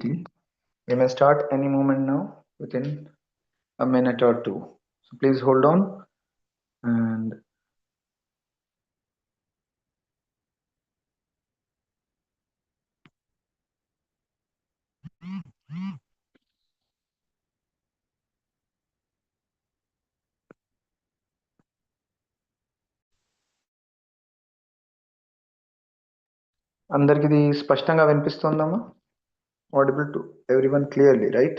We may start any moment now within a minute or two. So please hold on and అందరికి ఇది స్పష్టంగా వినిపిస్తుందమ్మా? Audible to everyone clearly, right?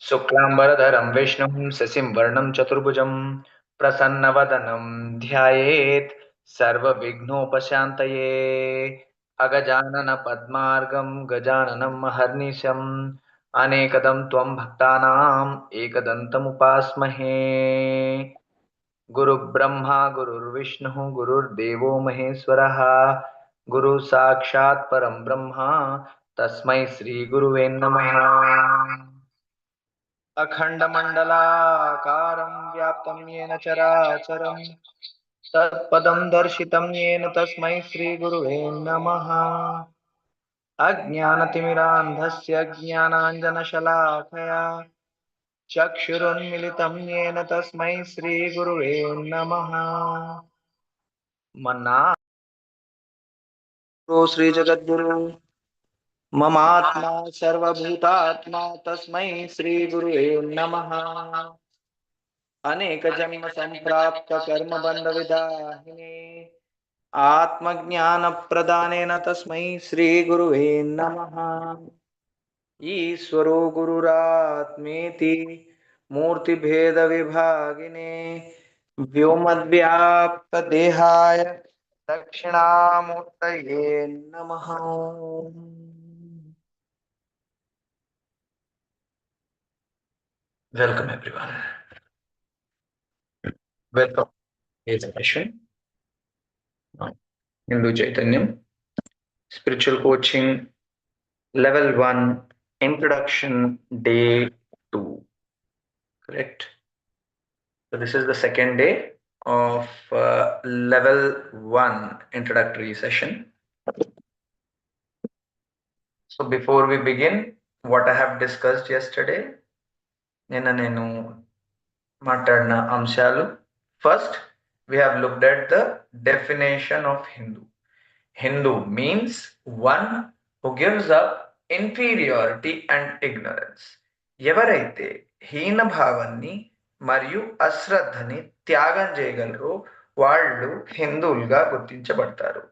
शुक्लांबरधरं विष्णुं शशिं वर्णं चतुर्भुजं प्रसन्नवदनं ध्यायेत् सर्वविघ्नोपशान्तये अगजानन पद्मार्गं गजाननं महर्निशम् अनेकदं त्वं भक्तानाम् एकदन्तमुपास्महे गुरुब्रह्मा गुरुर्विष्णुः गुरुर्देवो महेश्वरः गुरु साक्षात् परं ब्रह्म तस्मै श्री गुरुवे नमः। अखण्डमण्डलाकारं व्याप्तं येन चराचरं तत्पदं दर्शितं येन तस्मै श्रीगुरुवे नमः। अज्ञानतिमिरान्धस्य ज्ञानाञ्जनशलाकया चक्षुरुन्मिलितं येन तस्मै श्रीगुरुवे नमः। मन्ना श्रीजगद्गुरु ममात्मा सर्वभूतात्मा तस्मै श्रीगुरुवे नमः। अनेक जन्म संप्राप्त कर्म बंध विदाहिने आत्मज्ञान प्रदानेन तस्मै श्रीगुरुवे नमः। ईश्वरो गुरुरात्मेति मूर्तिभेद विभागिने व्योमव्याप्त देहाय दक्षिणामूर्तये नमः। Welcome everyone. Welcome. Here's a question. Hindu Chaitanyam, Spiritual Coaching, Level 1, Introduction, Day 2. Correct? So this is the second day of Level 1 introductory session. So before we begin, what I have discussed yesterday, నేను మాట్లాడిన అంశాలు. First, we have looked at the definition of Hindu. Hindu means one who gives up inferiority and ignorance. ఎవరైతే హీన భావాన్ని మరియు అశ్రద్ధని త్యాగం చేయగలరో వాళ్ళు హిందువులుగా గుర్తించబడతారు.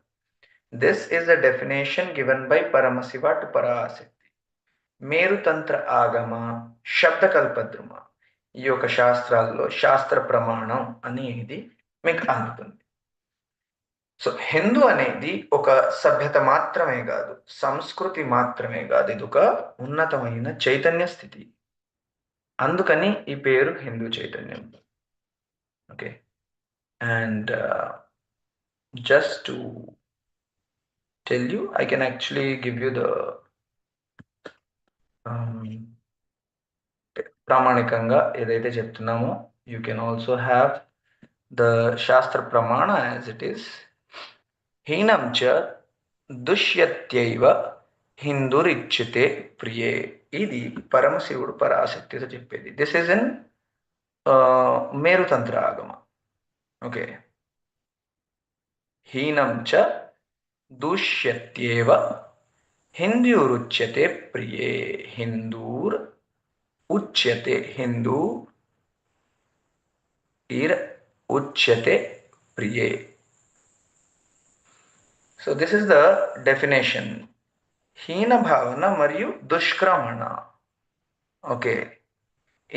This is a definition given by Paramasiva to Parasakti. మేరుతంత్ర ఆగమ శబ్దకల్పద్రుమ ఈ యొక్క శాస్త్రాల్లో శాస్త్ర ప్రమాణం అనేది మీకు అందుతుంది. సో హిందూ అనేది ఒక సభ్యత మాత్రమే కాదు, సంస్కృతి మాత్రమే కాదు, ఇది ఒక ఉన్నతమైన చైతన్య స్థితి. అందుకని ఈ పేరు హిందూ చైతన్యం. Okay, and just to tell you, I can actually give you the ప్రామాణికంగా ఏదైతే చెప్తున్నామో, you can also have the శాస్త్ర ప్రమాణ as it is. హీనం చ దుష్యత్యైవ హిందురిచ్యతే ప్రియే. ఇది పరమశివుడు పరాశక్తితో చెప్పేది. This is in మేరుతంత్ర Agama. Okay, హీనం చ దుష్యత్యేవ హిందూరుచ్యతే ప్రియే. హిందూర్ ఉచ్యతే, హిందూ ఇర్ ఉచ్యతే ప్రియే. So this is the definition. హీన భావన మరియు దుష్క్రమణ. ఓకే,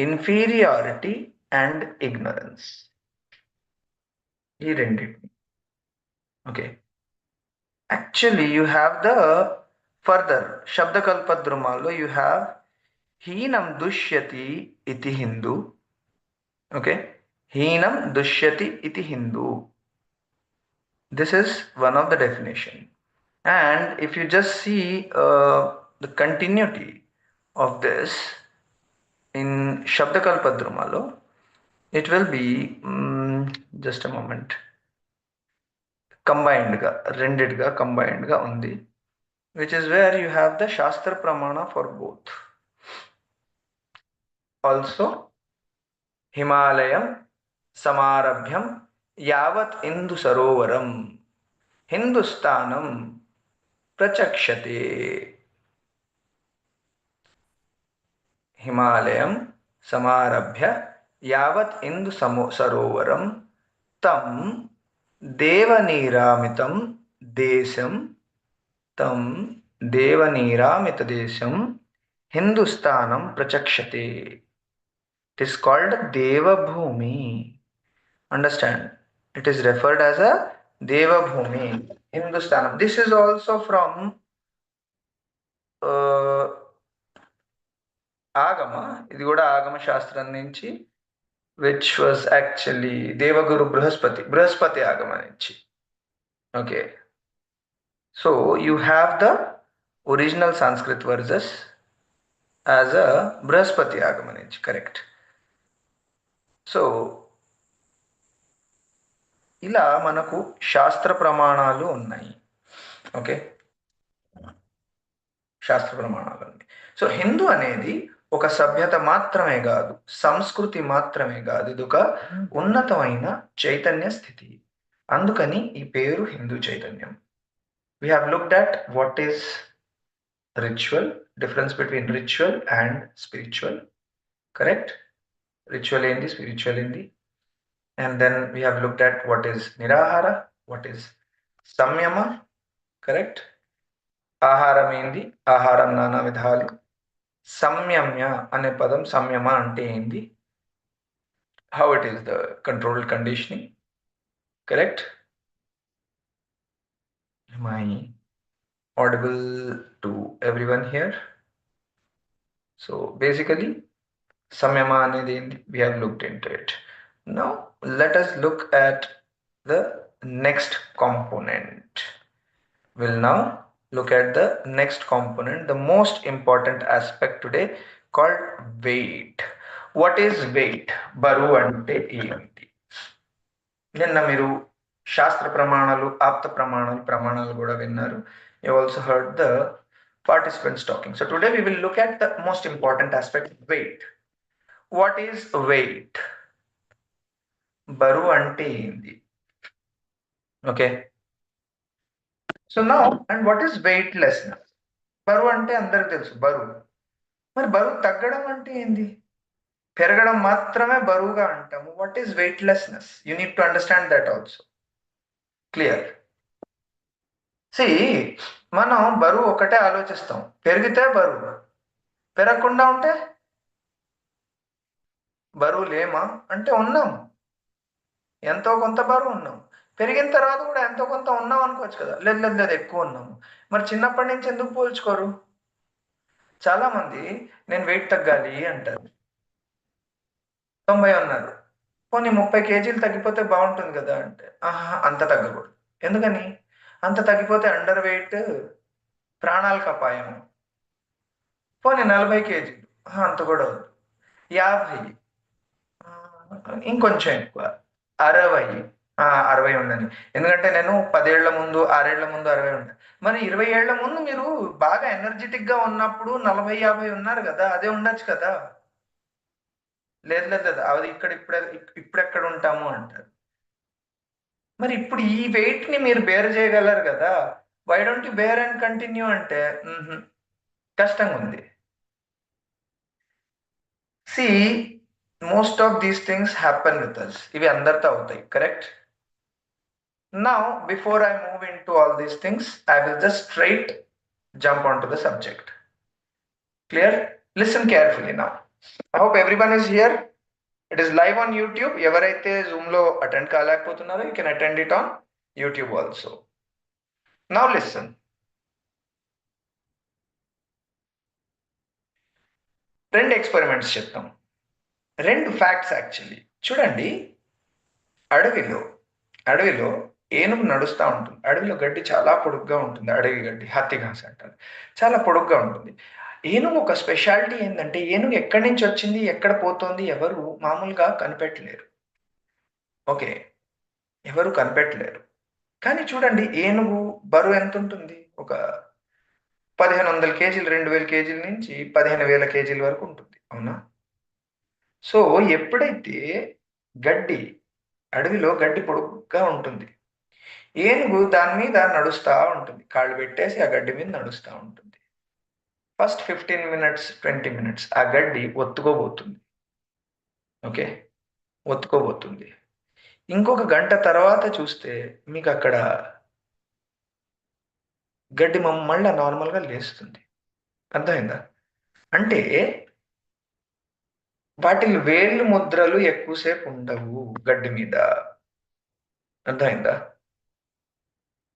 ఇన్ఫీరియారిటీ అండ్ ఇగ్నరెన్స్, ఈ రెండింటిని. Okay, actually you have the further శబ్దకల్పద్రుమాల్లో యూ హ్యావ్ హీనం దుష్యతి ఇతి హిందూ. ఓకే, హీనం దుష్యతి ఇతి Hindu. This is one of the definition. And if you just see the continuity of this in Shabdakalpadrumalo, it will be just a moment, combined ga, rendered ga, combined ga undi, which is where you have the Shastra Pramana for both. Also, Himalayam Samarabhyam Yavat Indu Sarovaram Hindustanam Prachakshate. Himalayam Samarabhya Yavat Indu Sarovaram Tam Devaniramitam Desam Tam Devaniramitam Desam Hindustanam Prachakshate. It is called Deva Bhumi. Understand? It is referred as a Deva Bhumi, Hindustanam. This is also from Agama. ఇది కూడా ఆగమ శాస్త్రం నుంచి, which was actually Devaguru Brihaspati Agama నుంచి. Okay, so you have the original Sanskrit verses as a Brihaspati ఆగమ నుంచి, correct. So ఇలా మనకు శాస్త్ర ప్రమాణాలు ఉన్నాయి. ఓకే, శాస్త్ర ప్రమాణాలు ఉన్నాయి. సో హిందూ అనేది ఒక సభ్యత మాత్రమే కాదు, సంస్కృతి మాత్రమే కాదు, ఇది ఒక ఉన్నతమైన చైతన్య స్థితి. అందుకని ఈ పేరు హిందూ చైతన్యం. We have looked at what is ritual, difference between ritual and spiritual, correct? Ritual ఏంది, spiritual ఏంది. And then we have looked at what is nirahara, what is samyama, correct? ఆహారం ఏంది, ఆహారం నానా విధాలు. సంయమ్య అనే పదం, సంయమ అంటే ఏంది, how it is the controlled conditioning, correct? Am I audible to everyone here? So basically samyama అనేది ఏంది, we have looked into it. Now let us look at the next component. We'll now look at the next component, the most important aspect today, called weight. What is weight? బరువు అంటే ఏమిటి? నిన్న మీరు శాస్త్ర ప్రమాణాలు, ఆప్త ప్రమాణాలు, ప్రమాణాలు కూడా విన్నారు. You also heard the participants talking. So today we will look at the most important aspect, weight. What is weight? బరువు అంటే ఏంది? Okay, so now, and what is weightlessness? బరువు అంటే అందరికి తెలుసు, బరువు. మరి బరువు తగ్గడం అంటే ఏంది? పెరగడం మాత్రమే బరువుగా అంటాము. What is weightlessness? You need to understand that also. Clear? See, మనం బరువు ఒకటే ఆలోచిస్తాం, పెరిగితే బరువు, పెరగకుండా ఉంటే బరువు లేమా అంటే ఉన్నాం, ఎంతో కొంత బరువు ఉన్నాం. పెరిగిన తర్వాత కూడా ఎంతో కొంత ఉన్నాం అనుకోవచ్చు కదా. లేదు లేదు లేదు, ఎక్కువ ఉన్నాము. మరి చిన్నప్పటి నుంచి ఎందుకు పోల్చుకోరు? చాలా మంది నేను వెయిట్ తగ్గాలి అంటారు, 90 ఉన్నారు, పోనీ 30 కేజీలు తగ్గిపోతే బాగుంటుంది కదా అంటే, ఆహా అంత తగ్గకూడదు. ఎందుకని? అంత తగ్గిపోతే అండర్ వెయిట్, ప్రాణాలకు అపాయం. పోనీ 40 కేజీలు, అంత కూడా వద్దు. 50, ఇంకొంచెం ఎక్కువ, 60, 60 ఉండని. ఎందుకంటే నేను 10 ఏళ్ల ముందు, 6 ఏళ్ల ముందు 60 ఉండే. మరి 20 ఏళ్ల ముందు మీరు బాగా ఎనర్జెటిక్ గా ఉన్నప్పుడు 40, 50 ఉన్నారు కదా, అదే ఉండొచ్చు కదా. లేదు లేదు లేదు, అది ఇప్పుడెక్కడ ఉంటాము అంటారు. మరి ఇప్పుడు ఈ వెయిట్ ని మీరు బేర్ చేయగలరు కదా, why don't you bear and continue అంటే, కష్టంగా ఉంది. See, most of these things happen with us. ఇవి అందరితో అవుతాయి, correct? Now before I move into all these things, I will just straight jump on to the subject. Clear? Listen carefully now. I hope everyone is here. It is live on YouTube. ఎవరైతే Zoom లో attend కాలేకపోతున్నారో, you can attend it on YouTube also. Now listen. రెండు experiments చెప్తాం, రెండు facts actually. చూడండి, అడవిలో అడవిలో ఏనుగు నడుస్తూ ఉంటుంది. అడవిలో గడ్డి చాలా పొడుగ్గా ఉంటుంది, అడవి గడ్డి, హత్తి ఘాస్ అంటారు, చాలా పొడుగ్గా ఉంటుంది. ఏనుగు ఒక స్పెషాలిటీ ఏంటంటే, ఏనుగు ఎక్కడి నుంచి వచ్చింది, ఎక్కడ పోతుంది, ఎవరు మామూలుగా కనిపెట్టలేరు. ఓకే, ఎవరు కనిపెట్టలేరు. కానీ చూడండి, ఏనుగు బరువు ఎంత ఉంటుంది? ఒక 1500 కేజీలు, 2000 కేజీల నుంచి 15,000 కేజీల వరకు ఉంటుంది, అవునా? సో ఎప్పుడైతే గడ్డి, అడవిలో గడ్డి పొడుగ్గా ఉంటుంది, ఏనుగు దాని మీద నడుస్తూ ఉంటుంది, కాళ్ళు పెట్టేసి ఆ గడ్డి మీద నడుస్తూ ఉంటుంది. ఫస్ట్ 15 మినిట్స్, 20 మినిట్స్ ఆ గడ్డి ఒత్తుకోబోతుంది. ఓకే, ఒత్తుకోబోతుంది. ఇంకొక గంట తర్వాత చూస్తే మీకు అక్కడ గడ్డి మళ్ళా నార్మల్గా లేస్తుంది. అర్థమైందా? అంటే వాటి వేళ్ళు ముద్రలు ఎక్కువసేపు ఉండవు గడ్డి మీద. అర్థమైందా?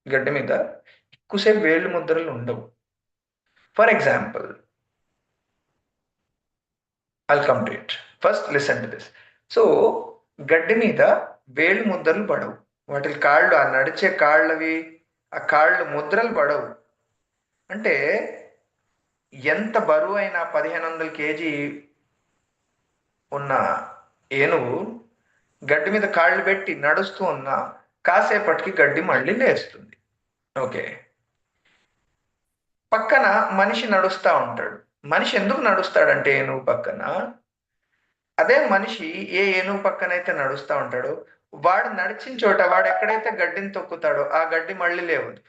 గడ్డి మీద ఎక్కువసేపు వేళ్ళు ముద్రలు ఉండవు. For example, I'll come to it. First, listen to this. So గడ్డి మీద వేళ్ళు ముద్రలు పడవు. వాటి కాళ్ళు, ఆ నడిచే కాళ్ళవి, ఆ కాళ్ళు ముద్రలు పడవు. అంటే ఎంత బరువు అయినా 1500 కేజీ ఉన్న ఏనుగు గడ్డి మీద కాళ్ళు పెట్టి నడుస్తూ ఉన్నా కాసేపటికి గడ్డి మళ్ళీ లేస్తుంది. ఓకే. పక్కన మనిషి నడుస్తా ఉంటాడు. మనిషి ఎందుకు నడుస్తాడంటే ఏనుగు పక్కన, అదే మనిషి ఏ ఏనుగు పక్కనైతే నడుస్తా ఉంటాడో వాడు నడిచిన చోట వాడు ఎక్కడైతే గడ్డిని తొక్కుతాడో ఆ గడ్డి మళ్ళీ లేవదు.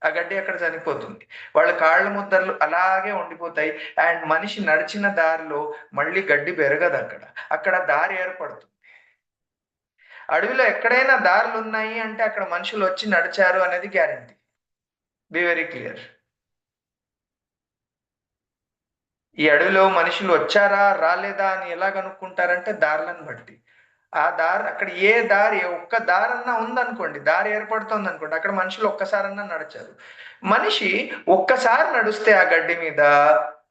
ఆ గడ్డి అక్కడ చనిపోతుంది. వాళ్ళ కాళ్ళ ముద్దర్లు అలాగే ఉండిపోతాయి. అండ్ మనిషి నడిచిన దారిలో మళ్ళీ గడ్డి పెరగదు అక్కడ. అక్కడ దారి ఏర్పడుతుంది. అడవిలో ఎక్కడైనా దారులు ఉన్నాయి అంటే అక్కడ మనుషులు వచ్చి నడిచారు అనేది గ్యారంటీ. Be very clear. ఈ అడవిలో మనుషులు వచ్చారా రాలేదా అని ఎలా కనుక్కుంటారంటే దారులను బట్టి. ఆ దారి అక్కడ ఏ దారి ఒక్క దారన్నా ఉందనుకోండి, దారి ఏర్పడుతుంది అనుకోండి, అక్కడ మనుషులు ఒక్కసారన్నా నడిచారు. మనిషి ఒక్కసారి నడుస్తే ఆ గడ్డి మీద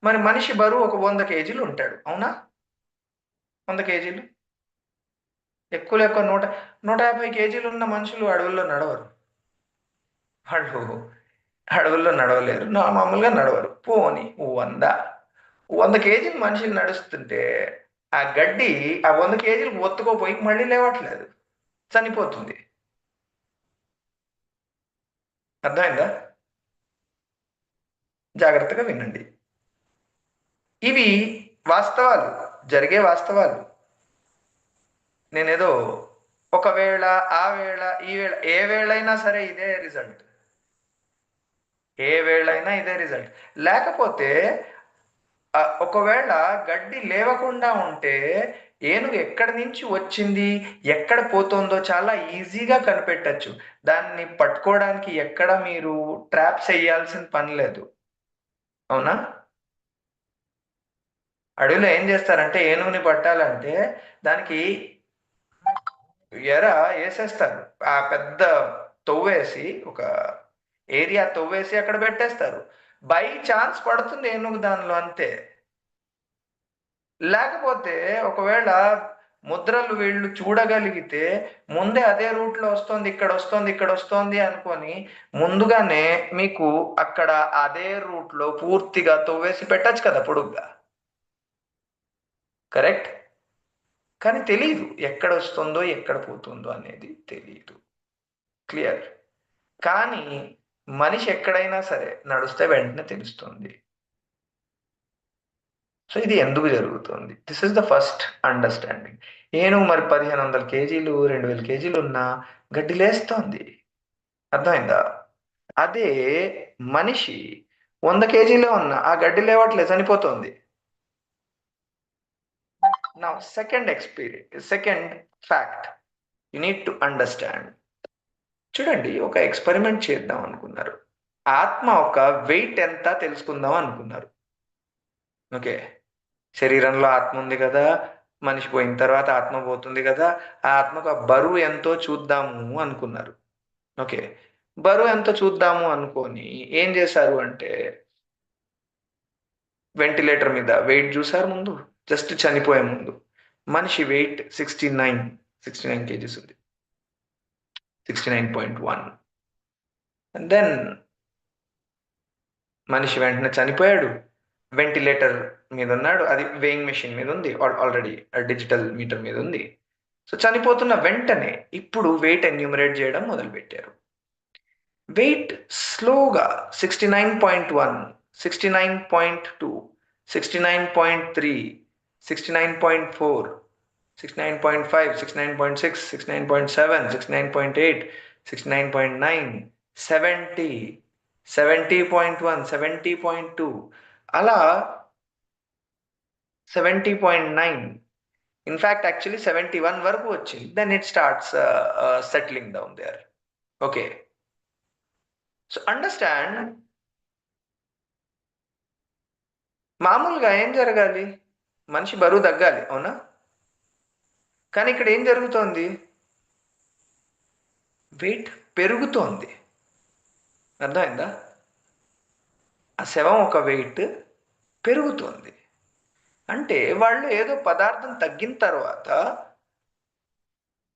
మరి మనిషి బరువు ఒక 100 కేజీలు ఉంటాడు. అవునా? 100 కేజీలు ఎక్కువ లెక్క 150 కేజీలు ఉన్న మనుషులు అడవుల్లో నడవరు. వాళ్ళు అడవుల్లో నడవలేరు. మామూలుగా నడవరు. పోని 100 కేజీలు మనుషులు నడుస్తుంటే ఆ గడ్డి ఆ 100 కేజీలు ఒత్తుకోపోయి మళ్ళీ లేవట్లేదు, చనిపోతుంది. అర్థమైందా? జాగ్రత్తగా వినండి. ఇవి వాస్తవాలు, జరిగే వాస్తవాలు. నేనేదో ఒకవేళ ఆ వేళ ఈ వేళ ఏ వేళైనా సరే ఇదే రిజల్ట్, ఏ వేళైనా ఇదే రిజల్ట్. లేకపోతే ఒకవేళ గడ్డి లేవకుండా ఉంటే ఏనుగు ఎక్కడి నుంచి వచ్చింది ఎక్కడ పోతుందో చాలా ఈజీగా కనిపెట్టచ్చు. దాన్ని పట్టుకోవడానికి ఎక్కడ మీరు ట్రాప్స్ వేయాల్సిన పని లేదు. అవునా? అడవిలో ఏం చేస్తారంటే ఏనుగుని పట్టాలంటే దానికి ఎర వేసేస్తారు. ఆ పెద్ద తవ్వేసి ఒక ఏరియా తవ్వేసి అక్కడ పెట్టేస్తారు. బై ఛాన్స్ పడుతుంది ఏనుగు దానిలో, అంతే. లేకపోతే ఒకవేళ ముద్రలు వీళ్ళు చూడగలిగితే ముందే అదే రూట్లో వస్తుంది, ఇక్కడ వస్తుంది, ఇక్కడ వస్తుంది అనుకొని ముందుగానే మీకు అక్కడ అదే రూట్లో పూర్తిగా తవ్వేసి పెట్టచ్చు కదా పొడుగ్గా. కరెక్ట్? కానీ తెలీదు ఎక్కడ వస్తుందో ఎక్కడ పోతుందో అనేది తెలీదు. క్లియర్? కానీ మనిషి ఎక్కడైనా సరే నడుస్తే వెంటనే తెలుస్తుంది. సో ఇది ఎందుకు జరుగుతుంది? This is the first understanding. ఏనుగు మరి 1500 కేజీలు 2000 కేజీలు ఉన్న గడ్డి లేస్తోంది. అర్థమైందా? అదే మనిషి 100 కేజీలో ఉన్న ఆ గడ్డి లేవట్లేదు, చనిపోతుంది. నా second fact you need to understand. చూడండి, ఒక ఎక్స్పెరిమెంట్ చేద్దాం అనుకున్నారు. ఆత్మ ఒక వెయిట్ ఎంత తెలుసుకుందాం అనుకున్నారు. ఓకే. శరీరంలో ఆత్మ ఉంది కదా, మనిషి పోయిన తర్వాత ఆత్మ పోతుంది కదా, ఆ ఆత్మకు ఆ బరువు ఎంతో చూద్దాము అనుకున్నారు. ఓకే. బరువు ఎంతో చూద్దాము అనుకొని ఏం చేశారు అంటే వెంటిలేటర్ మీద వెయిట్ చూసారు ముందు, జస్ట్ చనిపోయే ముందు. మనిషి వెయిట్ 69 కేజీస్ ఉంది, 69.1. దెన్ మనిషి వెంటనే చనిపోయాడు. వెంటిలేటర్ మీద ఉన్నాడు, అది వెయింగ్ మెషిన్ మీద ఉంది, ఆల్రెడీ డిజిటల్ మీటర్ మీద ఉంది. సో చనిపోతున్న వెంటనే ఇప్పుడు వెయిట్ ఎన్యూమరేట్ చేయడం మొదలుపెట్టారు. వెయిట్ స్లోగా 69.1, 69.2, 69.3, 69.4, 69.5, 69.6, 69.7, 69.8, 69.9, 70, 70.1, 70.2, అలా 70.9, ఇన్ఫాక్ట్ యాక్చువల్లీ 71 వరకు వచ్చింది. Then it starts settling down there. Okay. So understand, మామూలుగా ఏం జరగాలి? మనిషి బరువు తగ్గాలి, అవునా? కానీ ఇక్కడ ఏం జరుగుతోంది? వెయిట్ పెరుగుతోంది. అర్థమైందా? ఆ శవం ఒక వెయిట్ పెరుగుతోంది అంటే వాళ్ళు ఏదో పదార్థం తగ్గిన తర్వాత,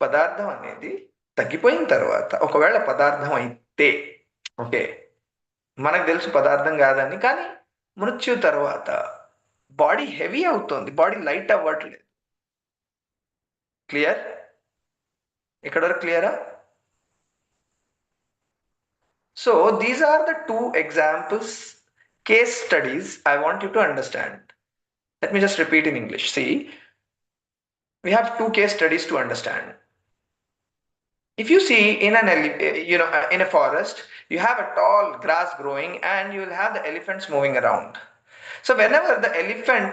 పదార్థం అనేది తగ్గిపోయిన తర్వాత, ఒకవేళ పదార్థం అయితే ఓకే, మనకు తెలుసు పదార్థం కాదని, కానీ మృత్యు తర్వాత బాడీ హెవీ అవుతుంది, బాడీ లైట్ అవ్వట్లేదు. క్లియర్? ఇక్కడ వరకు క్లియరా? So these are the two examples, case studies I want you to understand. Let me just repeat in English. See, we have two case studies to understand. If you see in in a forest, you have a tall grass growing and you will have the elephants moving around. So whenever the elephant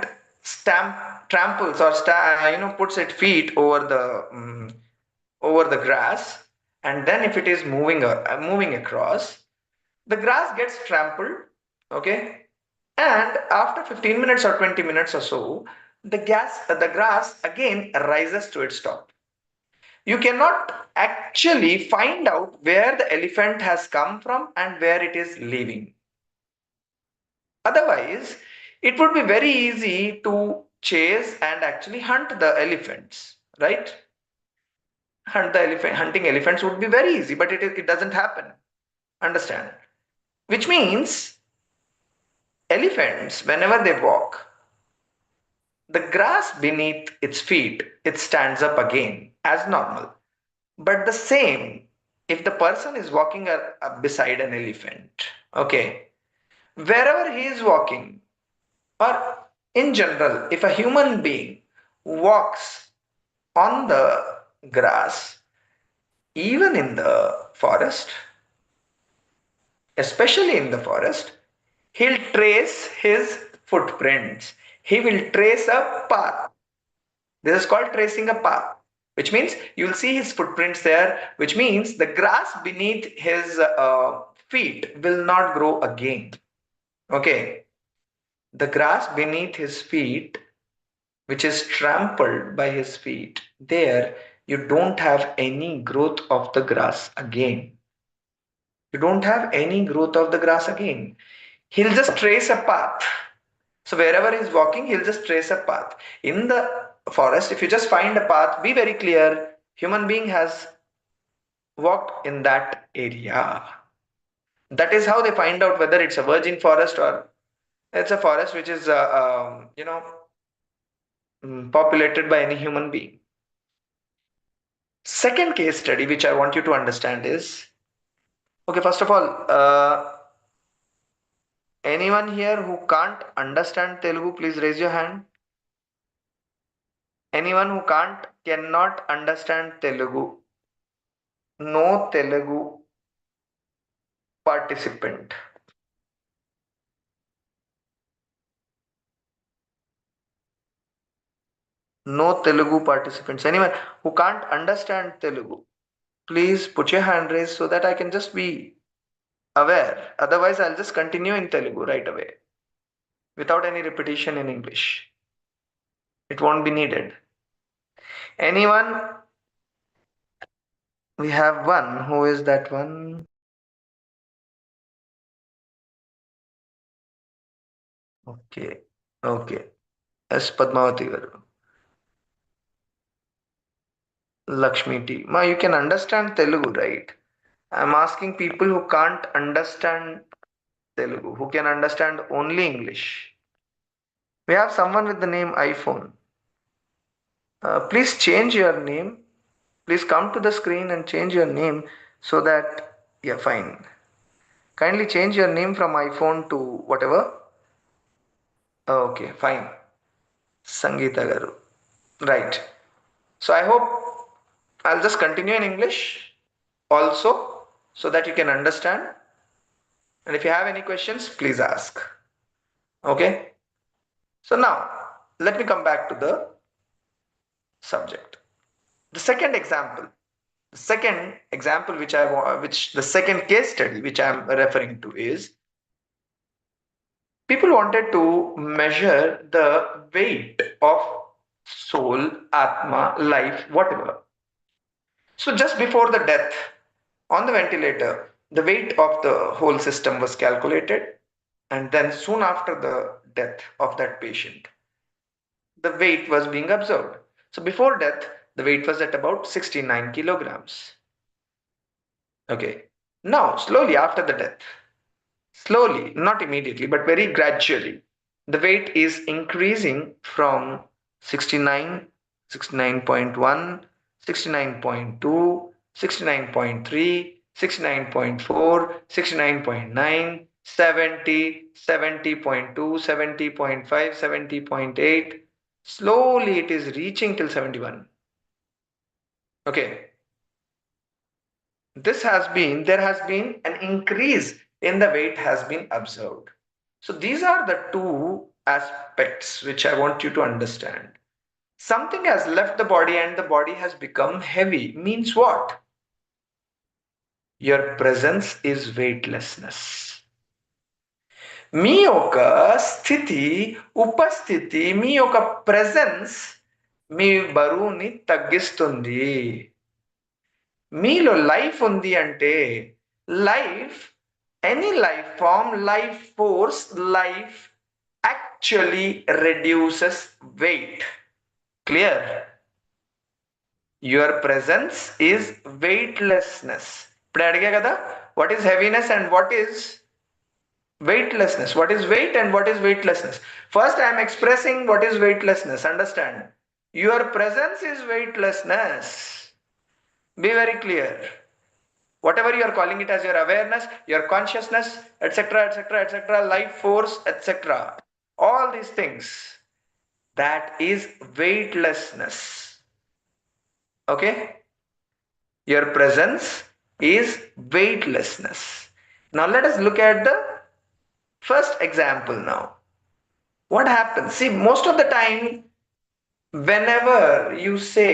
tramples or puts its feet over the grass, and then if it is moving across, the grass gets trampled. Okay, and after 15 minutes or 20 minutes or so, the grass again rises to its top. You cannot actually find out where the elephant has come from and where it is leaving. Otherwise, it would be very easy to chase and actually hunt the elephants, right? Hunting elephants would be very easy, but it doesn't happen. Understand? Which means elephants, whenever they walk, the grass beneath its feet, it stands up again as normal. But the same, if the person is walking beside an elephant, okay, wherever he is walking, or in general, if a human being walks on the grass, even in the forest, especially in the forest, he'll trace his footprints. He will trace a path. This is called tracing a path, which means you will see his footprints there, which means the grass beneath his feet will not grow again. Okay. The grass beneath his feet, which is trampled by his feet, there you don't have any growth of the grass again. You don't have any growth of the grass again. He'll just trace a path. So wherever he's walking, he'll just trace a path. In the forest, if you just find a path, be very clear, human being has walked in that area. That is how they find out whether it's a virgin forest or it's a forest which is populated by any human being. Second case study which I want you to understand is, okay, first of all, anyone here who can't understand Telugu, please raise your hand. Anyone who cannot understand Telugu, no Telugu participant. No Telugu participants. Anyone who can't understand Telugu, please put your hand raised so that I can just be aware. Otherwise, I'll just continue in Telugu right away without any repetition in English. It won't be needed. Anyone? We have one. Who is that one? Okay. Okay. S. Padmavati garu. Lakshmi T. Ma, you can understand Telugu, right? I'm asking people who can't understand Telugu, who can understand only English. We have someone with the name iPhone. Please change your name. Please come to the screen and change your name so that, yeah, fine. Kindly change your name from iPhone to whatever. Okay, fine. Sangeeta garu. Right. So I hope I'll just continue in English also so that you can understand. And if you have any questions, please ask. Okay. So now let me come back to the subject. The second example which the second case study which I am referring to is, people wanted to measure the weight of soul, atma, life, whatever. So just before the death on the ventilator, the weight of the whole system was calculated, and then soon after the death of that patient, the weight was being observed. So before death, the weight was at about 69 kilograms. Okay. Now, slowly after the death, slowly, not immediately, but very gradually. The weight is increasing from 69, 69.1, 69.2, 69.3, 69.4, 69.9, 70, 70.2, 70.5, 70.8. Slowly it is reaching till 71. Okay. There has been an increase in the weight has been observed. So these are the two aspects which I want you to understand. Something has left the body and the body has become heavy means what? Your presence is weightlessness. మీ యొక్క స్థితి, ఉపస్థితి, మీ యొక్క presence మీ బరువుని తగ్గిస్తుంది. మీలో life ఉంది అంటే life, any life form, life force, life actually reduces weight. Clear? Your presence is weightlessness. ఇప్పుడు అడిగా కదా, what is heaviness and what is weightlessness? What is weight and what is weightlessness? First I am expressing what is weightlessness. Understand? Your presence is weightlessness. Be very clear. Whatever you are calling it as your awareness, your consciousness, etc., etc., etc., life force, etc., all these things, that is weightlessness. Okay? Your presence is weightlessness. Now let us look at the first example now. What happens? See, most of the time, whenever you say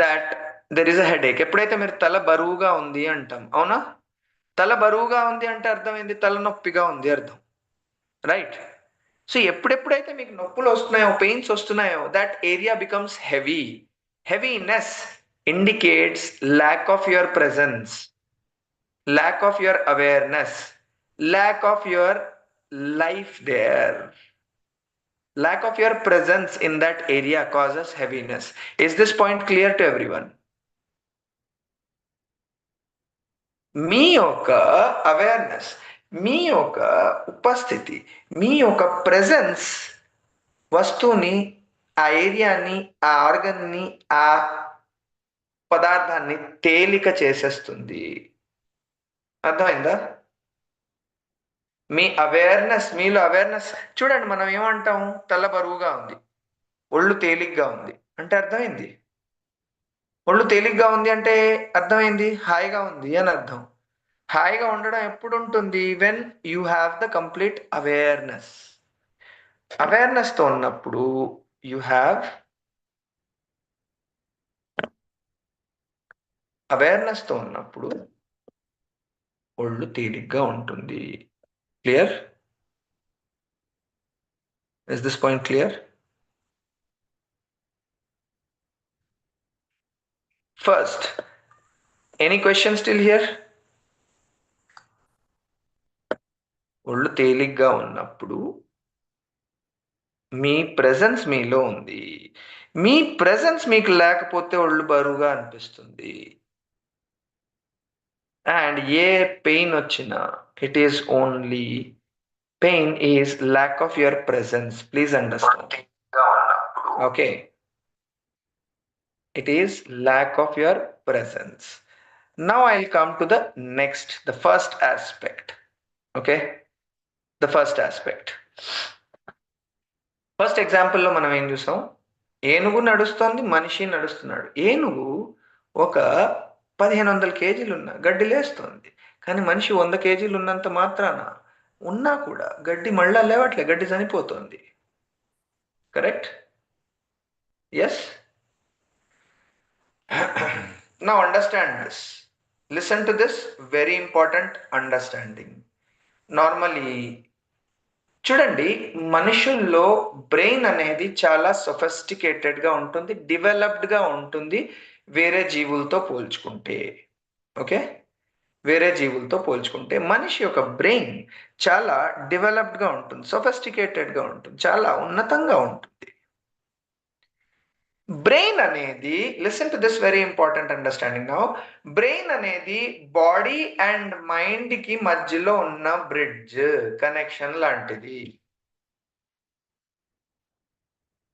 that there is a headache, ఎప్పుడైతే మీరు తల బరువుగా ఉంది అంటాం, అవునా? తల బరువుగా ఉంది అంటే అర్థం ఏంది? తల నొప్పిగా ఉంది అర్థం, రైట్? సో ఎప్పుడెప్పుడైతే మీకు నొప్పులు వస్తున్నాయో, పెయిన్స్ వస్తున్నాయో, that area becomes heavy. Heaviness indicates lack of your presence, lack of your awareness, lack of your life there. Lack of your presence in that area causes heaviness. Is this point clear to everyone? మీ యొక్క awareness, మీ యొక్క ఉపస్థితి, మీ యొక్క presence వస్తువుని, ఆ ఏరియాని, ఆ ఆర్గన్ని, ఆ పదార్థాన్ని తేలిక చేసేస్తుంది. అర్థమైందా? మీ అవేర్నెస్, మీలో అవేర్నెస్ చూడండి. మనం ఏమంటాం? తల బరువుగా ఉంది, ఒళ్ళు తేలిగ్గా ఉంది అంటే అర్థమైంది. ఒళ్ళు తేలిగ్గా ఉంది అంటే అర్థమైంది హాయిగా ఉంది అని అర్థం. హాయిగా ఉండడం ఎప్పుడు ఉంటుంది? When you have the complete awareness. అవేర్నెస్తో ఉన్నప్పుడు యూ హ్యావ్ అవేర్నెస్తో ఉన్నప్పుడు ఒళ్ళు తేలిగ్గా ఉంటుంది. Clear? Is this point clear? First, any question still here? ఒళ్ళు తేలిగ్గా ఉన్నప్పుడు మీ ప్రెజెన్స్ మీలో ఉంది. మీ ప్రెజెన్స్ మీకు లేకపోతే ఒళ్ళు బరువుగా అనిపిస్తుంది. అండ్ ఏ పెయిన్ వచ్చినా, it is only pain is lack of your presence. Please understand. Okay, it is lack of your presence. Now I'll come to the next, the first aspect. Okay, the first aspect. First ఎగ్జాంపుల్లో మనం ఏం చూసాం? ఏనుగు నడుస్తోంది, మనిషి నడుస్తున్నాడు. ఏనుగు ఒక 1500 కేజీలు ఉన్న గడ్డి లేస్తుంది, కానీ మనిషి 100 కేజీలు ఉన్నంత మాత్రాన ఉన్నా కూడా గడ్డి మళ్ళా లేవట్లే, గడ్డి చనిపోతుంది. Correct? Yes. Now understand this. Listen to this very important understanding. Normally చూడండి, మనుషుల్లో బ్రెయిన్ అనేది చాలా సొఫిస్టికేటెడ్గా ఉంటుంది, డెవలప్డ్గా ఉంటుంది వేరే జీవులతో పోల్చుకుంటే. ఓకే, వేరే జీవులతో పోల్చుకుంటే మనిషి యొక్క బ్రెయిన్ చాలా డెవలప్డ్గా ఉంటుంది, సొఫిస్టికేటెడ్గా ఉంటుంది, చాలా ఉన్నతంగా ఉంటుంది. బ్రెయిన్ అనేది, listen to this very important understanding now. Brain అనేది బాడీ అండ్ మైండ్ కి మధ్యలో ఉన్న బ్రిడ్జ్, కనెక్షన్ లాంటిది.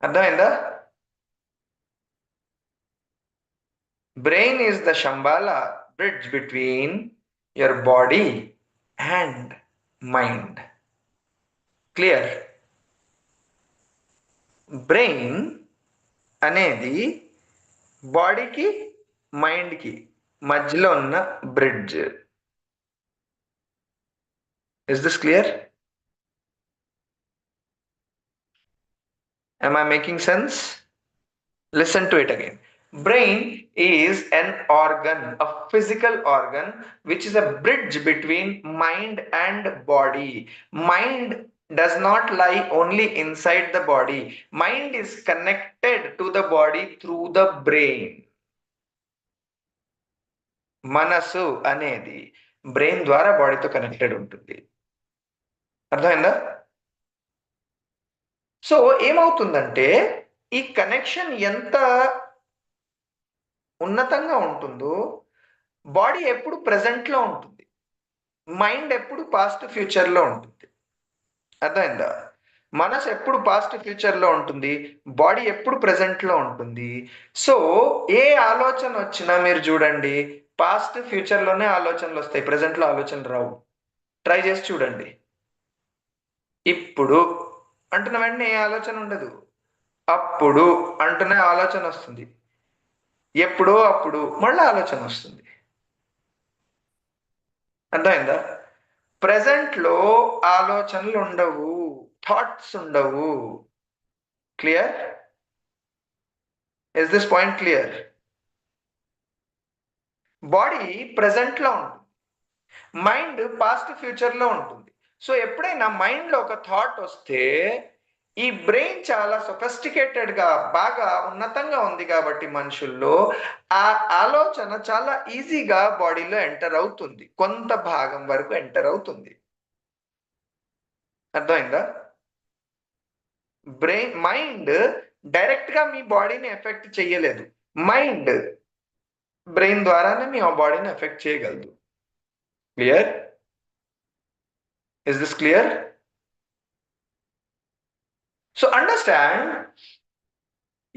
అర్థమైందా? Brain is the Shambhala bridge between your body and mind. Clear? Brain అనేది బాడీకి మైండ్కి మధ్యలో ఉన్న bridge. Is this clear? Am I making sense? Listen to it again. Brain is an organ, a physical organ, which is a bridge between mind and body. Mind does not lie only inside the body. Mind is connected to the body through the brain. మనసు అనేది brain ద్వారా బాడీతో connected ఉంటుంది. అర్థమైందా? So ఏమవుతుందంటే, ఈ connection ఎంత ఉన్నతంగా ఉంటుందో, బాడీ ఎప్పుడు ప్రెజెంట్లో ఉంటుంది, మైండ్ ఎప్పుడు పాస్ట్ ఫ్యూచర్లో ఉంటుంది. అర్థమైందా? మనసు ఎప్పుడు పాస్ట్ ఫ్యూచర్లో ఉంటుంది, బాడీ ఎప్పుడు ప్రెజెంట్లో ఉంటుంది. సో ఏ ఆలోచన వచ్చినా మీరు చూడండి, పాస్ట్ ఫ్యూచర్లోనే ఆలోచనలు వస్తాయి, ప్రెజెంట్లో ఆలోచనలు రావు. ట్రై చేసి చూడండి. ఇప్పుడు అంటున్న వెంటనే ఏ ఆలోచన ఉండదు, అప్పుడు అంటూనే ఆలోచన వస్తుంది, ఎప్పుడో అప్పుడు మళ్ళీ ఆలోచన వస్తుంది. అర్థమైందా? ప్రెజెంట్లో ఆలోచనలు ఉండవు, థాట్స్ ఉండవు. Clear? Is this point clear? Body ప్రెజెంట్లో ఉంటుంది, మైండ్ పాస్ట్ ఫ్యూచర్లో ఉంటుంది. సో ఎప్పుడైనా మైండ్లో ఒక థాట్ వస్తే, ఈ బ్రెయిన్ చాలా సొఫిస్టికేటెడ్గా, బాగా ఉన్నతంగా ఉంది కాబట్టి మనుషుల్లో ఆ ఆలోచన చాలా ఈజీగా బాడీలో ఎంటర్ అవుతుంది, కొంత భాగం వరకు ఎంటర్ అవుతుంది. అర్థమైందా? మైండ్ డైరెక్ట్గా మీ బాడీని ఎఫెక్ట్ చేయలేదు, మైండ్ బ్రెయిన్ ద్వారానే మీ బాడీని ఎఫెక్ట్ చేయగలదు. Clear? Is this clear? So understand,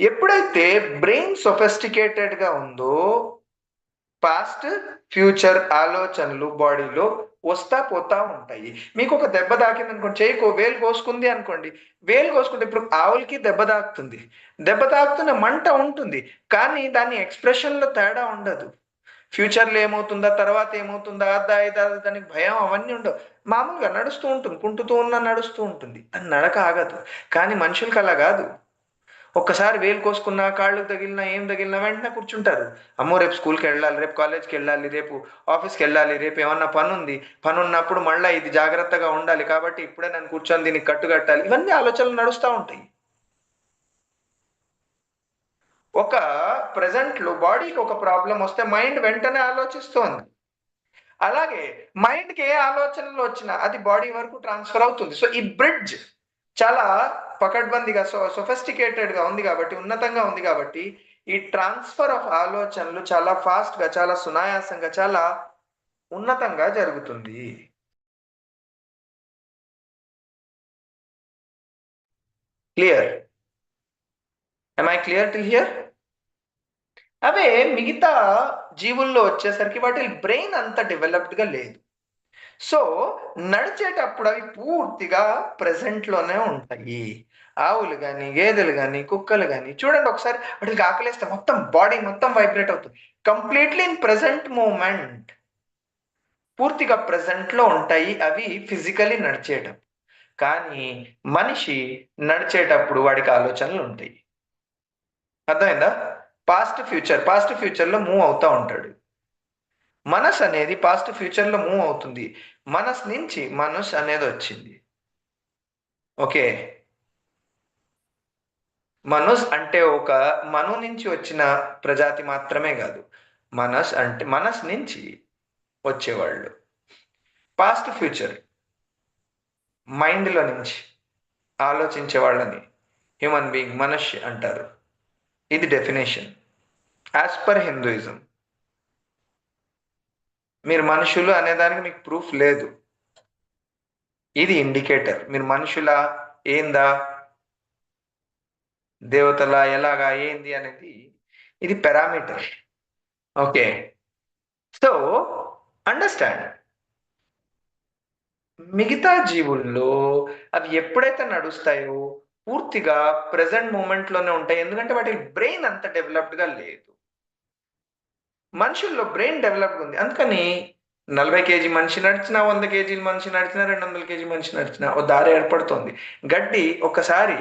ఎప్పుడైతే బ్రెయిన్ సొఫిస్టికేటెడ్గా ఉందో, పాస్ట్ ఫ్యూచర్ ఆలోచనలు బాడీలో వస్తా పోతా ఉంటాయి. మీకు ఒక దెబ్బ తాకింది అనుకోండి, చేయికో వేలు కోసుకుంది అనుకోండి, వేలు కోసుకుంటే ఇప్పుడు ఆవులకి దెబ్బ తాకుతుంది, దెబ్బ తాకుతున్న మంట ఉంటుంది, కానీ దాని ఎక్స్ప్రెషన్లో తేడా ఉండదు. ఫ్యూచర్లో ఏమవుతుందా, తర్వాత ఏమవుతుందా, అద్దా ఇదా, దానికి భయం అవన్నీ ఉండవు. మామూలుగా నడుస్తూ ఉంటుంది, కుంటుతూ ఉన్న నడుస్తూ ఉంటుంది, అది నడక ఆగదు. కానీ మనుషులకి అలా కాదు. ఒక్కసారి వేలు కోసుకున్నా, కాళ్ళు తగిలినా, ఏం తగిలినా వెంటనే కూర్చుంటారు. అమ్మో రేపు స్కూల్కి వెళ్ళాలి, రేపు కాలేజ్కి వెళ్ళాలి, రేపు ఆఫీస్కి వెళ్ళాలి, రేపు ఏమన్నా పని ఉంది, పని ఉన్నప్పుడు మళ్ళీ ఇది జాగ్రత్తగా ఉండాలి, కాబట్టి ఇప్పుడే నేను కూర్చొని దీనికి కట్టుకట్టాలి, ఇవన్నీ ఆలోచనలు నడుస్తూ ఉంటాయి. ఒక ప్రెజెంట్లో బాడీకి ఒక ప్రాబ్లం వస్తే మైండ్ వెంటనే ఆలోచిస్తోంది. అలాగే మైండ్కి ఏ ఆలోచనలు వచ్చినా అది బాడీ వరకు ట్రాన్స్ఫర్ అవుతుంది. సో ఈ బ్రిడ్జ్ చాలా పకడ్బందీగా, సొఫిస్టికేటెడ్గా ఉంది కాబట్టి, ఉన్నతంగా ఉంది కాబట్టి, ఈ ట్రాన్స్ఫర్ ఆఫ్ ఆలోచనలు చాలా ఫాస్ట్గా, చాలా సునాయాసంగా, చాలా ఉన్నతంగా జరుగుతుంది. Clear? am I clear till here? అవే మిగతా జీవుల్లో వచ్చేసరికి వాటి బ్రెయిన్ అంత డెవలప్డ్గా లేదు. సో నడిచేటప్పుడు అవి పూర్తిగా ప్రెజెంట్లోనే ఉంటాయి. ఆవులు కానీ, గేదెలు కానీ, కుక్కలు కానీ చూడండి, ఒకసారి వాటికి ఆకలేస్తే మొత్తం బాడీ మొత్తం వైబ్రేట్ అవుతుంది. కంప్లీట్లీ ఇన్ ప్రెజెంట్ మూమెంట్, పూర్తిగా ప్రెజెంట్లో ఉంటాయి అవి ఫిజికలీ నడిచేటప్పుడు. కానీ మనిషి నడిచేటప్పుడు వాడికి ఆలోచనలు ఉంటాయి. అర్థమైందా? పాస్ట్ ఫ్యూచర్లో మూవ్ అవుతూ ఉంటాడు. మనస్ అనేది పాస్ట్ ఫ్యూచర్లో మూవ్ అవుతుంది. మనస్ నుంచి మనస్ అనేది వచ్చింది. ఓకే, మనస్ అంటే ఒక మను నుంచి వచ్చిన ప్రజాతి మాత్రమే కాదు, మనస్ అంటే మనస్ నుంచి వచ్చేవాళ్ళు. పాస్ట్ ఫ్యూచర్ మైండ్లో నుంచి ఆలోచించే వాళ్ళని హ్యూమన్ బీయింగ్, మనుష్య అంటారు. ఇది డెఫినేషన్ యాజ్ పర్ హిందూయిజం. మీరు మనుషులు అనేదానికి మీకు ప్రూఫ్ లేదు. ఇది ఇండికేటర్. మీరు మనుషులా, ఏందా, దేవతలా, ఎలాగా, ఏంది అనేది ఇది పారామీటర్. ఓకే, సో అండర్స్టాండ్, మిగతా జీవుల్లో అవి ఎప్పుడైతే నడుస్తాయో పూర్తిగా ప్రెసెంట్ మూమెంట్ లోనే ఉంటాయి. ఎందుకంటే వాటి బ్రెయిన్ అంత డెవలప్డ్ గా లేదు. మనుషుల్లో బ్రెయిన్ డెవలప్డ్ ఉంది. అందుకని 40 కేజీ మనిషి నడిచినా, 100 కేజీల మనిషి నడిచినా, 200 కేజీ మనిషి నడిచినా ఓ దారి ఏర్పడుతుంది. గడ్డి ఒక్కసారి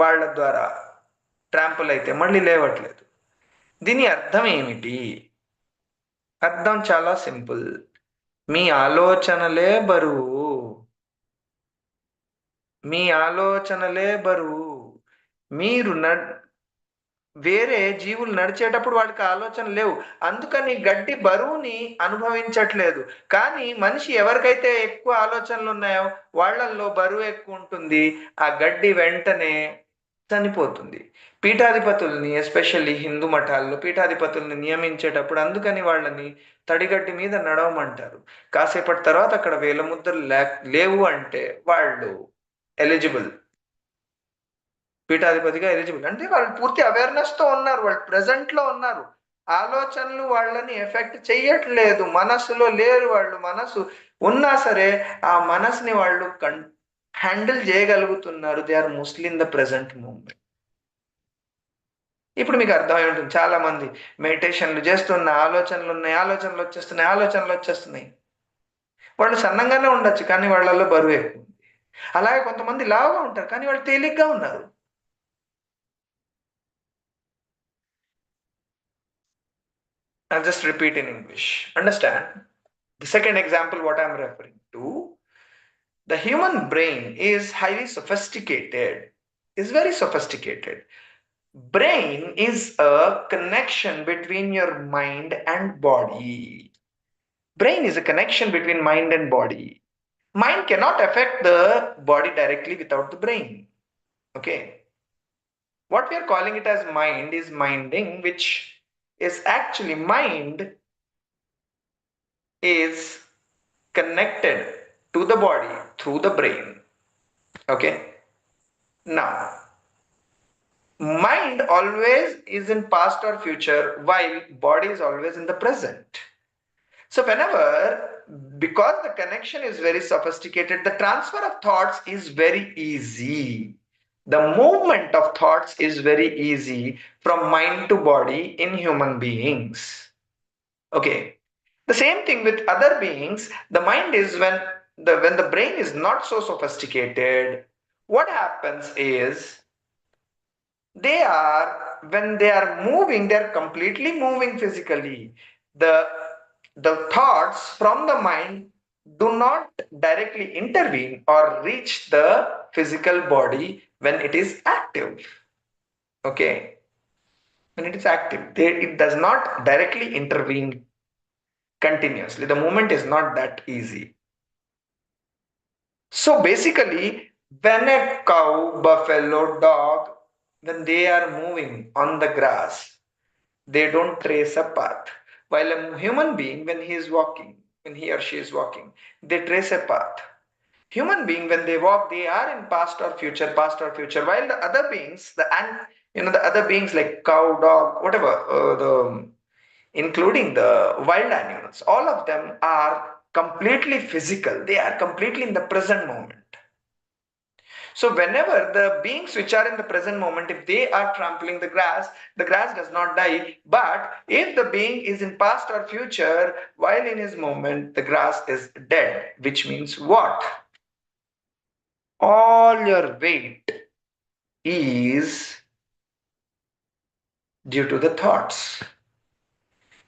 వాళ్ళ ద్వారా ట్రాంపుల్ అయితే మళ్ళీ లేవట్లేదు. దీని అర్థం ఏమిటి? అర్థం చాలా సింపుల్. మీ ఆలోచనలే బరువు. మీ ఆలోచనలే బరువు. మీరు వేరే జీవులు నడిచేటప్పుడు వాడికి ఆలోచన లేవు. అందుకని గడ్డి బరువుని అనుభవించట్లేదు. కానీ మనిషి ఎవరికైతే ఎక్కువ ఆలోచనలు ఉన్నాయో వాళ్ళల్లో బరువు ఎక్కువ ఉంటుంది. ఆ గడ్డి వెంటనే చనిపోతుంది. పీఠాధిపతుల్ని, ఎస్పెషల్లీ హిందూ మఠాల్లో పీఠాధిపతుల్ని నియమించేటప్పుడు అందుకని వాళ్ళని తడిగడ్డి మీద నడవమంటారు. కాసేపటి తర్వాత అక్కడ వేల ముద్రలు లేవు అంటే వాళ్ళు ఎలిజిబుల్, పీఠాధిపతిగా ఎలిజిబుల్. అంటే వాళ్ళు పూర్తి అవేర్నెస్ తో ఉన్నారు, వాళ్ళు ప్రెసెంట్ లో ఉన్నారు. ఆలోచనలు వాళ్ళని ఎఫెక్ట్ చెయ్యట్లేదు, మనసులో లేరు వాళ్ళు. మనసు ఉన్నా సరే ఆ మనసుని వాళ్ళు హ్యాండిల్ చేయగలుగుతున్నారు. They are mostly in the present moment. ఇప్పుడు మీకు అర్థమై ఉంటుంది, చాలా మంది మెడిటేషన్లు చేస్తున్న ఆలోచనలు ఉన్నాయి, ఆలోచనలు వచ్చేస్తున్నాయి, ఆలోచనలు వచ్చేస్తున్నాయి. వాళ్ళు సన్నంగానే ఉండొచ్చు కానీ వాళ్ళల్లో బరువు ఎక్కువ ఉంది. అలాగే కొంతమంది లావుగా ఉంటారు కానీ వాళ్ళు తేలిగ్గా ఉన్నారు. I'll just repeat in English. Understand? The second example, what I'm referring to, the human brain is highly sophisticated, is very sophisticated. Brain is a connection between your mind and body. Brain is a connection between mind and body. Mind cannot affect the body directly without the brain. Okay. What we are calling it as mind is minding, which is actually mind is connected to the body through the brain. Okay. Now, mind always is in past or future while body is always in the present. So whenever, because the connection is very sophisticated, the transfer of thoughts is very easy. The movement of thoughts is very easy from mind to body in human beings. Okay. The same thing with other beings. The mind is when the brain is not so sophisticated, what happens is they are, when they are moving, they are completely moving physically. The the thoughts from the mind do not directly intervene or reach the physical body when it is active. Okay. When it is active, it does not directly intervene continuously. The movement is not that easy. So basically, when a cow, buffalo, dog, when they are moving on the grass, they don't trace a path. While a human being, when he is walking, when he or she is walking, they trace a path. Human being, when they walk, they are in past or future, past or future. While the other beings, the other beings like cow, dog, whatever, including the wild animals, all of them are completely physical. They are completely in the present moment. So whenever the beings which are in the present moment, if they are trampling the grass does not die. But if the being is in past or future, while in his moment, the grass is dead. Which means what? All your weight is due to the thoughts.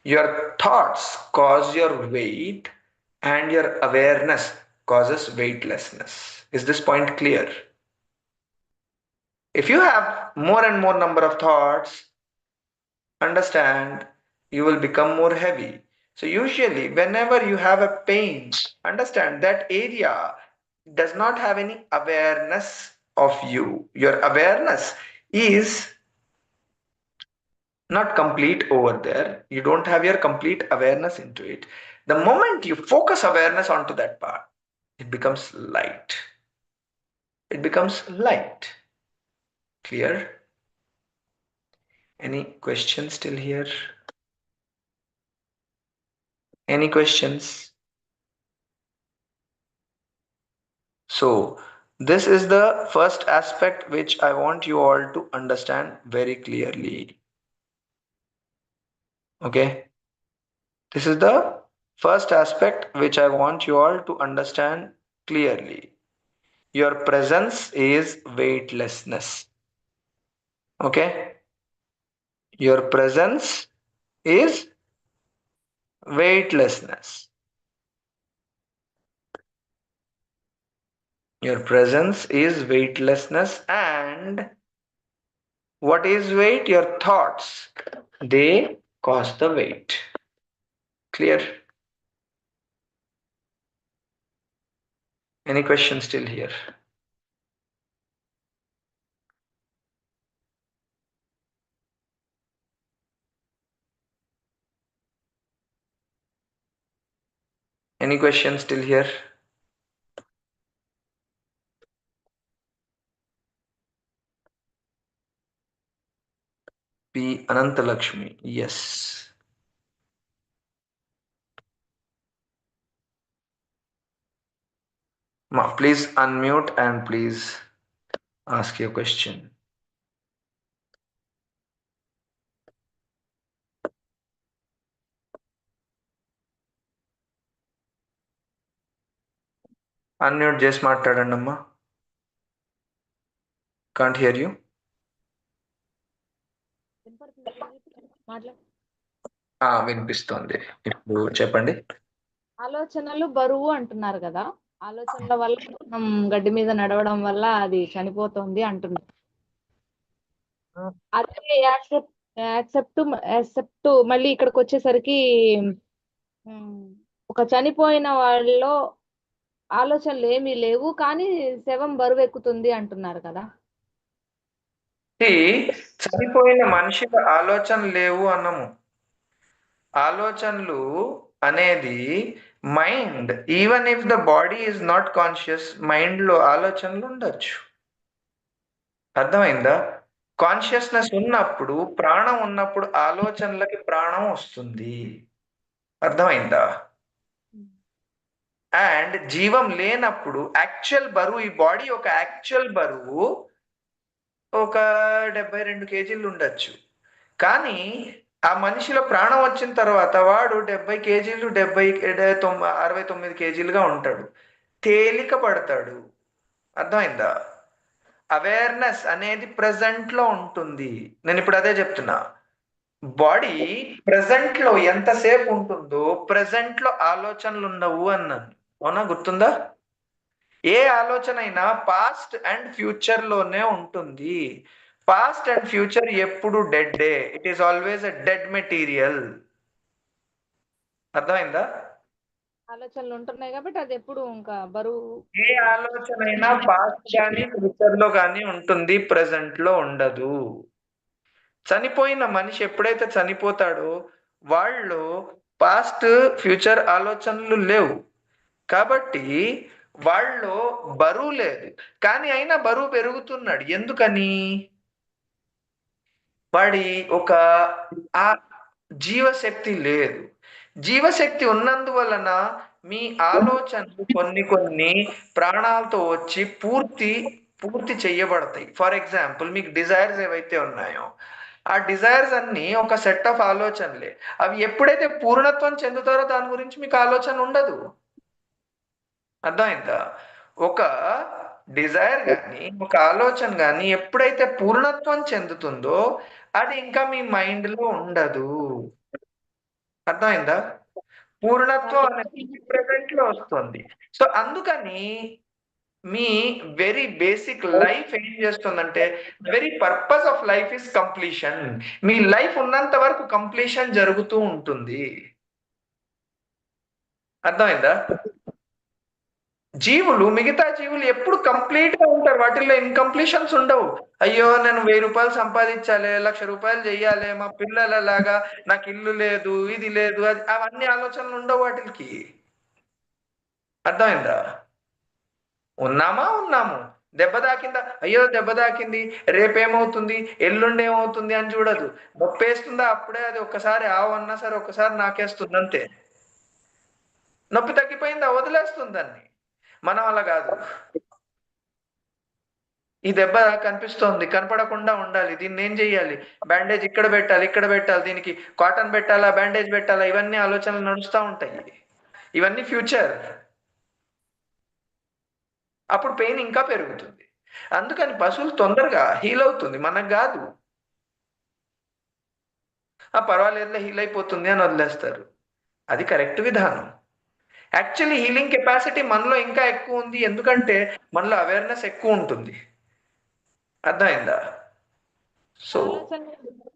Your thoughts cause your weight, and your awareness causes weightlessness. Is this point clear? If you have more and more number of thoughts, understand, you will become more heavy. So usually whenever you have a pain, understand that area does not have any awareness of you. Your awareness is not complete over there. You don't have your complete awareness into it. The moment you focus awareness onto that part, it becomes light. It becomes light. Clear? Any questions still here? Any questions? So, this is the first aspect which I want you all to understand very clearly. Okay? This is the first aspect which I want you all to understand clearly. Your presence is weightlessness. Okay? Your presence is weightlessness. Your presence is weightlessness, and what is weight? Your thoughts. They cause the weight. Clear? Any questions still here? Any questions still here? P. Anantalakshmi. Yes. Ma, please unmute and please ask your question. Unmute చేసి మాట్లాడండి అమ్మా. Can't hear you. వినిపిస్తోంది. ఇప్పుడు చెప్పండి. ఆలోచనలు బరువు అంటున్నారు కదా, ఆలోచనల వల్ల మనం గడ్డి మీద నడవడం వల్ల అది చనిపోతుంది అంటున్నారు. అదే యాక్సెప్ట్ మళ్ళీ ఇక్కడికి వచ్చేసరికి ఒక చనిపోయిన వాళ్ళలో ఆలోచనలు ఏమీ లేవు, కానీ శవం బరువు ఎక్కుతుంది అంటున్నారు కదా. చనిపోయిన మనిషికి ఆలోచన లేవు అన్నము. ఆలోచనలు అనేది mind, even if the body is not conscious, mind లో ఆలోచనలు ఉండొచ్చు. అర్థమైందా? కాన్షియస్నెస్ ఉన్నప్పుడు, ప్రాణం ఉన్నప్పుడు ఆలోచనలకి ప్రాణం వస్తుంది. అర్థమైందా? అండ్ జీవం లేనప్పుడు యాక్చువల్ బరువు, ఈ బాడీ ఒక యాక్చువల్ బరువు ఒక 72 కేజీలు ఉండొచ్చు. కానీ ఆ మనిషిలో ప్రాణం వచ్చిన తర్వాత వాడు 70 కేజీలు 69 కేజీలుగా ఉంటాడు, తేలిక పడతాడు. అర్థమైందా? అవేర్నెస్ అనేది ప్రెసెంట్ లో ఉంటుంది. నేను ఇప్పుడు అదే చెప్తున్నా. బాడీ ప్రెసెంట్ లో ఎంతసేపు ఉంటుందో ప్రెసెంట్ లో ఆలోచనలు ఉండవు అన్నాను. అవునా? గుర్తుందా? ఏ ఆలోచన అయినా పాస్ట్ అండ్ ఫ్యూచర్ లోనే ఉంటుంది. పాస్ట్ అండ్ ఫ్యూచర్ ఎప్పుడు dead. It is always a dead material. అర్థమైందా? ఆలోచనలు ఉంటున్నాయి కాబట్టి అది ఎప్పుడు ఇంకా బరువు. ఏ ఆలోచన అయినా పాస్ట్ కానీ ఫ్యూచర్ లో కానీ ఉంటుంది, ప్రెసెంట్ లో ఉండదు. చనిపోయిన మనిషి ఎప్పుడైతే చనిపోతాడో వాళ్ళు పాస్ట్ ఫ్యూచర్ ఆలోచనలు లేవు, కాబట్టి వాళ్ళు బరువు లేదు. కానీ అయినా బరువు పెరుగుతున్నాడు. ఎందుకని? వాడి ఒక ఆ జీవశక్తి లేదు. జీవశక్తి ఉన్నందువలన మీ ఆలోచనలు కొన్ని ప్రాణాలతో వచ్చి పూర్తి చెయ్యబడతాయి. ఫర్ ఎగ్జాంపుల్, మీకు డిజైర్స్ ఏవైతే ఉన్నాయో ఆ డిజైర్స్ అన్ని ఒక సెట్ ఆఫ్ ఆలోచనలే. అవి ఎప్పుడైతే పూర్ణత్వం చెందుతారో దాని గురించి మీకు ఆలోచన ఉండదు. అర్థమైందా? ఒక డిజైర్ కానీ ఒక ఆలోచన కానీ ఎప్పుడైతే పూర్ణత్వం చెందుతుందో అది ఇంకా మీ మైండ్ లో ఉండదు. అర్థమైందా? పూర్ణత్వం అనేది ప్రెసెంట్ లో వస్తుంది. సో అందుకని మీ వెరీ బేసిక్ లైఫ్ ఏం చేస్తుందంటే, very purpose of life is completion. Me life ఉన్నంత వరకు కంప్లీషన్ జరుగుతూ ఉంటుంది. అర్థమైందా? జీవులు, మిగతా జీవులు ఎప్పుడు కంప్లీట్ గా ఉంటారు, వాటిల్లో ఇన్కంప్లీషన్స్ ఉండవు. అయ్యో నేను 1000 రూపాయలు సంపాదించాలి, 1,00,000 రూపాయలు చెయ్యాలి, మా పిల్లలలాగా నాకు ఇల్లు లేదు, ఇది లేదు, అది, అవన్నీ ఆలోచనలు ఉండవు వాటికి. అర్థమైందా? ఉన్నాము. దెబ్బ తాకిందా, అయ్యో దెబ్బ తాకింది, రేపేమవుతుంది, ఎల్లుండి ఏమవుతుంది అని చూడదు. నొప్పేస్తుందా, అప్పుడే అది ఒక్కసారి ఆవు అన్నా సరే ఒక్కసారి నాకేస్తుంది అంతే. నొప్పి తగ్గిపోయిందా, వదిలేస్తుంది దాన్ని. మనం అలా కాదు. ఈ దెబ్బ కనిపిస్తోంది, కనపడకుండా ఉండాలి, దీన్ని ఏం చెయ్యాలి, బ్యాండేజ్ ఇక్కడ పెట్టాలి, దీనికి కాటన్ పెట్టాలా, బ్యాండేజ్ పెట్టాలా, ఇవన్నీ ఆలోచనలు నడుస్తూ ఉంటాయి. ఇవన్నీ ఫ్యూచర్. అప్పుడు పెయిన్ ఇంకా పెరుగుతుంది. అందుకని పశువులు తొందరగా హీల్ అవుతుంది, మనకు కాదు. పర్వాలేదులే హీల్ అయిపోతుంది అని వదిలేస్తారు. అది కరెక్ట్ విధానం. యాక్చువల్లీ హీలింగ్ కెపాసిటీ మనలో ఇంకా ఎక్కువ ఉంది, ఎందుకంటే మనలో అవేర్నెస్ ఎక్కువ ఉంటుంది. అర్థమైందా? సో ఆలోచన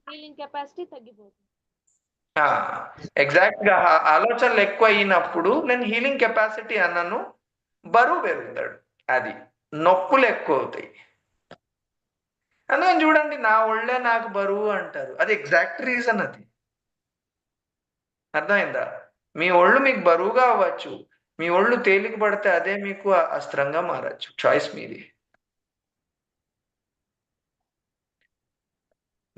ఫీలింగ్ కెపాసిటీ తగ్గిపోతుంది. ఎగ్జాక్ట్ గా ఆలోచనలు ఎక్కువ అయినప్పుడు నేను హీలింగ్ కెపాసిటీ అన్నను, బరువు పెరుగుతాడు. అది నొప్పులు ఎక్కువ అవుతాయి. అందుకని చూడండి, నా ఒళ్ళే నాకు బరువు అంటారు, అది ఎగ్జాక్ట్ రీజన్ అది. అర్థమైందా? మీ ఒళ్ళు మీకు బరువుగా అవ్వచ్చు, మీ ఒళ్ళు తేలిక పడితే అదే మీకు అస్త్రంగా మారచ్చు. చాయిస్ మీది.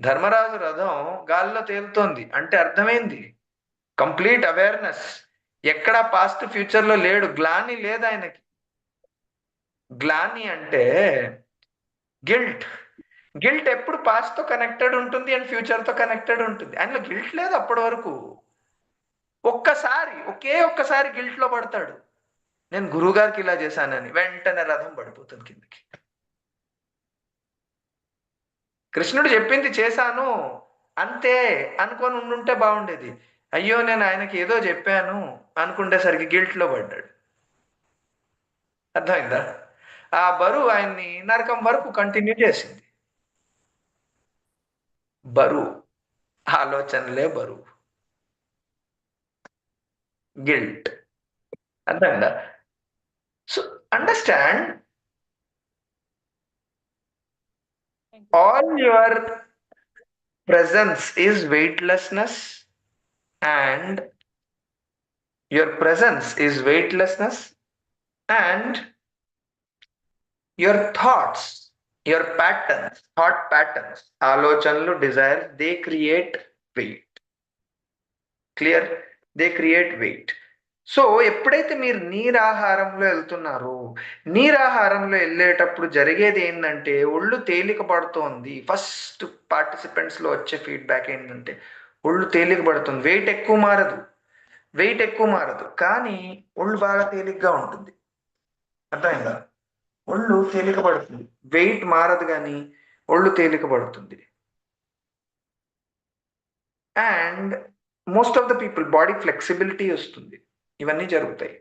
ధర్మరాజు రథం గాల్లో తేలుతోంది అంటే అర్థమైంది, కంప్లీట్ అవేర్నెస్. ఎక్కడ పాస్ట్ ఫ్యూచర్ లో లేడు, గ్లాని లేదు ఆయనకి. గ్లాని అంటే గిల్ట్. గిల్ట్ ఎప్పుడు పాస్ట్ తో కనెక్టెడ్ ఉంటుంది అండ్ ఫ్యూచర్ తో కనెక్టెడ్ ఉంటుంది. ఆయనలో గిల్ట్ లేదు అప్పటి వరకు. ఒకే ఒక్కసారి గిల్ట్ లో పడతాడు, నేను గురువు గారికి ఇలా చేశానని, వెంటనే రథం పడిపోతుంది కిందకి. కృష్ణుడు చెప్పింది చేశాను అంతే అనుకొని ఉండుంటే బాగుండేది. అయ్యో నేను ఆయనకి ఏదో చెప్పాను అనుకుంటేసరికి గిల్ట్ లో పడ్డాడు. అర్థమైందా? ఆ బరువు ఆయన్ని నరకం వరకు కంటిన్యూ చేసింది. బరువు, ఆలోచనలే బరువు, గిల్ట్. అర్థమైందా? So understand, all your presence is weightlessness, and your presence is weightlessness, and your thoughts, your patterns, thought patterns, ఆలోచనలు, desires, they create weight. Clear? They create weight. So ఎప్పుడైతే మీరు నీరాహారంలో వెళ్తున్నారో, నీరాహారంలో వెళ్ళేటప్పుడు జరిగేది ఏంటంటే ఒళ్ళు తేలిక పడుతోంది. ఫస్ట్ పార్టిసిపెంట్స్ లో వచ్చే ఫీడ్బ్యాక్ ఏంటంటే ఒళ్ళు తేలిక పడుతుంది, వెయిట్ ఎక్కువ మారదు కానీ ఒళ్ళు బాగా తేలిగ్గా ఉంటుంది. అర్థమైందా? ఒళ్ళు తేలిక పడుతుంది, వెయిట్ మారదు కానీ ఒళ్ళు తేలిక పడుతుంది. And most of the people body flexibility వస్తుంది. ఇవన్నీ జరుగుతాయి.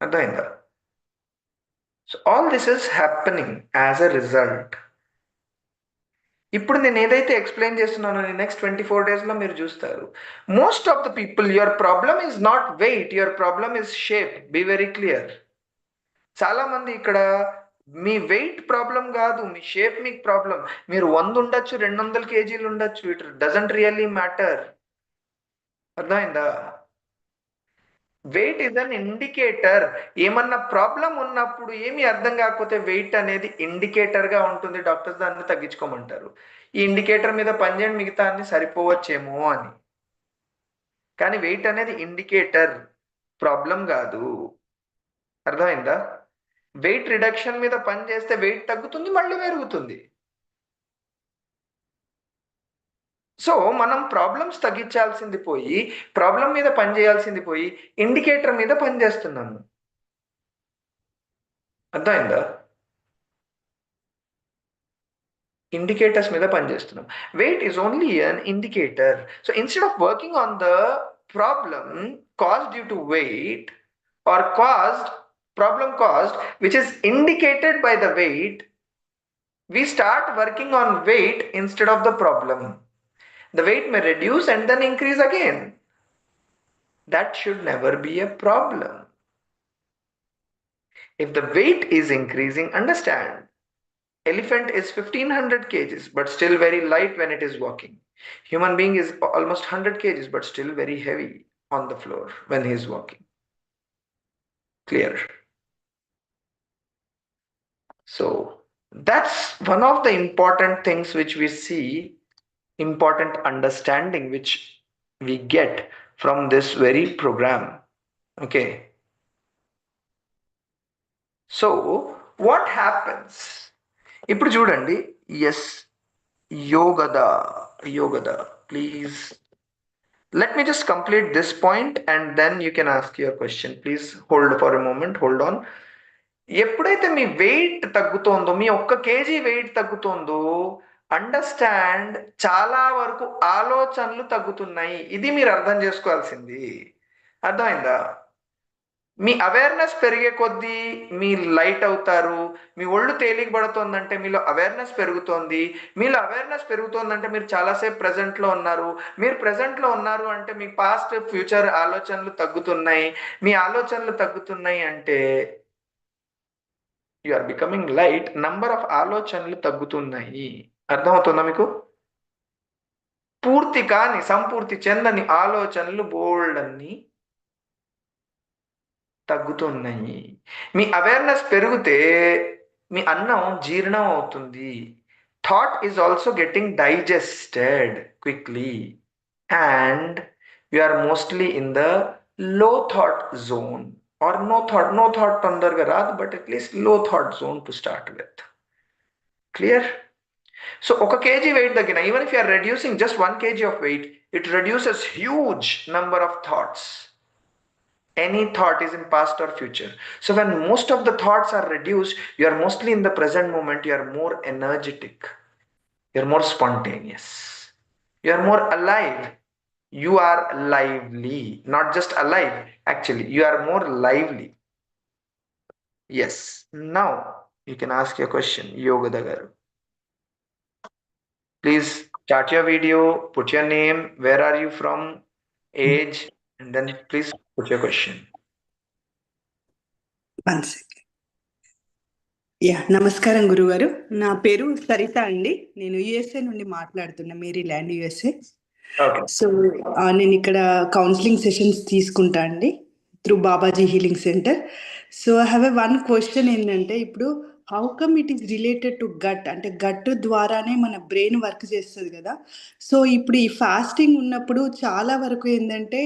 అర్థమైందా? So all this is happening as a result. ఇప్పుడు నేను ఏదైతే ఎక్స్ప్లెయిన్ చేస్తున్నానో నెక్స్ట్ 24 days లో మీరు చూస్తారు. Most of the people, your problem is not weight, your problem is shape. Be very clear. చాలా మంది ఇక్కడ మీ వెయిట్ ప్రాబ్లం కాదు, మీ షేప్ మీకు ప్రాబ్లం. మీరు 100 ఉండొచ్చు, 200 kgs ఉండొచ్చు, ఇట్ డజంట్ రియల్లీ మ్యాటర్. అర్థమైందా? Weight is an indicator. ఏమన్నా ప్రాబ్లం ఉన్నప్పుడు ఏమి అర్థం కాకపోతే వెయిట్ అనేది ఇండికేటర్ గా ఉంటుంది. డాక్టర్స్ దాన్ని తగ్గించుకోమంటారు, ఈ ఇండికేటర్ మీద పనిచేయండి, మిగతా అన్ని సరిపోవచ్చేమో అని. కానీ వెయిట్ అనేది ఇండికేటర్, ప్రాబ్లం కాదు. అర్థమైందా? వెయిట్ రిడక్షన్ మీద పని చేస్తే వెయిట్ తగ్గుతుంది, మళ్ళీ పెరుగుతుంది. సో మనం ప్రాబ్లమ్స్ తగ్గించాల్సింది పోయి, ప్రాబ్లం మీద పని చేయాల్సింది పోయి, ఇండికేటర్ మీద పని చేస్తున్నాము. అర్థమైందా? ఇండికేటర్స్ మీద పనిచేస్తున్నాం. Weight is only an indicator. So instead of working on the problem caused due to weight, or problem caused which is indicated by the weight, we start working on weight instead of the problem. The weight may reduce and then increase again. That should never be a problem. If the weight is increasing, understand, elephant is 1500 kgs but still very light when it is walking. Human being is almost 100 kgs but still very heavy on the floor when he is walking. Clear? So that's one of the important things which we see, important understanding which we get from this very program. Okay. So what happens? ఇప్పుడు చూడండి, yes, Yogada, Yogada, please let me just complete this point and then you can ask your question. Please hold for a moment, hold on. ఎప్పుడైతే మీ wait తగ్గుతోందో, మీ ఒక్క KG wait తగ్గుతోందో, understand, చాలా వరకు ఆలోచనలు తగ్గుతున్నాయి. ఇది మీరు అర్థం చేసుకోవాల్సింది. అర్థమైందా? మీ అవేర్నెస్ పెరిగే కొద్దీ మీ లైట్ అవుతారు. మీ ఒళ్ళు తేలిక పడుతోందంటే మీలో అవేర్నెస్ పెరుగుతోంది. మీలో అవేర్నెస్ పెరుగుతోందంటే మీరు చాలాసేపు ప్రెజెంట్లో ఉన్నారు. మీరు ప్రెజెంట్లో ఉన్నారు అంటే మీ పాస్ట్ ఫ్యూచర్ ఆలోచనలు తగ్గుతున్నాయి. మీ ఆలోచనలు తగ్గుతున్నాయి అంటే you are becoming light, number of ఆలోచనలు తగ్గుతున్నాయి. అర్థమవుతుందా మీకు? పూర్తి కాని, సంపూర్తి చెందని ఆలోచనలు బోల్డ్ అన్ని తగ్గుతున్నాయి. మీ అవేర్నెస్ పెరిగితే మీ అన్నం జీర్ణం అవుతుంది. Thought is also getting digested quickly and you are mostly in the low thought zone or no thought తొందరగా రాదు, but at least low thought zone to start with. Clear? So ఒక కేజీ వెయిట్ తగ్గిన, even if you are reducing just 1 kg of weight, it reduces huge number of thoughts. Any thought is in past or future. So when most of the thoughts are reduced, you are mostly in the present moment. You are more energetic, you are more spontaneous, you are more alive, you are lively, not just alive, actually you are more lively. Yes, now you can ask your question, Yoga garu. Please start your video, put your name, where are you from, age, and then please put your question. One second. నమస్కారం గురుగారు. నా పేరు సరిత అండి. నేను USA నుండి మాట్లాడుతున్నా, Maryland, USA. So నేను ఇక్కడ కౌన్సిలింగ్ సెషన్స్ తీసుకుంటా అండి through Babaji healing centre. So I have one question ఏంటంటే, ఇప్పుడు how come it is related to gut, అంటే గట్ ద్వారానే మన బ్రెయిన్ వర్క్ చేస్తుంది కదా. సో ఇప్పుడు ఈ ఫాస్టింగ్ ఉన్నప్పుడు చాలా వరకు ఏంటంటే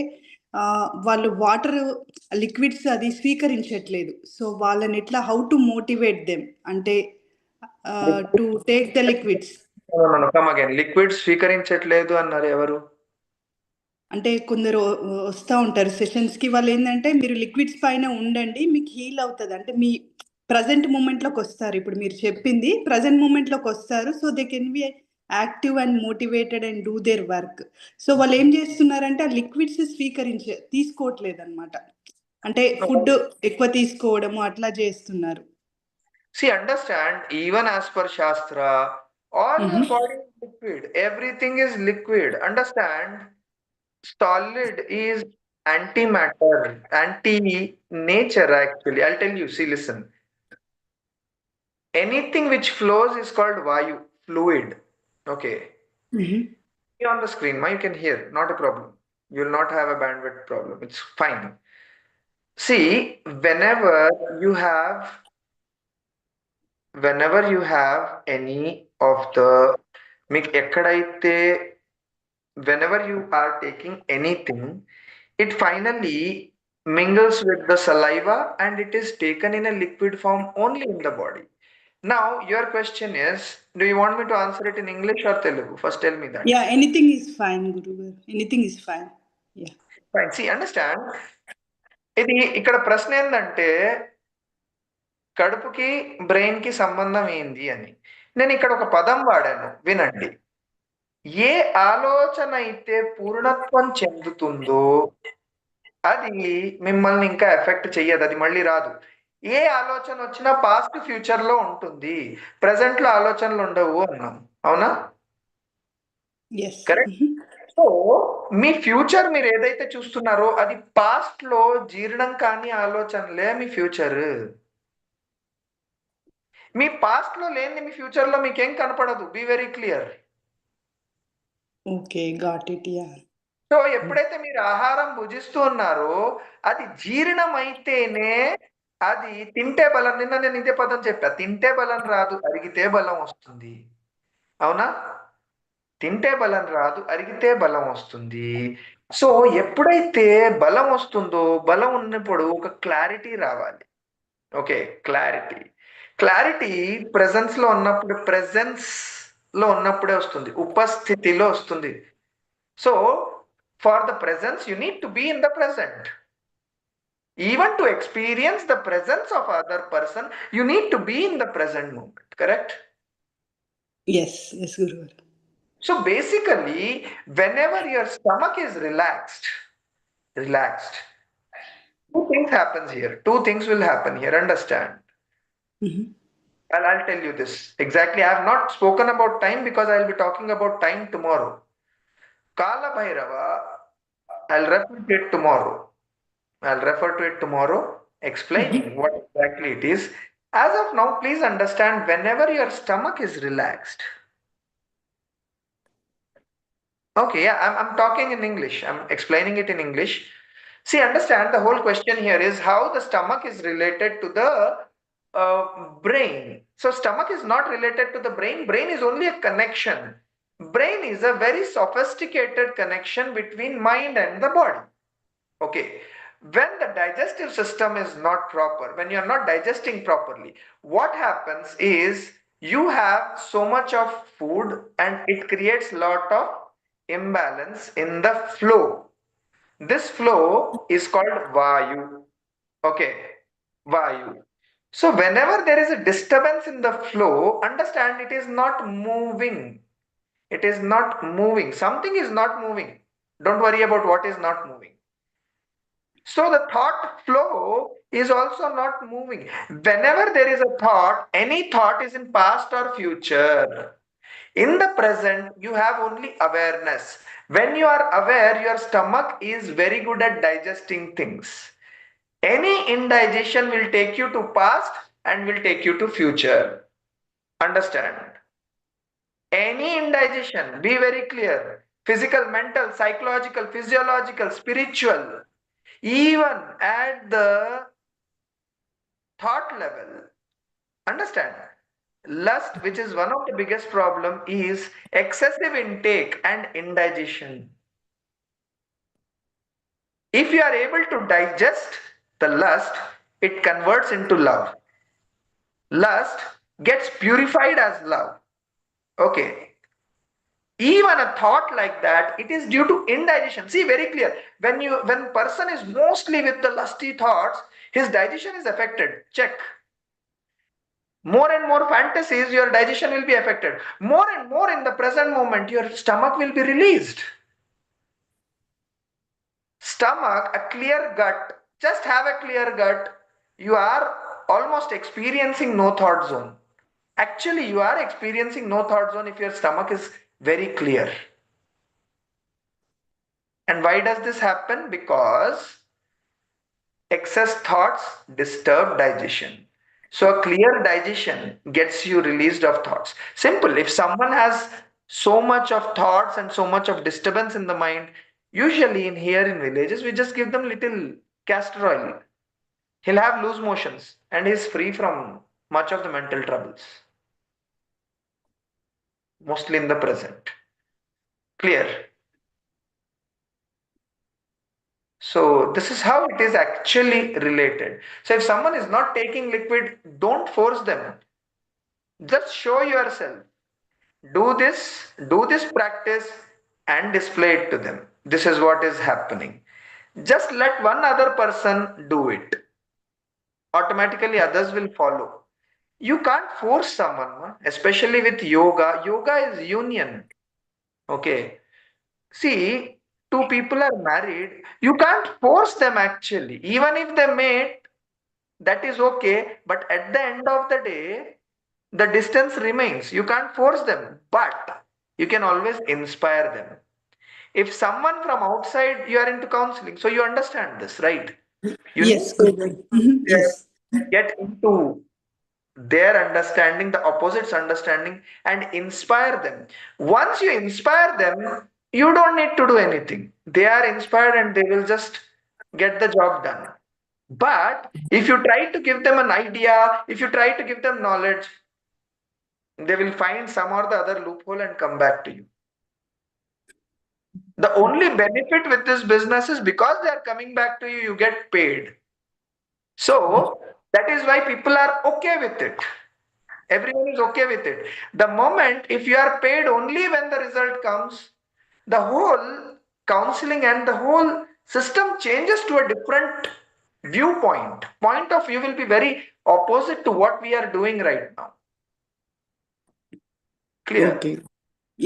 వాళ్ళు వాటర్ లిక్విడ్స్ అది స్వీకరించట్లేదు. సో వాళ్ళని ఎట్లా, హౌ టు మోటివేట్ దెమ్, అంటే to take the liquids. Liquid స్వీకరించట్లేదు అన్నారు ఎవరు? అంటే కొందరు వస్తూ ఉంటారు సెషన్స్కి, వాళ్ళు ఏంటంటే మీరు లిక్విడ్స్ పైన ఉండండి మీకు హీల్ అవుతుంది, అంటే మీ ప్రజెంట్ మూమెంట్లోకి వస్తారు. ఇప్పుడు మీరు చెప్పింది ప్రజెంట్ మూమెంట్లోకి వస్తారు. So they can be active and motivated and do their work. So వాళ్ళు ఏం చేస్తున్నారంటే ఆ లిక్విడ్స్ తీసుకోవట్లేదు అనమాట, అంటే ఫుడ్ ఎక్కువ తీసుకోవడము అట్లా చేస్తున్నారు. See, understand, even as per Shastra, all your body is liquid. Everything is liquid. Understand, solid is antimatter, anti-nature actually. I'll tell you, see, listen. Anything which flows is called Vayu, fluid. Okay. See on the screen, you can hear, not a problem. You will not have a bandwidth problem. It's fine. See, whenever you have any of the whenever you are taking anything, it finally mingles with the saliva and it is taken in a liquid form only in the body. Now your question is, do you want me to answer it in English or Telugu? First tell me that. Yeah, anything is fine, Guru. Anything is fine. Yeah. Fine. See, understand, ఇది ఇక్కడ ప్రశ్న ఏంటంటే కడుపుకి brain కి సంబంధం ఏంది అని. నేను ఇక్కడ ఒక పదం వాడాను, వినండి. ఏ ఆలోచన అయితే పూర్ణత్వం చెందుతుందో అది మిమ్మల్ని ఇంకా ఎఫెక్ట్ చెయ్యదు, అది మళ్ళీ రాదు. ఏ ఆలోచన వచ్చినా పాస్ట్ ఫ్యూచర్ లో ఉంటుంది, ప్రెసెంట్ లో ఆలోచనలు ఉండవు అన్నాం, అవునా? కరెక్ట్. సో మీ ఫ్యూచర్ మీరు ఏదైతే చూస్తున్నారో అది పాస్ట్ లో జీర్ణం కాని ఆలోచనలే మీ ఫ్యూచర్. మీ పాస్ట్ లో లేని మీ ఫ్యూచర్ లో మీకేం కనపడదు. Be very clear. Okay, got it. Yeah. So ఎప్పుడైతే మీరు ఆహారం భుజిస్తూ ఉన్నారో అది జీర్ణమైతేనే అది తింటే బలం. నిన్న నేను ఇదే పదం చెప్పా, తింటే బలం రాదు, అరిగితే బలం వస్తుంది. అవునా? తింటే బలం రాదు, అరిగితే బలం వస్తుంది. సో ఎప్పుడైతే బలం వస్తుందో, బలం ఉన్నప్పుడు ఒక క్లారిటీ రావాలి. ఓకే, క్లారిటీ ప్రెజెన్స్ లో ఉన్నప్పుడు, వస్తుంది, ఉపస్థితిలో వస్తుంది. So for the presence you need to be in the present. Even to experience the presence of other person, you need to be in the present moment. Correct? Yes, Guru. So basically, whenever your stomach is relaxed, two things will happen here. Understand? I'll tell you this exactly. I have not spoken about time because I'll be talking about time tomorrow. Kala Bhairava, I'll refer to it tomorrow, explaining what exactly it is. As of now, please understand, whenever your stomach is relaxed. Okay, yeah, I'm talking in English. I'm explaining it in English. See, understand, the whole question here is how the stomach is related to the brain. So stomach is not related to the brain. Brain is only a connection. Brain is a very sophisticated connection between mind and the body. Okay, when the digestive system is not proper, when you are not digesting properly, what happens is you have so much of food and it creates lot of imbalance in the flow. This flow is called vayu. Okay, vayu. So whenever there is a disturbance in the flow, understand it is not moving. Something is not moving. Don't worry about what is not moving. So the thought flow is also not moving. Whenever there is a thought, any thought is in past or future. In the present, you have only awareness. When you are aware, your stomach is very good at digesting things. Any indigestion will take you to past and will take you to future. Understand? Any indigestion, be very clear. Physical, mental, psychological, physiological, spiritual, even at the thought level. Understand? Lust, which is one of the biggest problem, is excessive intake and indigestion. If you are able to digest the lust, it converts into love. Lust gets purified as love. Okay. Even a thought like that, it is due to indigestion. See, very clear. When person is mostly with the lusty thoughts, his digestion is affected. Check. More and more fantasies, your digestion will be affected. More and more in the present moment, your stomach will be released. Stomach, a clear gut. Just have a clear gut. You are almost experiencing no thought zone. Actually, you are experiencing no thought zone if your stomach is very clear. And why does this happen? Because excess thoughts disturb digestion. So a clear digestion gets you released of thoughts. Simple. If someone has so much of thoughts and so much of disturbance in the mind, usually in villages, we just give them little castor oil. He'll have loose motions and he's free from much of the mental troubles. Mostly in the present. Clear? So this is how it is actually related. So if someone is not taking liquid, don't force them. Just show yourself. Do this practice and display it to them. This is what is happening. Just let one other person do it. Automatically others will follow. You can't force someone, especially with yoga. Yoga is union. Okay. See, two people are married. You can't force them actually. Even if they mate, that is okay. But at the end of the day, the distance remains. You can't force them, but you can always inspire them. If someone from outside, you are into counseling, so you understand this, right? You Yes, need to Guru. Yes. get into their understanding, the opposite's understanding, and inspire them. Once you inspire them, you don't need to do anything. They are inspired and they will just get the job done. But if you try to give them an idea, if you try to give them knowledge, they will find some or the other loophole and come back to you. The only benefit with this business is because they are coming back to you, you get paid. So that is why people are okay with it. Everyone is okay with it. The moment if you are paid only when the result comes, the whole counseling and the whole system changes to a different viewpoint. Point of view will be very opposite to what we are doing right now. Clear? Okay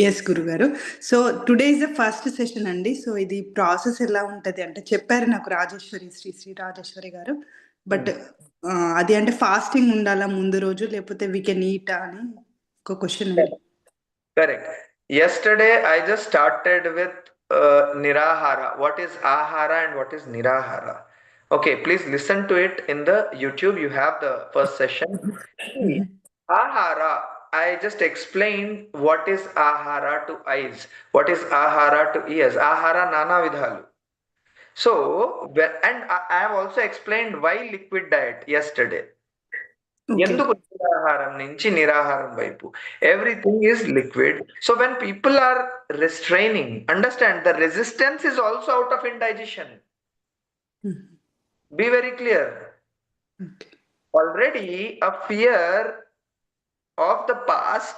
yes గురుగారు so today is the first session అండి సో ఇది process ఎలా ఉంటది అంటే చెప్పారు నాకు శ్రీ రాజేశ్వరి గారు బట్ అది అంటే ఫాస్టింగ్ ఉండాలా ముందు రోజు లేకపోతే వీ కెన్ ఈట్ అని ఒక క్వశ్చన్ అండి Correct. Yesterday I just started with nirahara. What is ahara and what is nirahara? Okay, please listen to it in the YouTube. You have the first session. Ahara, I just explained what is ahara to eyes, what is ahara to ears. Ahara nana vidhalu. So, and I have also explained why liquid diet yesterday. ఎందుకు నిరాహారం నుంచి నిరాహారం వైపు everything is liquid. So when people are restraining, understand the resistance is also out of indigestion. Be very clear. Already a fear of the past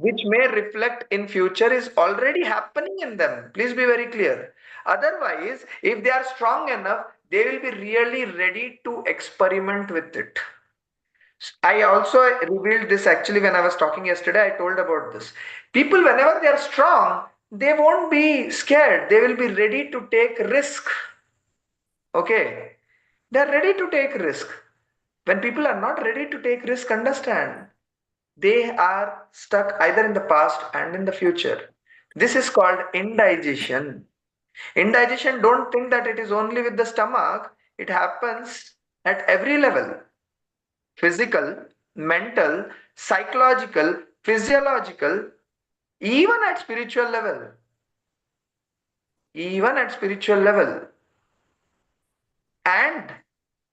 which may reflect in future is already happening in them. Please be very clear. Otherwise, if they are strong enough, they will be really ready to experiment with it. I also revealed this actually when I was talking yesterday. I told about this. People, whenever they are strong, they won't be scared. They will be ready to take risk. Okay, they are ready to take risk. When people are not ready to take risk, understand, they are stuck either in the past and in the future. This is called indigestion. Indigestion, don't think that it is only with the stomach. It happens at every level. Physical, mental, psychological, physiological, even at spiritual level. Even at spiritual level. And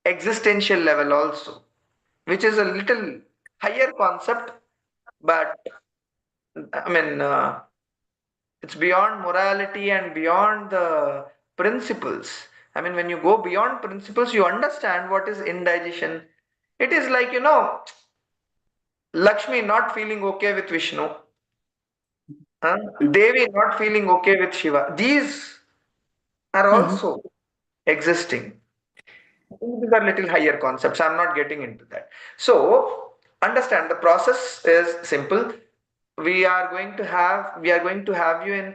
existential level also, which is a little higher concept, but I mean, it's beyond morality and beyond the principles. I mean, when you go beyond principles, you understand what is indigestion. It is like, Lakshmi not feeling okay with Vishnu, Devi not feeling okay with Shiva. These are also existing. These are little higher concepts. I'm not getting into that. So understand the process is simple. We are going to have you in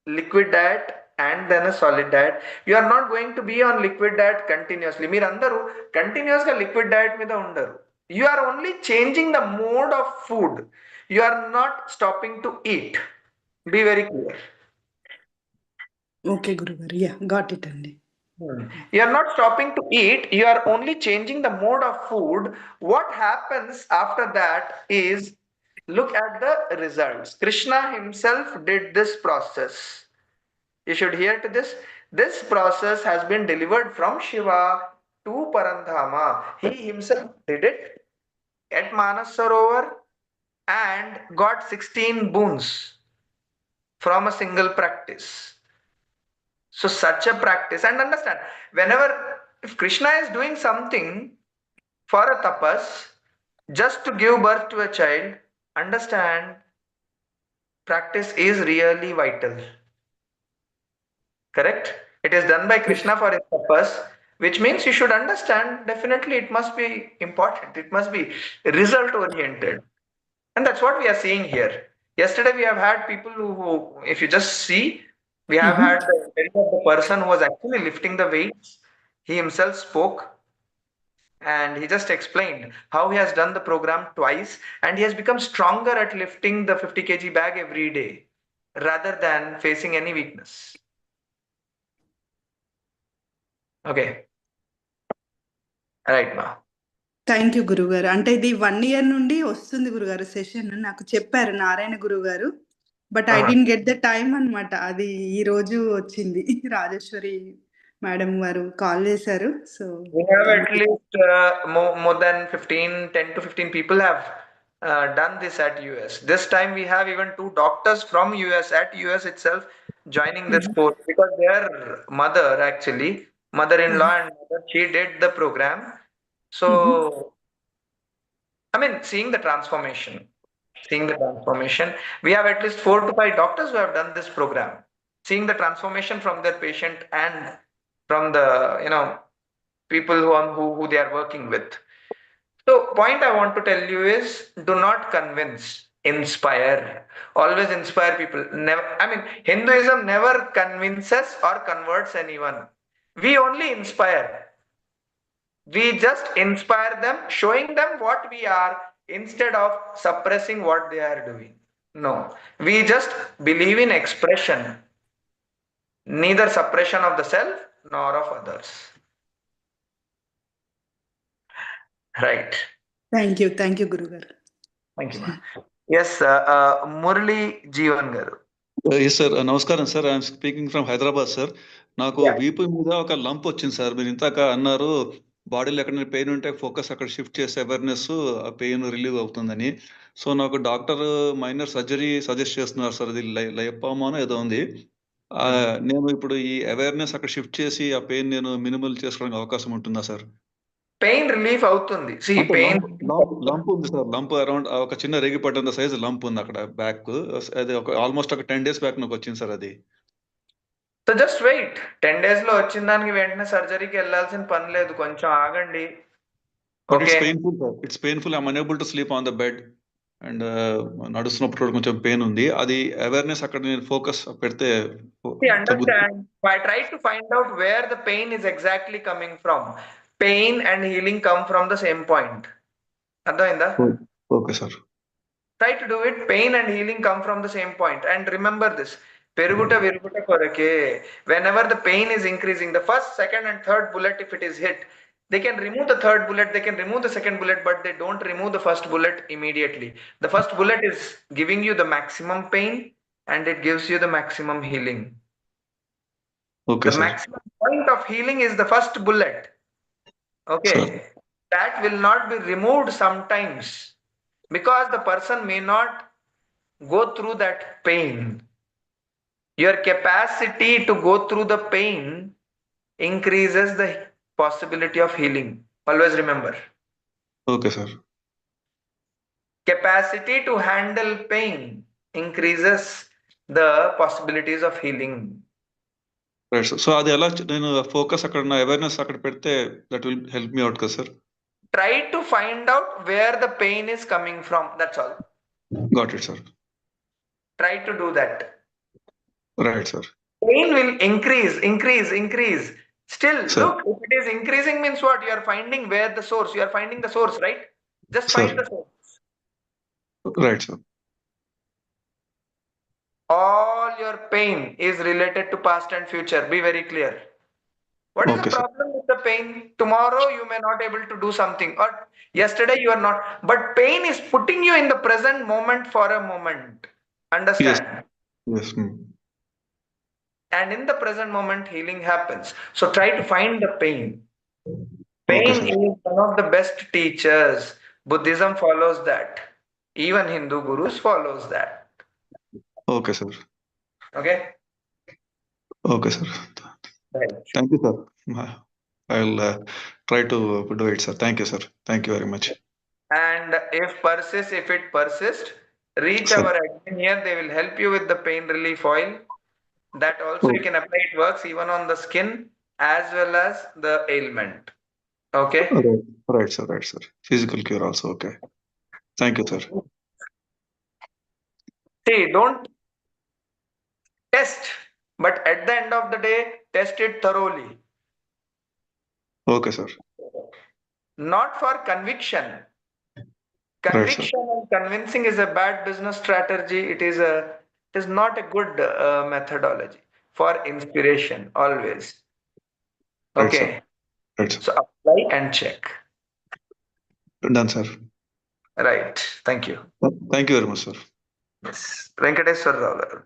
liquid diet and then a solid diet. You are not going to be on liquid diet continuously. మీరు అందరూ continuous గా liquid diet మీద ఉండరు. You are only changing the mode of food. You are not stopping to eat. Be very clear. Okay గురుగారు yeah got it అండి You are not stopping to eat, you are only changing the mode of food. What happens after that is, look at the results. Krishna himself did this process. You should hear to this. This process has been delivered from Shiva to Parandhama. He himself did it at Manas Sarovar and got 16 boons from a single practice. So such a practice, and understand, whenever, if Krishna is doing something for a tapas, just to give birth to a child, understand, practice is really vital. Correct? It is done by Krishna for his tapas, which means you should understand, definitely it must be important. It must be result oriented. And that's what we are seeing here. Yesterday we have had people who if you just see, we have had the interview of the person who was actually lifting the weights. He himself spoke and he just explained how he has done the program twice and he has become stronger at lifting the 50 kg bag every day rather than facing any weakness. Okay. Right now. Thank you గురుగారు. అంటే ఇది 1 year నుండి వస్తుంది గురుగారు session. నాకు చెప్పారు నారాయణ గురుగారు. But I didn't get the time అన్నమాట. అది ఈ రోజు వచ్చింది. రాజేశ్వరి మేడం వారు కాల్ చేశారు. So We have at least more than 10 to 15 people have done this at US. This time we have even 2 doctors from US at US itself joining this course because their mother actually, mother-in-law and mother, she did the program. So, I mean, seeing the transformation, we have at least 4 to 5 doctors who have done this program, seeing the transformation from their patient and from the, people who they are working with. So point I want to tell you is, do not convince, inspire. Always inspire people. Never, I mean, Hinduism never convinces or converts anyone. We only inspire. We just inspire them, showing them what we are instead of suppressing what they are doing. No, we just believe in expression, neither suppression of the self nor of others. Right. Thank you గురుగారు. Thank you, ma'am. Yes, Murali Jeevan garu. Yes sir నమస్కారం sir. I'm speaking from Hyderabad sir. నాకు వీపు మీద ఒక lump వచ్చింది sir. మీరు ఇంతాక అన్నారు బాడీలో ఎక్కడైనా పెయిన్ ఉంటే ఫోకస్ అక్కడ షిఫ్ట్ చేసే అవేర్నెస్, ఆ పెయిన్ రిలీవ్ అవుతుందని. సో నాకు డాక్టర్ మైనర్ సర్జరీ సజెస్ట్ చేస్తున్నారు సార్. అది లైపోమానో ఏదో ఉంది. నేను ఇప్పుడు ఈ అవేర్నెస్ అక్కడ షిఫ్ట్ చేసి ఆ పెయిన్ నేను మినిమల్ చేసుకోవడానికి అవకాశం ఉంటుందా సార్? పెయిన్ రిలీఫ్ అవుతుంది. లంప్ ఉంది సార్. లంప్ అరౌండ్ ఒక చిన్న రేగి పట్టంత సైజ్ లంప్ ఉంది అక్కడ బ్యాక్. అది ఆల్మోస్ట్ ఒక 10 days బ్యాక్ నాకు వచ్చింది సార్ అది. So just wait. 10 days లో వచ్చిన దానికి వెంటనే సర్జరీకి వెళ్ళాల్సిన పని లేదు. కొంచెం ఆగండి. It's painful. I'm unable to sleep on the bed and నడుస్తున్నప్పుడు కూడా కొంచెం పెయిన్ ఉంది. అది అవేర్నెస్ అక్కడ నేను ఫోకస్ పెడితే understand. I try to find out where the pain is exactly coming from. Pain and healing come from the same point. అర్థమైందా? Okay sir. Try to do it. Pain and healing come from the same point. And remember this. Peruguta viruguta korake. Whenever the pain is increasing, the first, second, and third bullet, if it is hit, they can remove the third bullet, they can remove the second bullet, but they don't remove the first bullet immediately. The first bullet is giving you the maximum pain and it gives you the maximum healing. Okay, the maximum point of healing is the first bullet. Okay. Sir. That will not be removed sometimes, because the person may not go through that pain. Your capacity to go through the pain increases the possibility of healing. Always remember. Okay, sir. Capacity to handle pain increases the possibilities of healing. Right, sir. So adi ela nenu focus akkada na awareness akkada pedte that will help me out ka sir. Try to find out where the pain is coming from. That's all. Got it, sir. Try to do that. Right, sir. Pain will increase. Still, sir, look, if it is increasing means what? You are finding where the source. You are finding the source, right? Just find the source. Right, sir. All your pain is related to past and future. Be very clear. What is the problem with the pain? Tomorrow you may not able to do something, or yesterday you are not. But pain is putting you in the present moment for a moment. Understand? Yes. And in the present moment, healing happens. So try to find the pain. Pain is one of the best teachers. Buddhism follows that. Even Hindu gurus follows that. Okay, sir. Okay? Okay, sir. Right. Thank you, sir. I'll try to do it, sir. Thank you, sir. Thank you very much. And if it persists, reach our admin here. They will help you with the pain relief oil. That also you can apply. It works even on the skin as well as the ailment. Okay? Right, sir. Right, sir. Physical cure also. Okay. Thank you, sir. See, don't test, but at the end of the day, test it thoroughly. Okay, sir. Not for conviction. Conviction and convincing is a bad business strategy. It is not a good methodology. For inspiration, always. Okay. Right, sir. So apply and check. Done, sir. Right. Thank you. Thank you very much, sir. Yes. Venkateswar Rao garu.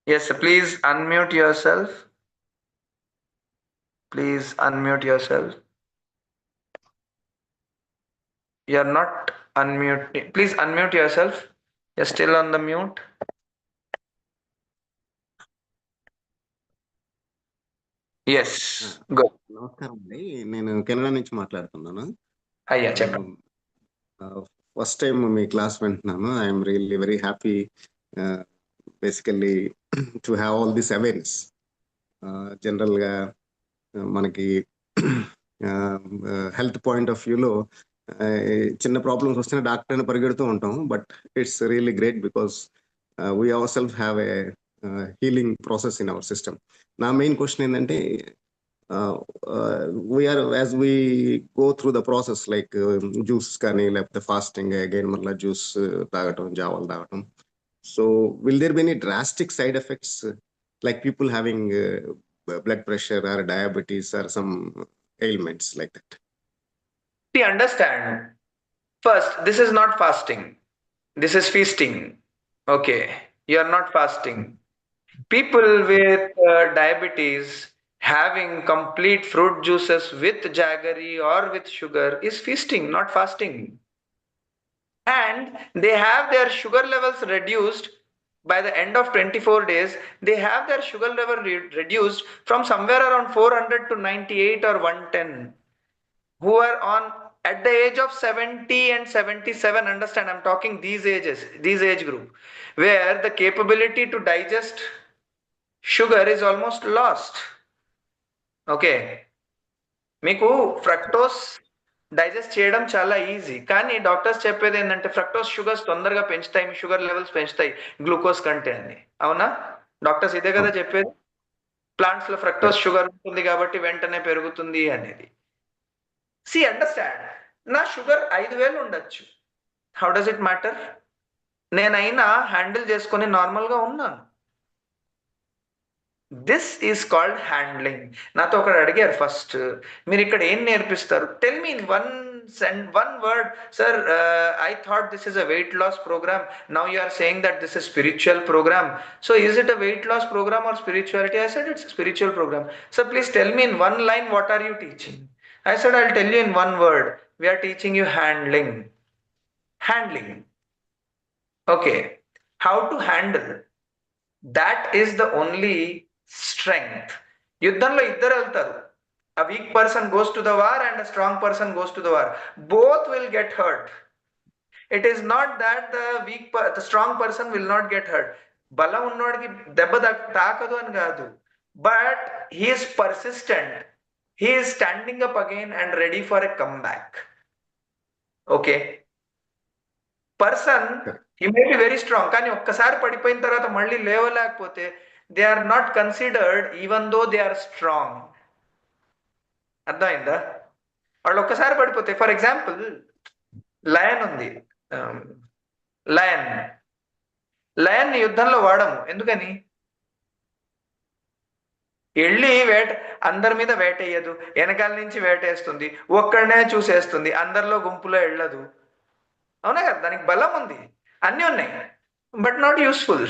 Yes, please unmute yourself. Please unmute yourself. You're not unmute. Please unmute yourself. You're still on the mute. Yes. Go. నమస్కారం అండి, నేను Canada నుంచి మాట్లాడుతున్నాను. అయ్యా చెప్పండి. First time మీ class వింటున్నాను. I'm really very happy basically to have all this awareness. జనరల్గా మనకి హెల్త్ పాయింట్ ఆఫ్ వ్యూలో చిన్న ప్రాబ్లమ్స్ వస్తేనే డాక్టర్ని పరిగెడుతూ ఉంటాం. But it's really great because we our self have a healing process in our system. నా మెయిన్ క్వశ్చన్ ఏంటంటే, as we go through the process, like juice కానీ లేకపోతే ఫాస్టింగ్ అగైన్ మళ్ళీ జ్యూస్ తాగటం, జావాలు తాగటం, so will there be any drastic side effects like people having blood pressure or diabetes or some ailments like that? See, understand. First, this is not fasting. This is feasting. Okay. You are not fasting. People with diabetes having complete fruit juices with jaggery or with sugar is feasting, not fasting. And they have their sugar levels reduced by the end of 24 days. They have their sugar level reduced from somewhere around 400 to 98 or 110. Who are on at the age of 70 and 77, understand, I'm talking these ages, these age group, where the capability to digest sugar is almost lost. Okay, మీకు fructose digest చేయడం చాలా easy, కానీ doctors చెప్పేది ఏంటంటే fructose sugars తొందరగా పెంచుతాయి, మీ sugar levels పెంచుతాయి glucose కంటే అని. అవునా? డాక్టర్స్ ఇదే కదా చెప్పేది. ప్లాంట్స్ లో ఫ్రక్టోస్ షుగర్ ఉంటుంది కాబట్టి వెంటనే పెరుగుతుంది అనేది. సి అండర్స్టాండ్, నా షుగర్ 5000 ఉండొచ్చు. How does it matter? నేనైనా హ్యాండిల్ చేసుకొని నార్మల్గా ఉన్నాను. This is called handling. నాతో ఒకడు అడిగారు ఫస్ట్, మీరు ఇక్కడ ఏం నేర్పిస్తారు? Tell me in one word, sir. I thought this is a weight loss program. Now you are saying that this is spiritual program. So is it a weight loss program or spirituality? I said it's a spiritual program. Sir, please tell me in one line, what are you teaching? I said, I'll tell you in one word. We are teaching you handling. Handling. Okay. How to handle. That is the only strength. యుద్ధంలో ఇద్దరు వెళ్తారు. A weak person goes to the war and a strong person goes to the war. Both will get hurt. It is not that the strong person will not get hurt. బలం ఉన్నోడికి దెబ్బ తాకదు అని కాదు. But he is persistent. He is standing up again and ready for a comeback. Okay. Person, he may be very strong, కానీ ఒక్కసారి పడిపోయిన తర్వాత మళ్ళీ లేవలేకపోతే they are not considered even though they are strong. అర్థమైందా? వాళ్ళు ఒక్కసారి పడిపోతే, ఫర్ ఎగ్జాంపుల్ లయన్ ఉంది. లయన్ యుద్ధంలో వాడము. ఎందుకని? వెళ్ళి అందరి మీద వేటేయదు, వెనకాల నుంచి వేటేస్తుంది, ఒక్కడనే చూసేస్తుంది, అందరిలో గుంపులో వెళ్ళదు. అవునా కదా? దానికి బలం ఉంది, అన్నీ ఉన్నాయి, బట్ నాట్ యూస్ఫుల్.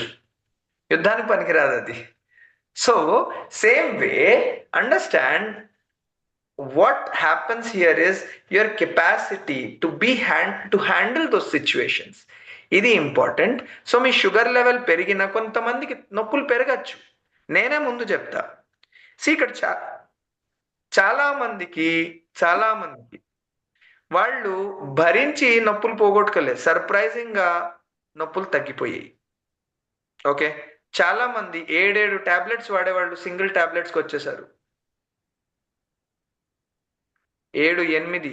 యుద్ధానికి పనికిరాదు అది. So same way, understand what happens here is your capacity to handle those situations. ఇది ఇంపార్టెంట్. సో మీ షుగర్ లెవెల్ పెరిగిన కొంతమందికి నొప్పులు పెరగచ్చు. నేనే ముందు చెప్తా. ఇక్కడ చాలా మందికి వాళ్ళు భరించి నొప్పులు పోగొట్టుకోలేదు. సర్ప్రైజింగ్ గా నొప్పులు తగ్గిపోయాయి. ఓకే, చాలా మంది 7 టాబ్లెట్స్ వాడేవాళ్ళు సింగిల్ టాబ్లెట్స్కి వచ్చేసారు. 7, 8,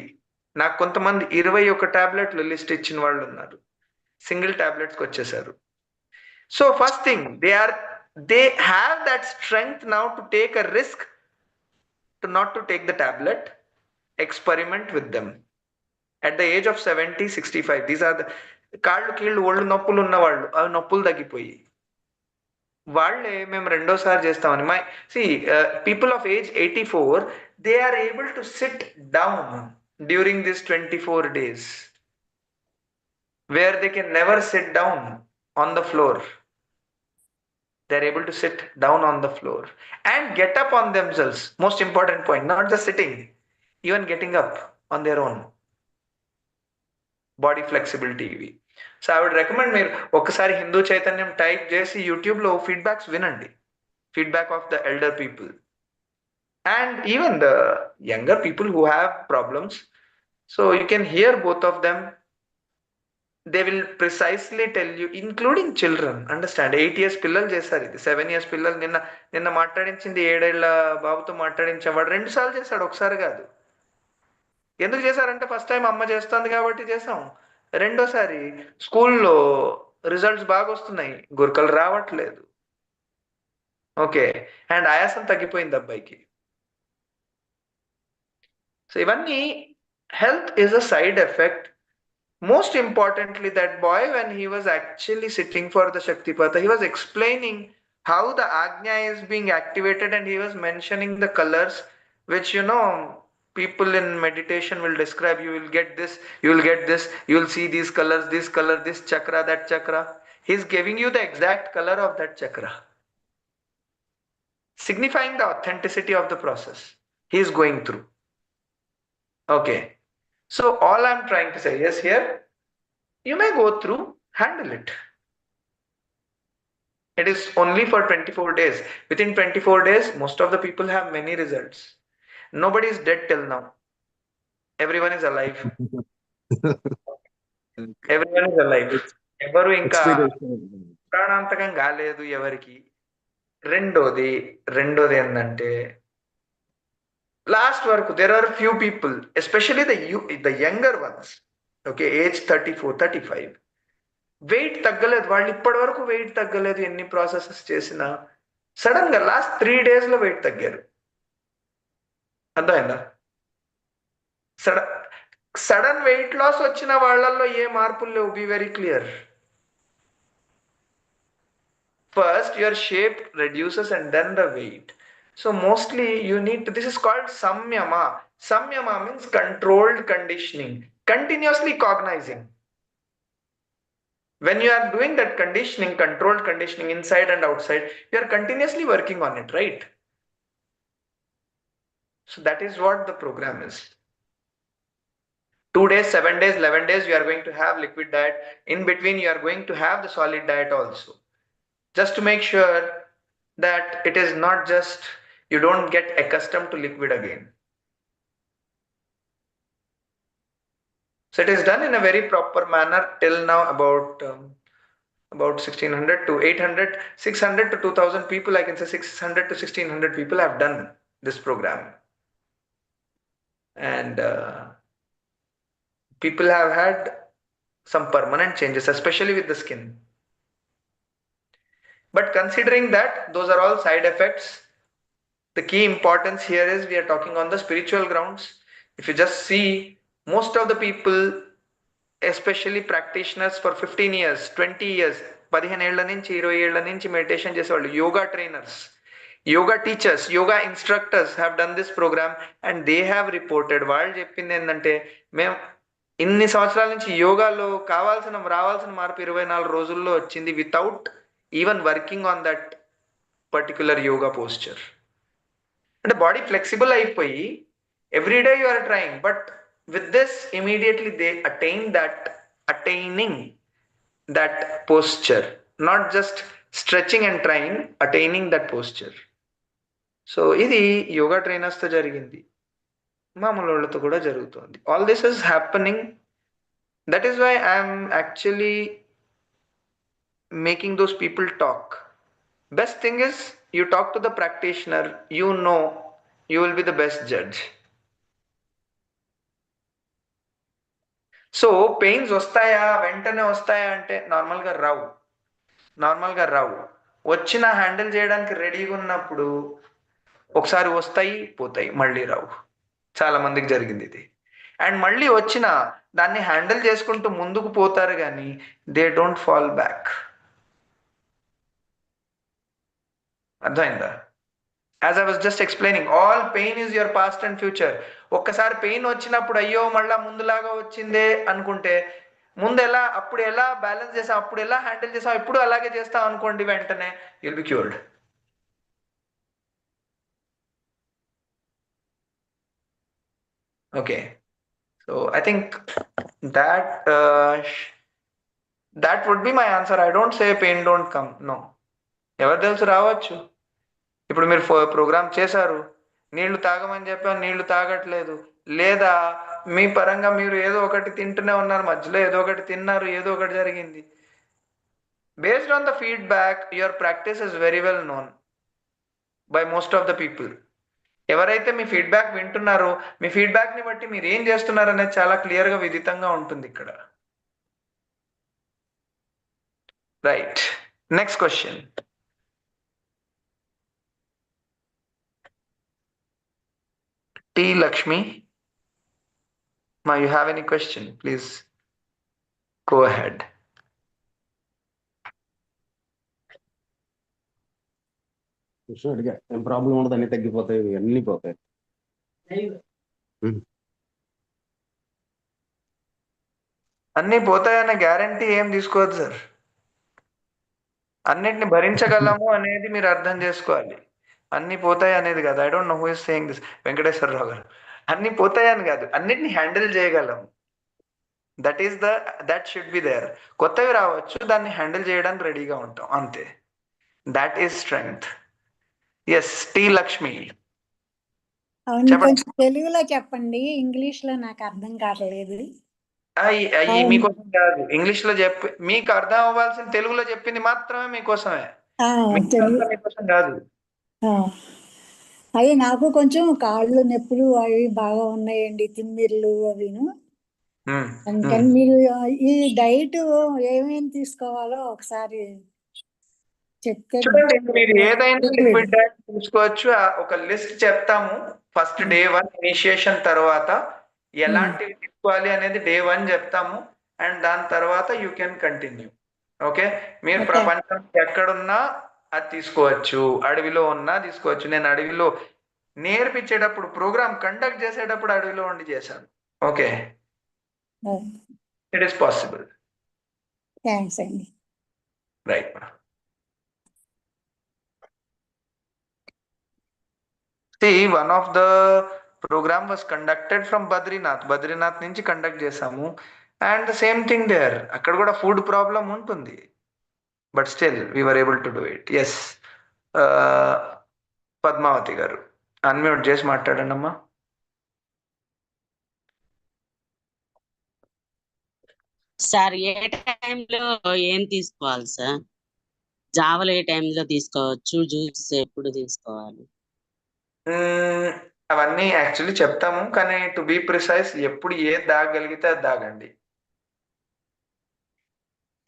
నాకు కొంతమంది 21 టాబ్లెట్లు లిస్ట్ ఇచ్చిన వాళ్ళు ఉన్నారు, సింగిల్ టాబ్లెట్స్కి వచ్చేసారు. So first thing, they have that strength now to take a risk to not to take the tablet. Experiment with them at the age of 70, 65. These are the కాళ్ళు కీళ్ళు ఒళ్ళు నొప్పులు ఉన్నవాళ్ళు అవి నొప్పులు తగ్గిపోయి వాళ్ళే మేము రెండోసారి చేస్తామని people of age 84 they are able to sit down during this 24 days where they can never sit down on the floor. They're able to sit down on the floor and get up on themselves. Most important point, not just sitting, even getting up on their own. Body flexibility ఇవి. So I would recommend మీరు ఒకసారి హిందూ చైతన్యం type చేసి యూట్యూబ్లో feedbacks వినండి, feedback of the elder people and even the younger people who have problems. So you can hear both of them. They will precisely tell you, including children. Understand, 8 years పిల్లలు చేశారు ఇది, 7 years పిల్లలు. నిన్న మాట్లాడించింది 7 ఏళ్ల బాబుతో మాట్లాడించేవాడు 2 సార్లు చేశాడు, ఒకసారి కాదు. ఎందుకు చేశారంటే ఫస్ట్ టైం అమ్మ చేస్తుంది కాబట్టి చేసాం. రెండోసారి స్కూల్లో రిజల్ట్స్ బాగా వస్తున్నాయి, గురకలు రావట్లేదు. ఓకే, అండ్ ఆయాసం తగ్గిపోయింది అబ్బాయికి. సో ఇవన్నీ health is a side effect. Most importantly, that boy, when he was actually sitting for the Shaktipatha, he was explaining how the Agnya is being activated, and he was mentioning the colors, which, people in meditation will describe. You will get this, you will get this, you will see these colors, this color, this chakra, that chakra. He's giving you the exact color of that chakra, signifying the authenticity of the process he is going through. Okay. So all I'm trying to say is here, you may go through, handle it. It is only for 24 days. Within 24 days, most of the people have many results. Nobody is dead till now. Everyone is alive. Everyone is alive. ఎవరు ఇంకా ప్రాణాంతకం కాలేదు ఎవరికి. రెండోది ఏంటంటే last వరకు there are few people, especially the younger ones, okay, age 34, 35, wait తగ్గలేదు. వాళ్ళు ఇప్పటి వరకు వెయిట్ తగ్గలేదు, ఎన్ని ప్రాసెసెస్ చేసినా. సడన్ గా లాస్ట్ 3 days లో వెయిట్ తగ్గారు. అర్థమైందా? సడన్ వెయిట్ లాస్ వచ్చిన వాళ్ళల్లో ఏ మార్పులు లేవు. Be very clear. First your shape reduces and then the weight. So mostly you need to, this is called samyama. Samyama means controlled conditioning, continuously cognizing. When you are doing that conditioning, controlled conditioning inside and outside, you are continuously working on it, right? So that is what the program is. 2 days, 7 days, 11 days, you are going to have liquid diet. In between, you are going to have the solid diet also. Just to make sure that it is not just, you don't get accustomed to liquid again. So it is done in a very proper manner till now. About 1600 to 800, 600 to 2000 people, I can say 600 to 1600 people have done this program. And people have had some permanent changes, especially with the skin. But considering that those are all side effects, the key importance here is we are talking on the spiritual grounds. If you just see, most of the people, especially practitioners for 15 years, 20 years, 15 ఏళ్ల నుంచి 20 ఏళ్ల నుంచి meditation చేసేవాళ్ళు, yoga trainers, yoga teachers, yoga instructors have done this programme and they have reported. వాళ్ళు చెప్పింది ఏంటంటే, మేము ఇన్ని సంవత్సరాల నుంచి యోగాలో రావాల్సిన మార్పు 24 రోజుల్లో వచ్చింది, without even working on that particular yoga posture. అంటే బాడీ ఫ్లెక్సిబుల్ అయిపోయి everyday you are trying, but with this immediately they attaining that posture, not just stretching and trying, attaining that posture. So ఇది yoga trainers తో జరిగింది, మామూలు వాళ్ళతో కూడా జరుగుతుంది. All this is happening. That is why I am actually making those people talk. Best thing is you talk to the practitioner, you will be the best judge. So pains వస్తాయా, వెంటనే వస్తాయా అంటే నార్మల్గా రావు. వచ్చిన హ్యాండిల్ చేయడానికి రెడీగా ఉన్నప్పుడు ఒకసారి వస్తాయి, పోతాయి, మళ్ళీ రావు. చాలా మందికి జరిగింది ఇది. అండ్ మళ్ళీ వచ్చిన దాన్ని హ్యాండిల్ చేసుకుంటూ ముందుకు పోతారు కానీ దే డోంట్ ఫాల్ బ్యాక్. అర్థమైందా? As I was just explaining, all pain is your past and future. ఒక్కసారి పెయిన్ వచ్చినప్పుడు అయ్యో మళ్ళా ముందులాగా వచ్చిందే అనుకుంటే అప్పుడు ఎలా బ్యాలెన్స్ చేసాం, అప్పుడు ఎలా హ్యాండిల్ చేసాం, ఇప్పుడు అలాగే చేస్తాం అనుకోండి, వెంటనే you'll be cured. Okay, so I think that that would be my answer. I don't say pain don't come. No. ఎవరు తెలుసు, రావచ్చు. ఇప్పుడు మీరు ప్రోగ్రామ్ చేశారు, నీళ్లు తాగమని చెప్పాను, నీళ్లు తాగట్లేదు, లేదా మీ పరంగా మీరు ఏదో ఒకటి తింటూనే ఉన్నారు, మధ్యలో ఏదో ఒకటి తిన్నారు, ఏదో ఒకటి జరిగింది. Based on the feedback your practice is very well known by most of the people. ఎవరైతే మీ ఫీడ్బ్యాక్ వింటున్నారో మీ ఫీడ్బ్యాక్ ని బట్టి మీరు ఏం చేస్తున్నారు అనేది చాలా క్లియర్ గా విదితంగా ఉంటుంది ఇక్కడ. Right, next question. T. Lakshmi, ma, you have any question? Please go ahead. అడిగా ఏం ప్రాబ్లం ఉండదు, అన్ని తగ్గిపోతాయి, అన్ని పోతాయి. అన్ని పోతాయన్న గ్యారంటీ ఏం తీసుకోవద్దు సార్. అన్నిటిని భరించగలము అనేది మీరు అర్థం చేసుకోవాలి. అన్ని పోతాయి అనేది కాదు. I don't know who is saying this, Venkateswararao గారు. అన్ని పోతాయని కాదు, అన్నిటిని హ్యాండిల్ చేయగలము. That should be there. కొత్తవి రావచ్చు, దాన్ని హ్యాండిల్ చేయడానికి రెడీగా ఉంటాం, అంతే. That is strength. Yes, T Lakshmi. కొంచెం తెలుగులో చెప్పండి, ఇంగ్లీష్ లో నాకు అర్థం కావట్లేదు. మీకోసం కాదు, ఇంగ్లీష్ లో చెప్పి మీకు అర్థం అవ్వాల్సిన తెలుగులో చెప్పింది మాత్రమే మీకోసమే, మీకోసం కాదు. అయ్యి నాకు కొంచెం కాళ్ళు నొప్పులు అవి బాగా ఉన్నాయండి, తిమ్మిర్లు అవిను. అందుకని మీరు ఈ డైట్ ఏమేమి తీసుకోవాలో ఒకసారి చెప్తే. చూడండి, మీరు ఏదైనా లిక్విడ్ డైట్ తీసుకోవచ్చు. ఒక లిస్ట్ చెప్తాము. ఫస్ట్ డే 1 ఇనిషియేషన్ తర్వాత ఎలాంటివి తీసుకోవాలి అనేది డే 1 చెప్తాము. అండ్ దాని తర్వాత యూ కెన్ కంటిన్యూ. ఓకే, మీరు ప్రపంచం ఎక్కడున్నా అది తీసుకోవచ్చు, అడవిలో ఉన్నా తీసుకోవచ్చు. నేను అడవిలో నేర్పించేటప్పుడు, ప్రోగ్రామ్ కండక్ట్ చేసేటప్పుడు అడవిలో ఉండి చేశాను. Okay, it is possible. Thanks అండి. Right. See, one of the program was conducted from Badrinath నుంచి కండక్ట్ చేసాము. And the same thing there, అక్కడ కూడా ఫుడ్ ప్రాబ్లం ఉంటుంది, but still we were able to do it. Yes, Padmavati గారు unmute చేసి మాట్లాడండి అమ్మా. సార్ ఏ టైంలో ఏం తీసుకోవాలి సార్? జావలు ఏ టైంలో తీసుకోవచ్చు, జ్యూస్ ఎప్పుడు తీసుకోవాలి? అవన్నీ యాక్చువల్లీ చెప్తాము, కానీ టు బీ ప్రిసైజ్ ఎప్పుడు ఏది తాగగలిగితే అది తాగండి,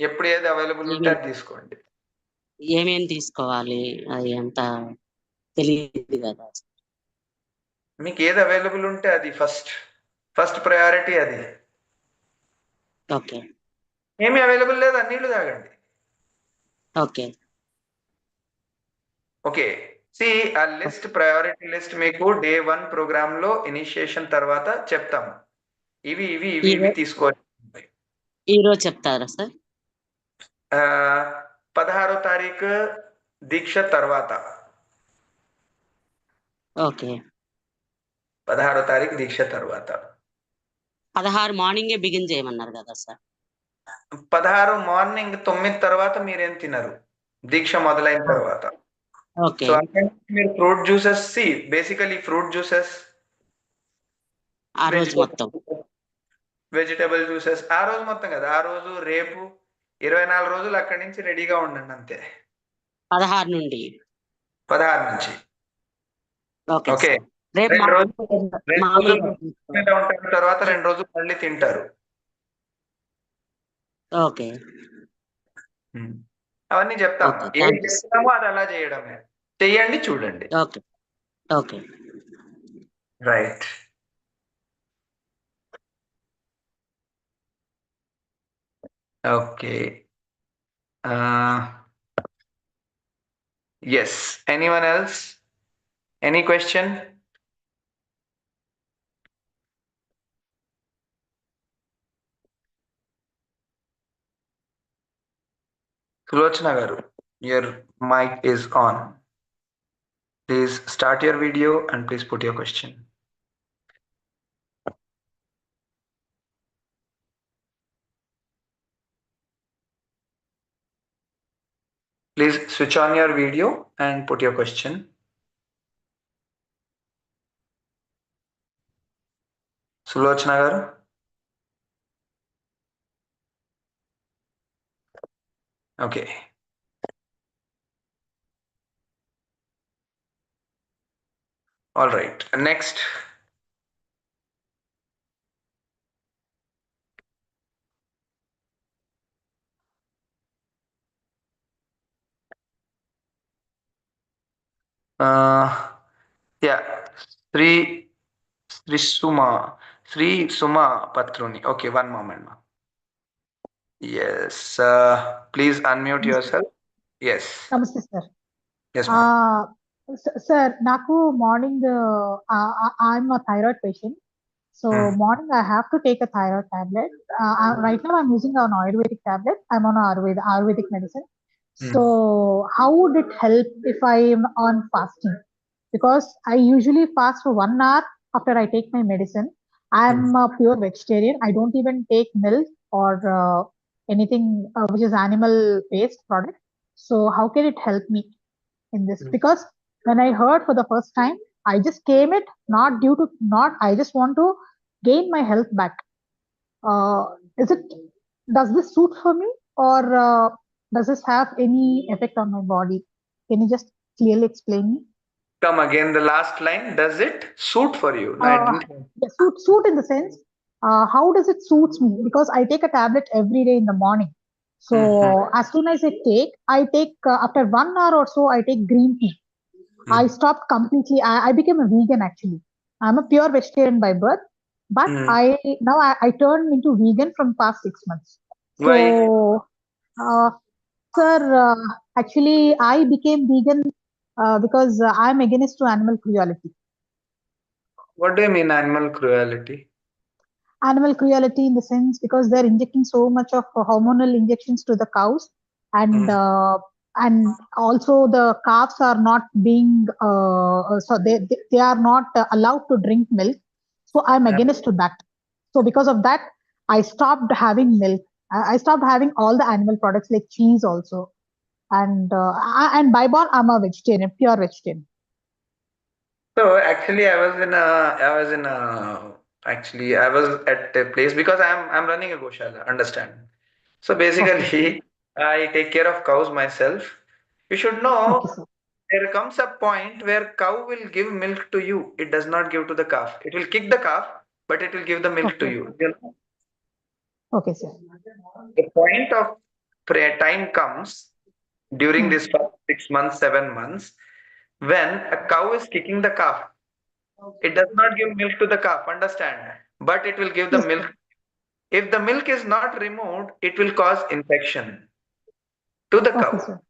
ఎప్పుడు ఏది అవైలబుల్ ఉంటే అది తీసుకోండి. ఏమేం తీసుకోవాలి అది ఎంత తెలియదు కదా. మీకు ఏది అవైలబుల్ ఉంటే అది ఫస్ట్ ప్రయారిటీ అది. ఓకే, ఏమి అవైలబుల్ లేదు, నీళ్లు తాగండి. ఓకే ఓకే, సి ఆ లిస్ట్, ప్రయారిటీ లిస్ట్ మీకు డే 1 ప్రోగ్రామ్ లో ఇనిషియేషన్ తర్వాత చెప్తాము. ఇవి తీసుకోవాలి. ఈరోజు చెప్తారా సార్? 16వ తారీఖు దీక్ష తర్వాత. ఓకే, 16వ తారీఖు దీక్ష తర్వాత. 16 మార్నింగే బిగిన్ చేయమన్నారు కదా సార్? 16 మార్నింగ్ 9 తర్వాత మీరేం తినరు, దీక్ష మొదలైన తర్వాత. ఓకే, సో అంటే మీరు fruit juices, basically fruit juices, ఆ రోజు మొత్తం వెజిటబుల్ జ్యూసెస్, ఆ రోజు మొత్తం కదా, ఆ రోజు రేపు 24 రోజులు అక్కడి నుంచి రెడీగా ఉండండి, అంతే. 16 నుంచి. ఓకే, రేపు 2 రోజులు ఉంటారు, తర్వాత 2 రోజులు మళ్ళీ తింటారు. ఓకే, అవన్నీ చెప్తాము. ఏం చేస్తున్నామో అది అలా చేయడమే, చెయ్యండి, చూడండి. Okay, okay, right. Okay. Yes. Anyone else? Any question? Sulochana garu, your mic is on. Please start your video and please put your question. Please switch on your video and put your question. Sulochana garu. Okay. All right. Next. Yeah. Sri Suma Patruni. Okay, one moment. Yes. Please unmute yourself. Yes. Namaste, sir. Yes, ma'am. Sir, Naku morning, I'm a thyroid patient. So morning I have to take a thyroid tablet. Right now I'm using an Ayurvedic tablet. I'm on Ayurvedic medicine. So how would it help if I am on fasting? Because I usually fast for 1 hour after I take my medicine. I'm a pure vegetarian. I don't even take milk or anything which is animal based product. So how can it help me in this? Because when I heard for the first time, I just came it not I just want to gain my health back. Is it does this suit for me or does this have any effect on my body? Can you just clearly explain me? Come again, the last line. Does it suit for you? No, I didn't. Suit in the sense, how does it suits me? Because I take a tablet every day in the morning. So as soon as I take after 1 hour or so, I take green tea. I stopped completely. I became a vegan actually. I'm a pure vegetarian by birth, but I turned into vegan from past 6 months. So, sir, actually, I became vegan because I'm against to animal cruelty. What do you mean animal cruelty? Animal cruelty in the sense because they're injecting so much of hormonal injections to the cows, and also the calves are not being so they are not allowed to drink milk. So I'm against to that. So because of that, I stopped having milk. I stopped having all the animal products like cheese also, and by born I'm a vegetarian, pure vegetarian. So actually, I was at a place because I'm running a goshala. Understand? So basically, I take care of cows myself. You should know there comes a point where cow will give milk to you. It does not give to the calf. It will kick the calf, but it will give the milk to you. You know? Okay, sir. The point of time comes during this first 6 months, 7 months, when a cow is kicking the calf. It does not give milk to the calf, understand? But it will give the milk. If the milk is not removed, it will cause infection to the cow.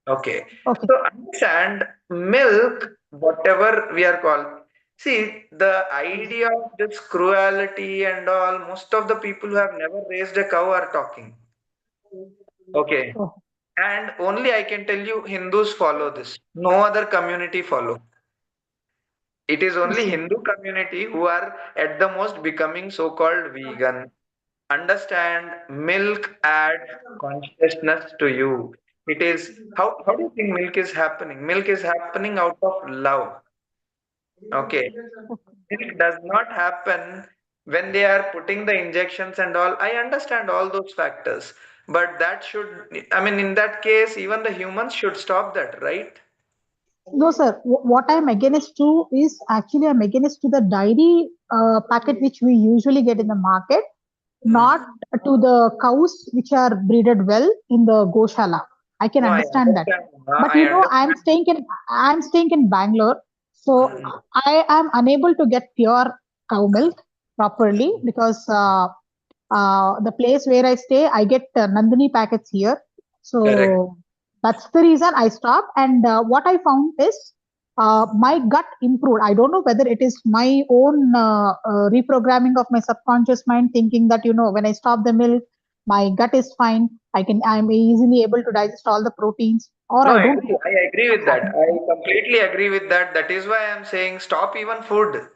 Okay. So understand milk, whatever we are called. See, the idea of this cruelty and all, most of the people who have never raised a cow are talking. Okay. And only I can tell you Hindus follow this. No other community follow. It is only Hindu community who are at the most becoming so-called vegan. Understand, milk adds consciousness to you. It is how do you think milk is happening? Milk is happening out of love. Okay. Milk does not happen when they are putting the injections and all. I understand all those factors. But that should, I mean, in that case, even the humans should stop that, right? No, sir. What I'm against to is actually I'm against to the dairy packet which we usually get in the market, not to the cows which are breeded well in the goshala. I can understand that, but you know I'm staying in Bangalore, so I am unable to get pure cow milk properly because the place where I stay, I get Nandini packets here. So Correct. that's the reason I stopped. And what I found is my gut improved. I don't know whether it is my own reprogramming of my subconscious mind, thinking that, when I stop the milk, my gut is fine. I'm easily able to digest all the proteins, or No, I I don't agree. know I agree what's with that. happening. I completely agree with that. That is why I'm saying stop even food.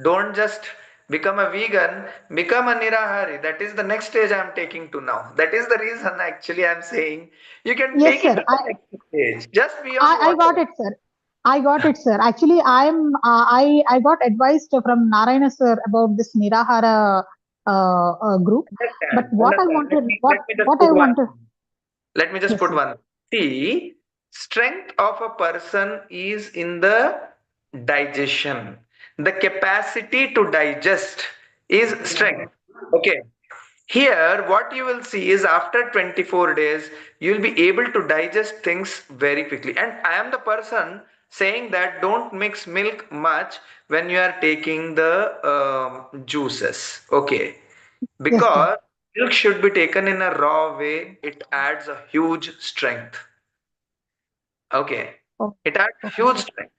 Don't just become a vegan, become a nirahari. That is the next stage I'm taking to now. That is the reason actually I'm saying you can Yes, take it sir. to the next stage, just beyond I got water. it, sir. I got it, sir. Actually, I got advised from Narayana sir about this Nirahara group. But Understand, what I understand. wanted, Let me just what I put one. wanted, Let me just yes, put sir. one. See, strength of a person is in the digestion. The capacity to digest is strength. Okay. Here, what you will see is after 24 days, you'll be able to digest things very quickly. And I am the person saying that don't mix milk much when you are taking the juices. Okay. Yes, sir. Because milk should be taken in a raw way, it adds a huge strength. Okay. Oh, It adds okay, huge sir. strength.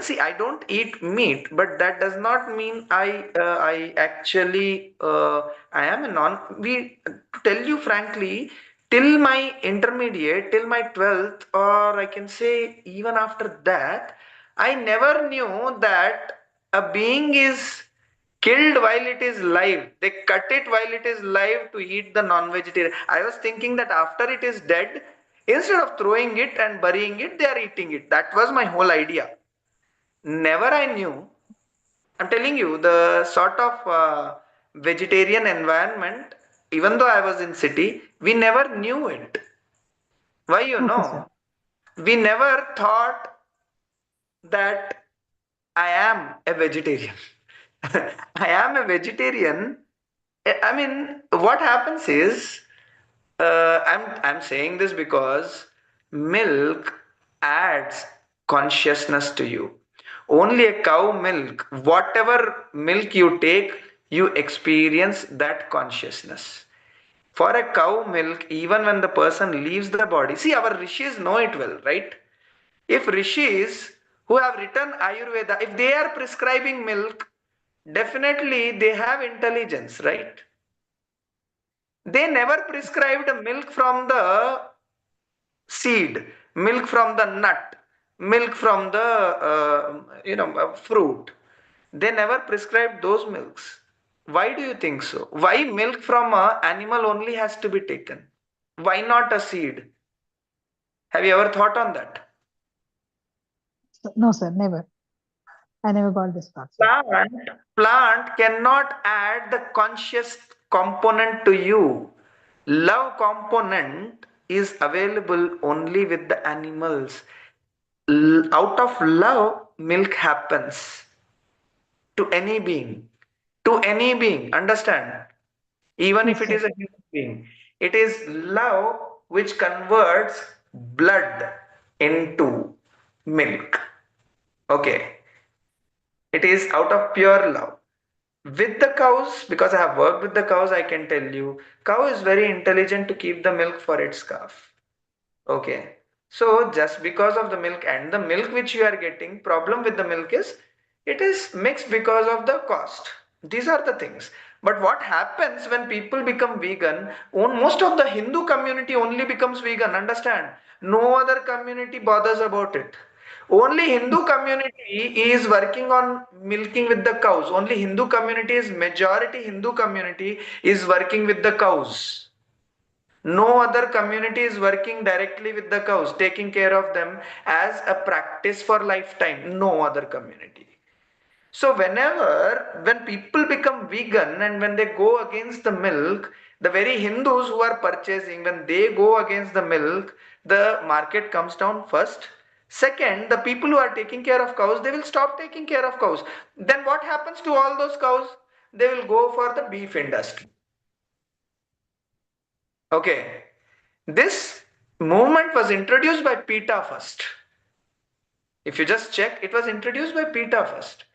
See, I don't eat meat, but that does not mean I actually I am a non. We to tell you frankly, till my intermediate, till my 12th, or I can say even after that, I never knew that a being is killed while it is live. They cut it while it is live to eat the non-vegetarian. I was thinking that after it is dead, instead of throwing it and burying it, they are eating it. That was my whole idea. Never I knew. I'm telling you, the sort of vegetarian environment, even though I was in city, we never knew it. Why you Okay, sir. know? We never thought that I am a vegetarian. I am a vegetarian. I mean, what happens is, I'm saying this because milk adds consciousness to you. Only a cow milk, whatever milk you take, you experience that consciousness. For a cow milk, even when the person leaves the body, see, our rishis know it well, right? If rishis who have written Ayurveda, if they are prescribing milk, definitely they have intelligence, right? They never prescribed milk from the seed, milk from the nut, milk from the fruit. They never prescribed those milks. Why do you think so? Why milk from a animal only has to be taken? Why not a seed? Have you ever thought on that? No, sir, never. I never got this part, sir. Plant cannot add the conscious component to you. Love component is available only with the animals. Out of love, milk happens to any being. To any being, understand? Even if Yes, it sir. is a human being, it is love which converts blood into milk. Okay, it is out of pure love. With the cows, because I have worked with the cows, I can tell you, cow is very intelligent to keep the milk for its calf. Okay. So just because of the milk and the milk which you are getting, problem with the milk is it is mixed because of the cost. These are the things. But what happens when people become vegan? Most of the Hindu community only becomes vegan. Understand? No other community bothers about it. Only Hindu community is working on milking with the cows. Only Hindu community is majority Hindu community is working with the cows. No other community is working directly with the cows, taking care of them as a practice for lifetime. No other community. So when people become vegan and when they go against the milk, the very Hindus who are purchasing, when they go against the milk, the market comes down first. Second, the people who are taking care of cows, they will stop taking care of cows. Then what happens to all those cows? They will go for the beef industry. Okay. This movement was introduced by PETA first. If you just check, it was introduced by PETA first.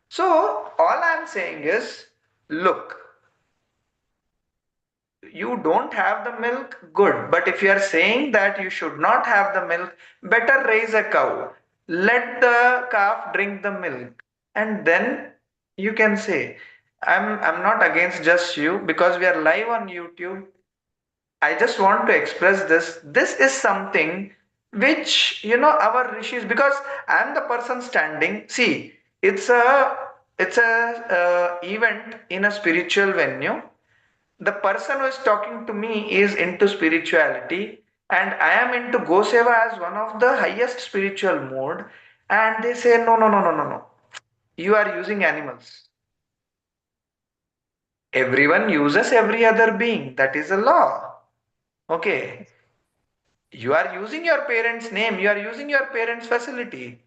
So all I'm saying is, look, you don't have the milk, good. But if you are saying that you should not have the milk, better raise a cow. Let the calf drink the milk. And then you can say, I'm not against just you because we are live on YouTube. I just want to express this. This is something which our rishis, because I am the person standing. See, it's a event in a spiritual venue. The person who is talking to me is into spirituality, and I am into Go Seva as one of the highest spiritual mode. And they say, no, no, no, no, no, no. You are using animals. Everyone uses every other being. That is a law. Okay. You are using your parents' name, you are using your parents' facility.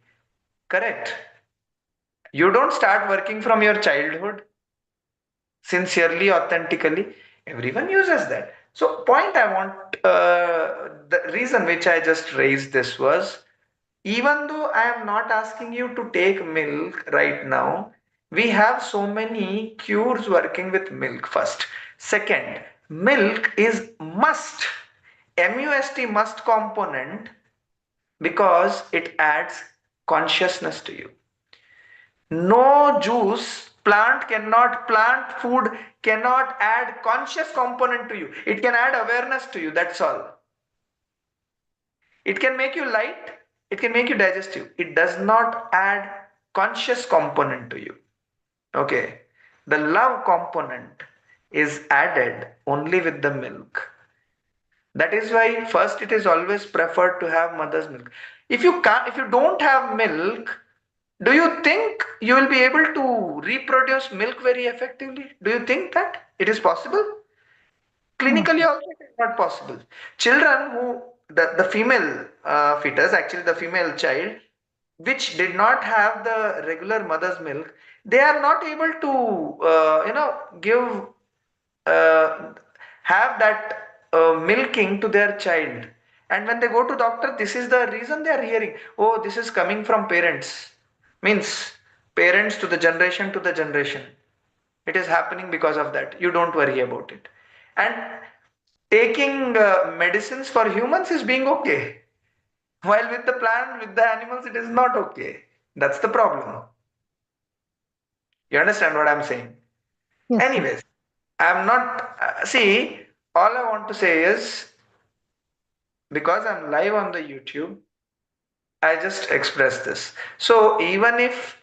Correct. You don't start working from your childhood sincerely, authentically. Everyone uses that. So, point I want, the reason which I just raised this was, even though I am not asking you to take milk right now, we have so many cures working with milk first. Second, milk is must, must component, because it adds consciousness to you. No juice, plant food cannot add conscious component to you. It can add awareness to you, that's all. It can make you light, it can make you digestive. It does not add conscious component to you. Okay. The love component is added only with the milk. That is why first it is always preferred to have mother's milk. If you don't have milk, do you think you will be able to reproduce milk very effectively? Do you think that it is possible? Clinically also it is not possible. Children who, the female fetus, actually the female child, which did not have the regular mother's milk, they are not able to, give, uh, have that milking to their child. And when they go to doctor, this is the reason they are hearing, oh, this is coming from parents. Means parents to the generation. It is happening because of that. You don't worry about it. And taking medicines for humans is being okay. While with the plant, with the animals, it is not okay. That's the problem. You understand what I'm saying? Yes, Anyways, I'm not, see, all I want to say is, because I'm live on the YouTube, I just express this. So even if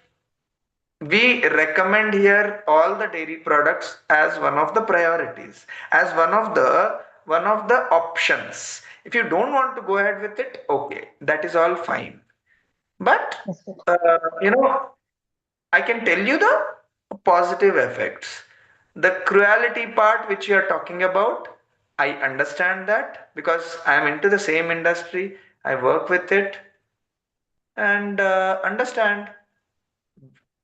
we recommend here all the dairy products as one of the priorities, as one of the options. If you don't want to go ahead with it, okay, that is all fine. But yes, sir. I can tell you the positive effects. The cruelty part which you are talking about, I understand that because I am into the same industry. I work with it and understand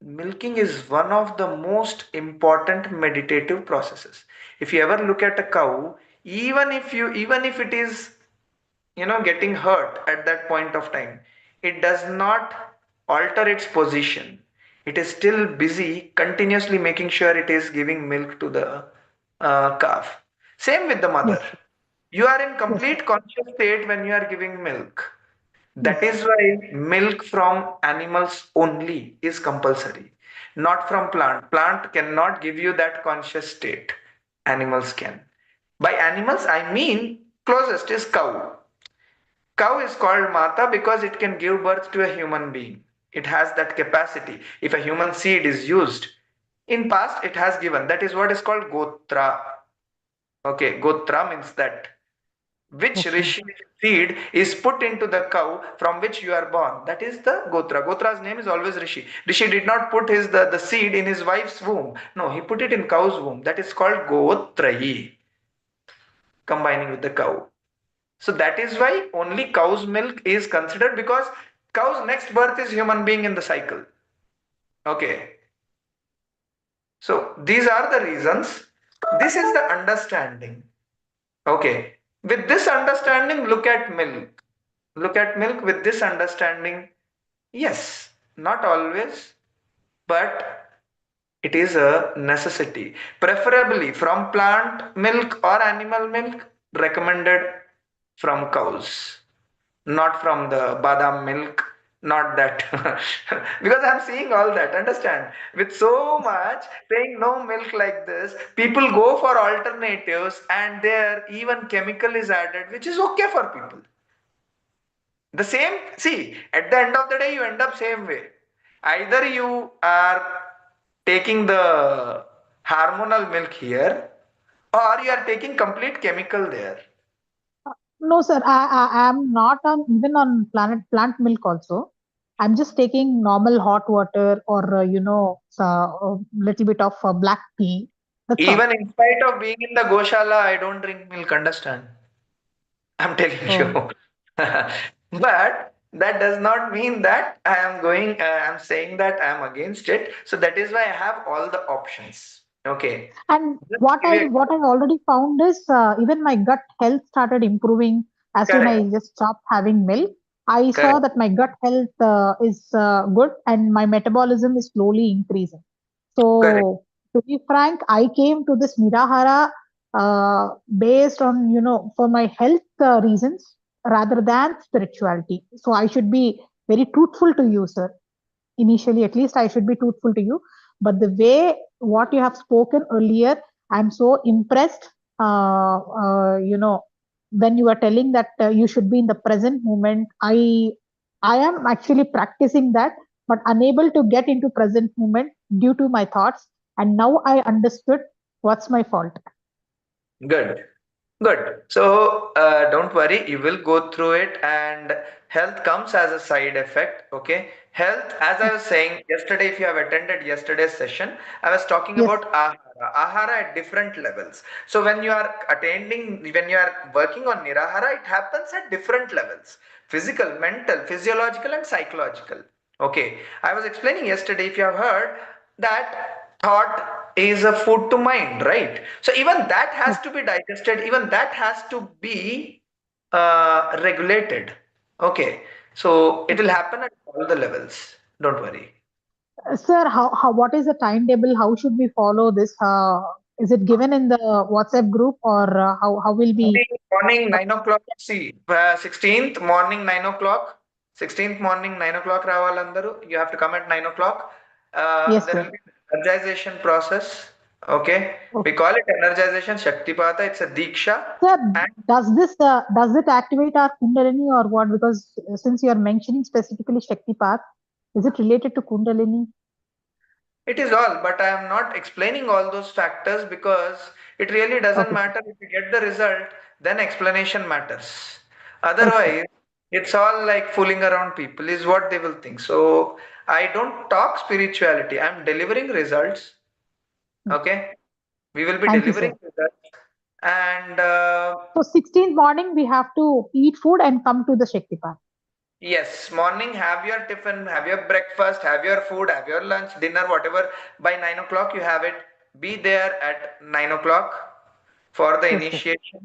milking is one of the most important meditative processes. If you ever look at a cow, even if it is getting hurt at that point of time, it does not alter its position. It is still busy continuously making sure it is giving milk to the calf. Same with the mother. Yes, You are in yes, sir. complete conscious state when you are giving milk. That Yes, is why milk from animals only is compulsory, not from plant. Plant cannot give you that conscious state. Animals can. By animals, I mean closest is cow. Cow is called Mata because it can give birth to a human being. It has that capacity. If a human seed is used, in past it has given. That is what is called Gotra. Okay, Gotra means that which okay, rishi seed is put into the cow from which you are born. That is the Gotra. Gotra's name is always Rishi. Rishi did not put the seed in his wife's womb. No, he put it in cow's womb. That is called Gotrayi, combining with the cow. So that is why only cow's milk is considered, because cow's next birth is human being in the cycle. Okay. So these are the reasons. This is the understanding. Okay. With this understanding, look at milk. Look at milk with this understanding. Yes, not always, but It is a necessity, preferably from plant milk or animal milk, recommended from cows, not from the badam milk, not that. Because I'm seeing all that, understand? With so much saying no milk like this, people go for alternatives and there even chemical is added, which is okay for people. The same, see, at the end of the day, you end up same way. Either you are taking the hormonal milk here, or you are taking complete chemical there. No, sir, I am not on even on plant milk also. I'm just taking normal hot water or a little bit of black tea. That's all. Even in spite of being in the Goshala, I don't drink milk, understand? I'm telling you. But that does not mean that I'm saying that I'm against it. So that is why I have all the options. Okay. And Just what give you I already found is even my gut health started improving as soon I correct. just stopped having milk. I saw Correct. that my gut health is good and my metabolism is slowly increasing. Correct. So to be frank, I came to this Nirahara based on for my health reasons rather than spirituality. So I should be very truthful to you, sir. Initially, at least I should be truthful to you. But the way what you have spoken earlier, I'm so impressed. When you are telling that you should be in the present moment, I am actually practicing that, but unable to get into present moment due to my thoughts. And now I understood what's my fault. Good. Good. So don't worry, you will go through it, and health comes as a side effect. Okay. Health, as I was saying yesterday, if you have attended yesterday's session, I was talking Yes. about ahara. Ahara at different levels. So when you are when you are working on nirahara, it happens at different levels: physical, mental, physiological, and psychological. Okay. I was explaining yesterday, if you have heard, that thought is a food to mind, right? So even that has to be digested, even that has to be regulated. Okay, so it will happen at all the levels, don't worry. Sir, what is the timetable? How should we follow this? Is it given in the WhatsApp group or how will we? Morning 9 o'clock, see, 16th morning 9 o'clock, 16th morning 9 o'clock ravalandaru, you have to come at 9 o'clock. Yes, There sir. will be energization process. Okay, we Okay. call it energization Shaktipata, it's a Diksha. Sir, And does it activate our Kundalini or what? Because since you are mentioning specifically Shaktipat, is it related to Kundalini? it is all, but I am not explaining all those factors because it really doesn't Okay, sir. matter. If you get the result, then explanation matters. Okay. Otherwise, it's all like fooling around people, is what they will think. So I don't talk spirituality, I'm delivering results. Okay, we will be Thank you, sir. delivering results, and So 16th morning we have to eat food and come to the Shaktipat. yes, morning, have your tiffin, have your breakfast, have your food, have your lunch, dinner, whatever. By 9 o'clock, you have it. Be there at 9 o'clock for the Yes, sir. initiation.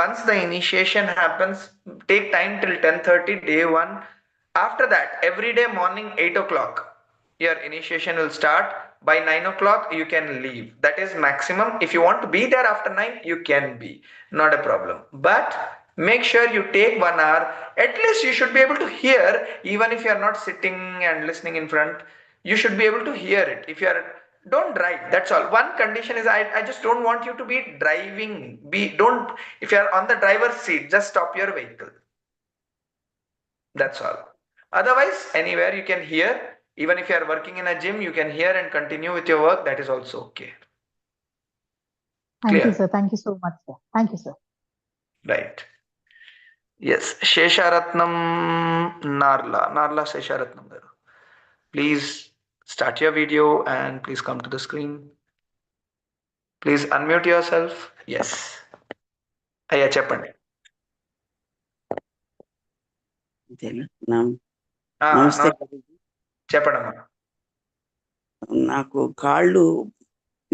Once the initiation happens, take time till 10:30, day one. After that, every day morning, 8 o'clock, your initiation will start. By 9 o'clock, you can leave. That is maximum. If you want to be there after 9, you can be. Not a problem. But make sure you take 1 hour. At least you should be able to hear, even if you are not sitting and listening in front, you should be able to hear it. If you are, don't drive, that's all. One condition is I just don't want you to be driving. Don't, if you are on the driver's seat, just stop your vehicle. That's all. Otherwise, anywhere you can hear, even if you are working in a gym, you can hear and continue with your work. That is also okay. Thank you, Clear? sir. Thank you so much, sir. Thank you, sir. Right. Yes. Shesharatnam Narla Shesharatnam garu. Please start your video and please come to the screen. Please unmute yourself. Yes. అయ్యా చెప్పండి. అంతేనా? ఆ, నమస్తే. చెప్పండమ్మా. నాకు కాళ్ళు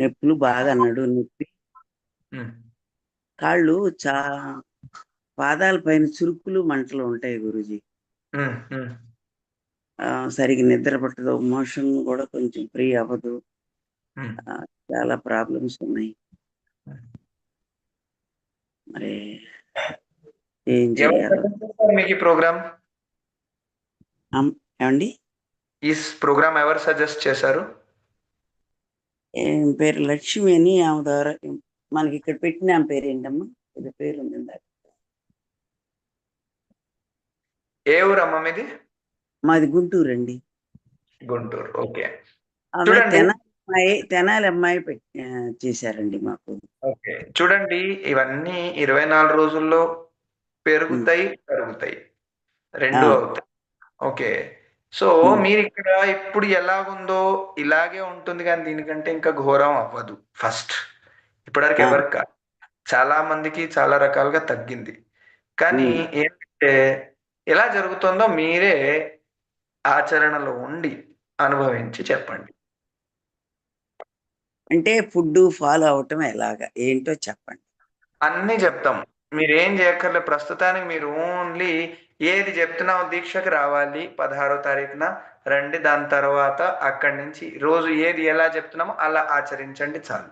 నొప్పులు బాగా నొప్పి, కాళ్ళు పాదాల పైన చురుకులు మంటలు ఉంటాయి గురూజీ. సరిగ్గా నిద్ర పట్టదు, మోషన్ కూడా కొంచెం ఫ్రీ అవ్వదు. చాలా ప్రాబ్లమ్స్ ఉన్నాయి. మరి ఏం చేయాలి మీకు ఈ ప్రోగ్రామ్? ఏమండి? ఈ ప్రోగ్రామ్ ఎవరు సజెస్ట్ చేశారు? ఏం పేరు? లక్ష్మి అని ఆమె ద్వారా మనకి ఇక్కడ పెట్టిన ఆమె పేరు ఏంటమ్మా? ఇది పేరు ఉంది. ఏ ఊరమ్మా మీది? మాది గుంటూరు అండి. గుంటూరు. ఓకే. చూడండి, తెనాలి అమ్మాయి చేశారండి మాకు. ఓకే, చూడండి, ఇవన్నీ 24 రోజుల్లో పెరుగుతాయి, తరుగుతాయి, రెండు అవుతాయి. ఓకే, సో మీరు ఇక్కడ ఇప్పుడు ఎలాగుందో ఇలాగే ఉంటుంది, కానీ దీనికంటే ఇంకా ఘోరం అవ్వదు. ఫస్ట్ ఇప్పటివరకు ఎవరికి చాలా మందికి చాలా రకాలుగా తగ్గింది, కానీ ఏంటంటే ఎలా జరుగుతుందో మీరే ఆచరణలో ఉండి అనుభవించి చెప్పండి. అంటే ఫుడ్ ఫాలో అవటం ఎలాగా ఏంటో చెప్పండి. అన్నీ చెప్తాం, మీరేం చేయక్కర్లే. ప్రస్తుతానికి మీరు ఓన్లీ ఏది చెప్తున్నావు, దీక్షకు రావాలి 16వ తారీఖున రండి, దాని తర్వాత అక్కడి నుంచి రోజు ఏది ఎలా చెప్తున్నామో అలా ఆచరించండి చాలు.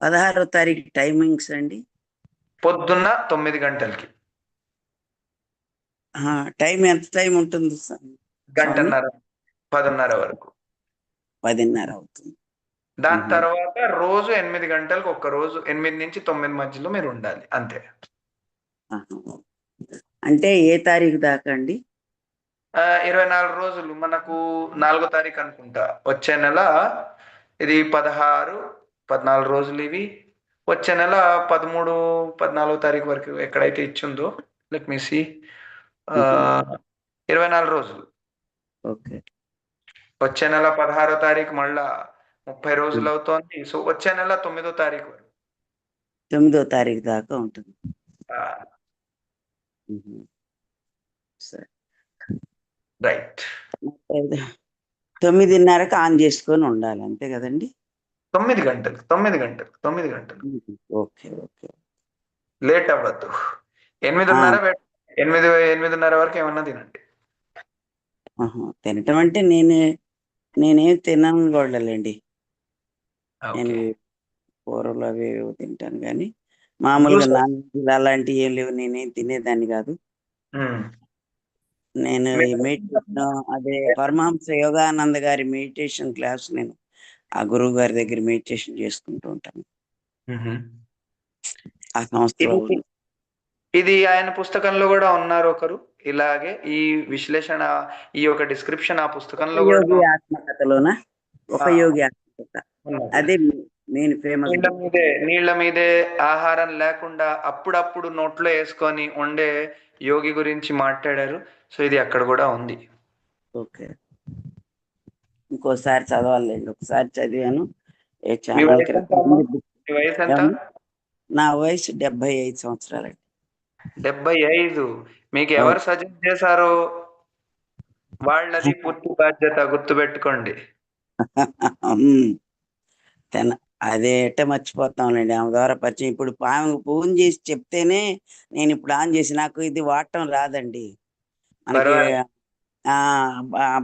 16వ తారీఖు టైమింగ్స్ అండి? పొద్దున్న 9 గంటలకి. టైం ఎంత టైం ఉంటుంది? గంటన్నర, 10:30 వరకు. 10:30 అవుతుంది. దాని తర్వాత రోజు 8 గంటలకు, ఒక్క రోజు 8 నుంచి 9 మధ్యలో మీరు ఉండాలి, అంతే. అంటే ఏ తారీఖు దాకా అండి? 24 రోజులు. మనకు 4వ తారీఖు అనుకుంటా వచ్చే నెల. ఇది 16, 14 రోజులు ఇవి. వచ్చే నెల 13, 14వ తారీఖు వరకు ఎక్కడైతే ఇచ్చిందో, లెట్ మీ సీ, 24 రోజులు. ఓకే. వచ్చే నెల 16వ తారీఖు మళ్ళా 30 రోజులు అవుతోంది. సో వచ్చే నెల 9వ తారీఖు వరకు. 9వ తారీఖు దాకా ఉంటుంది. సరే, రైట్. 9:30కి ఆన్ చేసుకొని ఉండాలి, అంతే కదండి? 9 గంటలు, 9 గంటలు, 9 గంటలు. ఓకే ఓకే, లేట్ అవ్వద్దు. 8:30, 8:30 వరకు ఏమన్నా తినండి. తినటం అంటే నేనేం తినను కూడాలేండి. నేను కూరలు అవి తింటాను, కానీ మామూలుగా నాన్ వెజ్ అలాంటివి ఏం లేవు. నేనేం తినేదాన్ని కాదు. నేను ఈ మెడిటేషన్, అదే పరమహంస యోగానంద గారి మెడిటేషన్ క్లాస్, నేను ఆ గురువు గారి దగ్గర మెడిటేషన్ చేసుకుంటూ ఉంటాను. ఆ సంస్థలో ఇది ఆయన పుస్తకంలో కూడా ఉన్నారు ఒకరు ఇలాగే. ఈ విశ్లేషణ, ఈ యొక్క డిస్క్రిప్షన్ ఆ పుస్తకంలో కూడా. ఆత్మకథలోనా? ఒక యోగి ఆత్మకథ, అదే నేను ఫేమస్. నీళ్ల మీదే ఆహారం లేకుండా అప్పుడప్పుడు నోట్లో వేసుకొని ఉండే యోగి గురించి మాట్లాడారు. సో ఇది అక్కడ కూడా ఉంది. ఓకే, ఇంకోసారి చదవాలండి. ఒకసారి చదివాను. నా వయసు 75 సంవత్సరాలండి. 75? మీకు ఎవరు సజెస్ట్ చేశారో వాళ్ళది పూర్తి బాధ్యత, గుర్తుపెట్టుకోండి. అదే ఎట్ట మర్చిపోతాంలేండి. ఆమె ద్వారా పరిచయం. ఇప్పుడు ఆమెకు ఫోన్ చేసి చెప్తేనే నేను ఇప్పుడు ఆన్ చేసి, నాకు ఇది వాడటం రాదండి. మనకి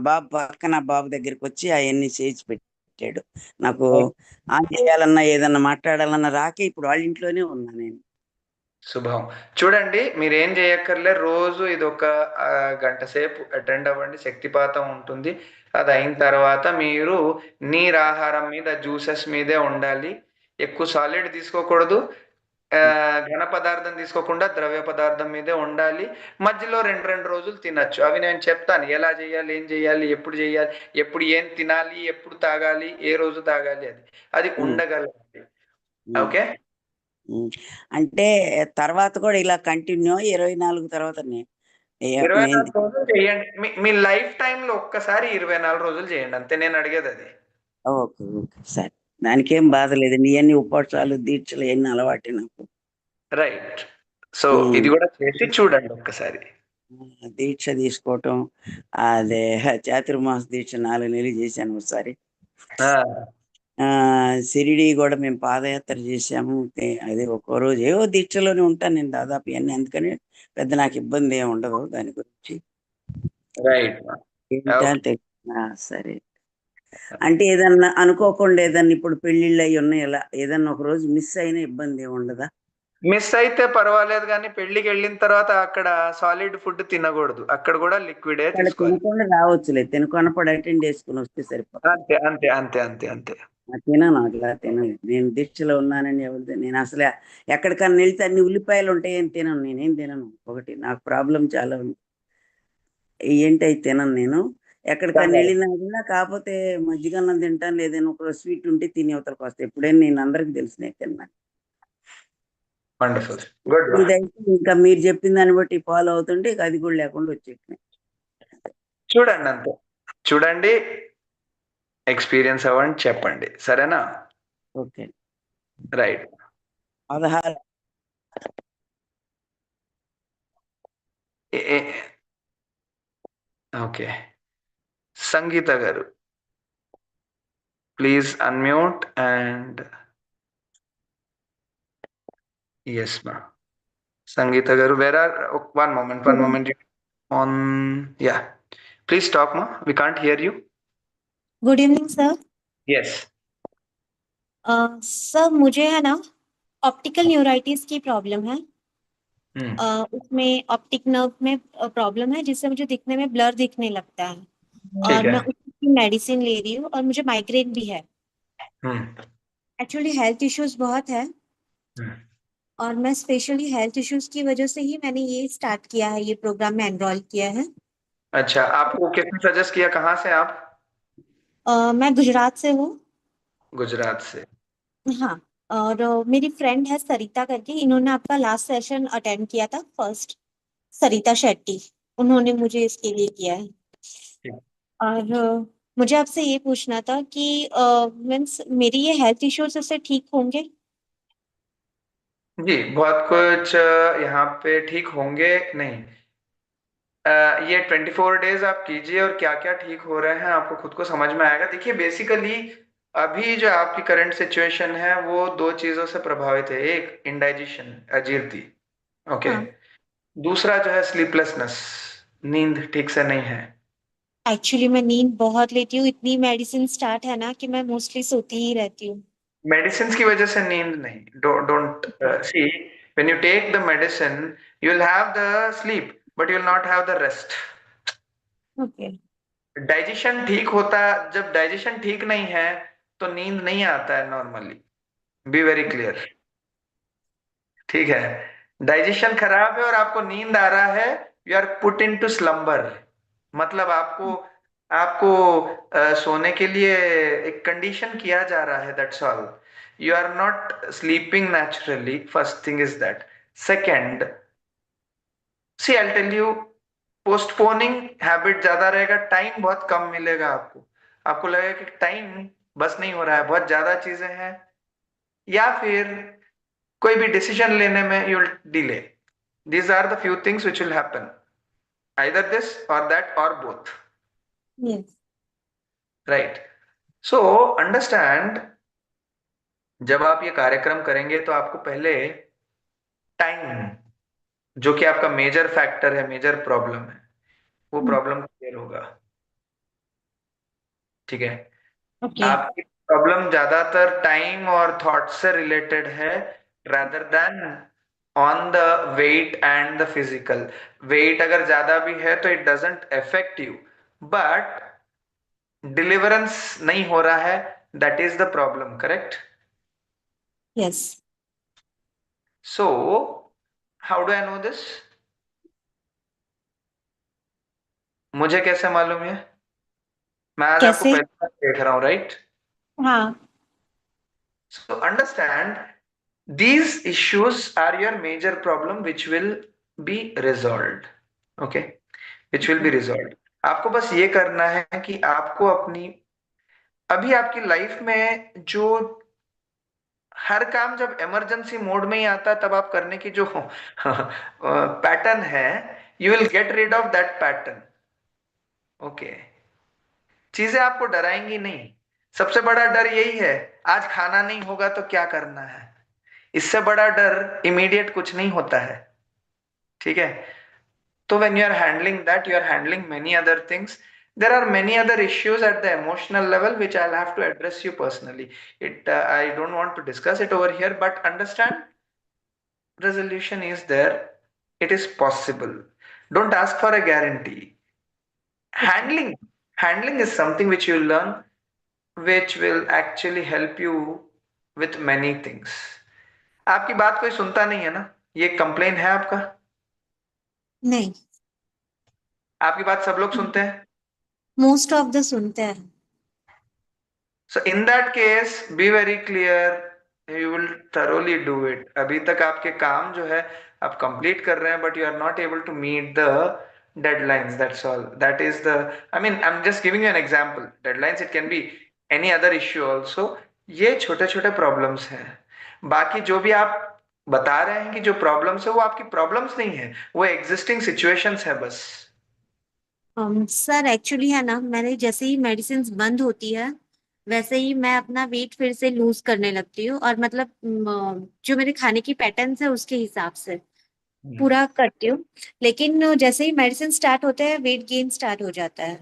బాబు పక్కన బాబు దగ్గరికి వచ్చి అవన్నీ చేసి పెట్టాడు. నాకు ఆన్ చేయాలన్నా ఏదన్నా మాట్లాడాలన్నా రాకే ఇప్పుడు వాళ్ళ ఇంట్లోనే ఉన్నా నేను. శుభం. చూడండి, మీరేం చేయక్కర్లే. రోజు ఇది ఒక గంట సేపు అటెండ్ అవ్వండి. శక్తిపాతం ఉంటుంది. అది అయిన తర్వాత మీరు నీరాహారం మీద, జ్యూసెస్ మీదే ఉండాలి. ఎక్కువ సాలిడ్ తీసుకోకూడదు. ఘన పదార్థం తీసుకోకుండా ద్రవ్య పదార్థం మీదే ఉండాలి. మధ్యలో 2 రోజులు తినచ్చు. అవి నేను చెప్తాను ఎలా చేయాలి, ఏం చేయాలి, ఎప్పుడు చేయాలి, ఎప్పుడు ఏం తినాలి, ఎప్పుడు తాగాలి, ఏ రోజు తాగాలి, అది ఉండగలగాలి. ఓకే. అంటే తర్వాత కూడా ఇలా కంటిన్యూ 24 తర్వాత 24 రోజులు చేయండి. మీ లైఫ్ టైమ్ లో ఒక్కసారి 24 రోజులు చేయండి, అంతే. నేను అడిగేది అది. ఓకే ఓకే, సరే. దానికేం బాధ లేదండి. ఇవన్నీ ఉపవాసాలు, దీక్షలు ఎన్ని అలవాటు నాకు. రైట్. సో ఇది కూడా చేసి చూడండి ఒక్కసారి. దీక్ష తీసుకోవటం, అదే చాతుర్మాస దీక్ష 4 నెలలు చేశాను ఒకసారి. షిరిడి కూడా మేము పాదయాత్ర చేసాము. అదే ఒక్కో రోజు ఏవో దీక్షలోనే ఉంటాను నేను దాదాపు ఇవన్నీ. అందుకని పెద్ద నాకు ఇబ్బంది ఏమి ఉండదు దాని గురించి. రైట్. ఏంటంటే సరే. అంటే ఏదన్నా అనుకోకుండా ఏదన్నా ఇప్పుడు పెళ్ళిళ్ళు అయి ఉన్నాయి, ఇలా ఏదన్నా ఒక రోజు మిస్ అయినా ఇబ్బంది ఏమి ఉండదా? మిస్ అయితే పర్వాలేదు, కానీ పెళ్లికి వెళ్ళిన తర్వాత అక్కడ సాలిడ్ ఫుడ్ తినకూడదు, అక్కడ కూడా లిక్విడే అక్కడ తీసుకోవాలి. తినకుండా రావచ్చులే, తినకొనప్పుడు అటెండ్ చేసుకుని వస్తే సరిపోతుంది. అంతే అంతే అంతే అంతే అంతే. తినను, అట్లా తినను. నేను దీక్షలో ఉన్నానని ఎవరిది, నేను అసలు ఎక్కడికన్నా వెళ్తే అన్ని ఉల్లిపాయలు ఉంటాయని తినను, నేనేం తినను. ఒకటి నాకు ప్రాబ్లం చాలా ఉంది, ఏంటి అయి తినను నేను. ఎక్కడికన్నా వెళ్ళినా కూడా కాకపోతే మజ్జిగన్నం తింటాను, లేదని ఒక స్వీట్ ఉంటే తిని అవతలకి వస్తాయి. ఎప్పుడైనా నేను అందరికి తెలిసిన తిన్నాను. Wonderful, good. ఇదైతే ఇంకా మీరు చెప్పిన దాన్ని బట్టి ఫాలో అవుతుంటే ఇక అది కూడా లేకుండా వచ్చేసినాయి. చూడండి, అంతే చూడండి, ఎక్స్పీరియన్స్ అవ్వండి, చెప్పండి, సరేనా? Okay, right. 16 ఓకే, సంగీత గారు ప్లీజ్ అన్మ్యూట్ అండ్ ఎస్ మా. సంగీత గారు, where are, one moment on, yeah, please talk ma, we can't hear you. Good evening sir. yes sir मुझे है ना ऑप्टिकल न्यूराइटिस की प्रॉब्लम है। उसमें ऑप्टिक नर्व में प्रॉब्लम है, जिससे मुझे दिखने में ब्लर दिखने लगता है, और मैं उसकी मेडिसिन ले रही हूँ, और मुझे माइग्रेन भी है। एक्चुअली हेल्थ इश्यूज बहुत है, और मैं स्पेशली हेल्थ इश्यूज की वजह से ही मैंने ये स्टार्ट किया है, ये प्रोग्राम में एनरोल किया है। अच्छा, आपको किसने सजेस्ट किया, कहाँ से आप? मैं गुजरात से हूँ। गुजरात से? हाँ, और मेरी फ्रेंड है सरिता करके, इन्होंने आपका लास्ट सेशन अटेंड किया था, फर्स्ट, सरिता शेट्टी, उन्होंने मुझे इसके लिए किया है। और मुझे आपसे ये पूछना था कि मीन्स मेरी ये हेल्थ इश्यूज इससे ठीक होंगे? जी, बहुत कुछ यहाँ पे ठीक होंगे नहीं। ये 24 डेज आप कीजिए, और क्या क्या ठीक हो रहे हैं आपको खुद को समझ में आएगा। देखिए, बेसिकली अभी जो आपकी करंट सिचुएशन है वो दो चीजों से प्रभावित है। एक इंडाइजेशन, अजीर्ति, ओके। दूसरा जो है स्लीपलेसनेस, नींद ठीक से नहीं है। एक्चुअली मैं नींद बहुत लेती हूँ, इतनी मेडिसिन स्टार्ट है ना कि मैं मोस्टली सोती ही रहती हूँ। मेडिसिन की वजह से नींद नहीं, don't see, when you take the medicine you will have the sleep but you will not have the rest. Okay. Digestion ठीक होता, जब डाइजेशन ठीक नहीं है तो नींद नहीं आता है नॉर्मली, बी वेरी क्लियर, ठीक है? डाइजेशन खराब है और आपको नींद आ रहा है, you are put into slumber, मतलब आपको आपको सोने के लिए एक कंडीशन किया जा रहा है, that's all. You are not sleeping naturally, first thing is that. Second, see I tell you, postponing habit ज्यादा रहेगा, टाइम बहुत कम मिलेगा आपको। आपको लगेगा कि टाइम बस नहीं हो रहा है, बहुत ज्यादा चीजें हैं, या फिर कोई भी डिसीजन लेने में you will delay. These are the few things which will happen, either this or that or both, right? So understand, जब आप ये कार्यक्रम करेंगे तो आपको पहले टाइम, जो कि आपका मेजर फैक्टर है, मेजर प्रॉब्लम है, वो प्रॉब्लम क्लियर होगा, ठीक है? आपकी प्रॉब्लम ज्यादातर टाइम और थॉट से रिलेटेड है, rather than on the weight and the physical. Weight अगर ज्यादा भी है तो it doesn't affect you, but deliverance नहीं हो रहा है, that is the problem, correct? Yes. So how do I know this? मुझे कैसे मालूम है? मैं आज आपको पहली बार देख रहा हूँ, राइट? हाँ। So understand, these issues are your major problem which will be resolved, okay? Which will be resolved. आपको बस ये करना है कि आपको अपनी, अभी आपकी लाइफ में जो हर काम जब इमरजेंसी मोड में ही आता है, तब आप करने की जो पैटर्न है, you will get rid of that pattern, okay? चीजें आपको डराएंगी नहीं। सबसे बड़ा डर यही है, आज खाना नहीं होगा तो क्या करना है। इससे बड़ा डर इमीडिएट कुछ नहीं होता है, ठीक है? तो when you are handling that, you are handling many other things, There are many other issues at the emotional level which I'll have to address you personally. I don't want to discuss it over here, but understand, resolution is there. It is possible. Don't ask for a guarantee. Okay. Handling is something which you learn, which will actually help you with many things. आपकी बात कोई सुनता नहीं है ना? ये complain है आपका? नहीं, आपकी बात सब लोग सुनते हैं? मोस्ट ऑफ द सुनते हैं। So in that case, be very clear. You will thoroughly do it. अभी तक आपके काम जो है आप complete कर रहे हैं, but you are not able to meet the deadlines. That's all. That is the. I mean, I'm just giving you an example. Deadlines. It can be any other issue also. ये छोटे छोटे problems हैं. बाकी जो भी आप बता रहे हैं कि जो problems है वो आपकी problems नहीं है, वो existing situations है बस. सर एक्चुअली है ना, मैंने जैसे ही मेडिसिन बंद होती है वैसे ही मैं अपना वेट फिर से लूज करने लगती हूँ, और मतलब जो मेरे खाने की पैटर्न है उसके हिसाब से पूरा करती हूँ। लेकिन जैसे ही मेडिसिन स्टार्ट होता है वेट गेन स्टार्ट हो जाता है।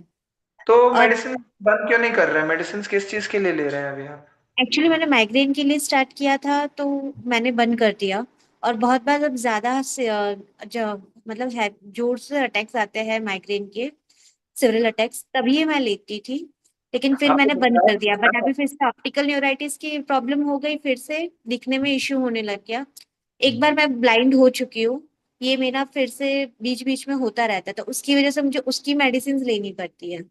तो और मेडिसिन बंद क्यों नहीं कर रहे हैं? मेडिसिन किस चीज के लिए ले रहे हैं अभी आप? एक्चुअली मैंने माइग्रेन के लिए स्टार्ट किया था तो मैंने बंद कर दिया, और बहुत बार अब ज्यादा जो मतलब है जोर से अटैक्स आते हैं माइग्रेन के, सिविल अटैक्स, तभी मैं लेती थी। लेकिन फिर आपको मैंने बंद कर दिया, बट अभी फिर से ऑप्टिकल न्यूराइटिस की प्रॉब्लम हो गई, फिर से दिखने में इश्यू होने लग गया। एक बार मैं ब्लाइंड हो चुकी हूँ, ये मेरा फिर से बीच बीच में होता रहता है, तो उसकी वजह से मुझे उसकी मेडिसिन लेनी पड़ती है।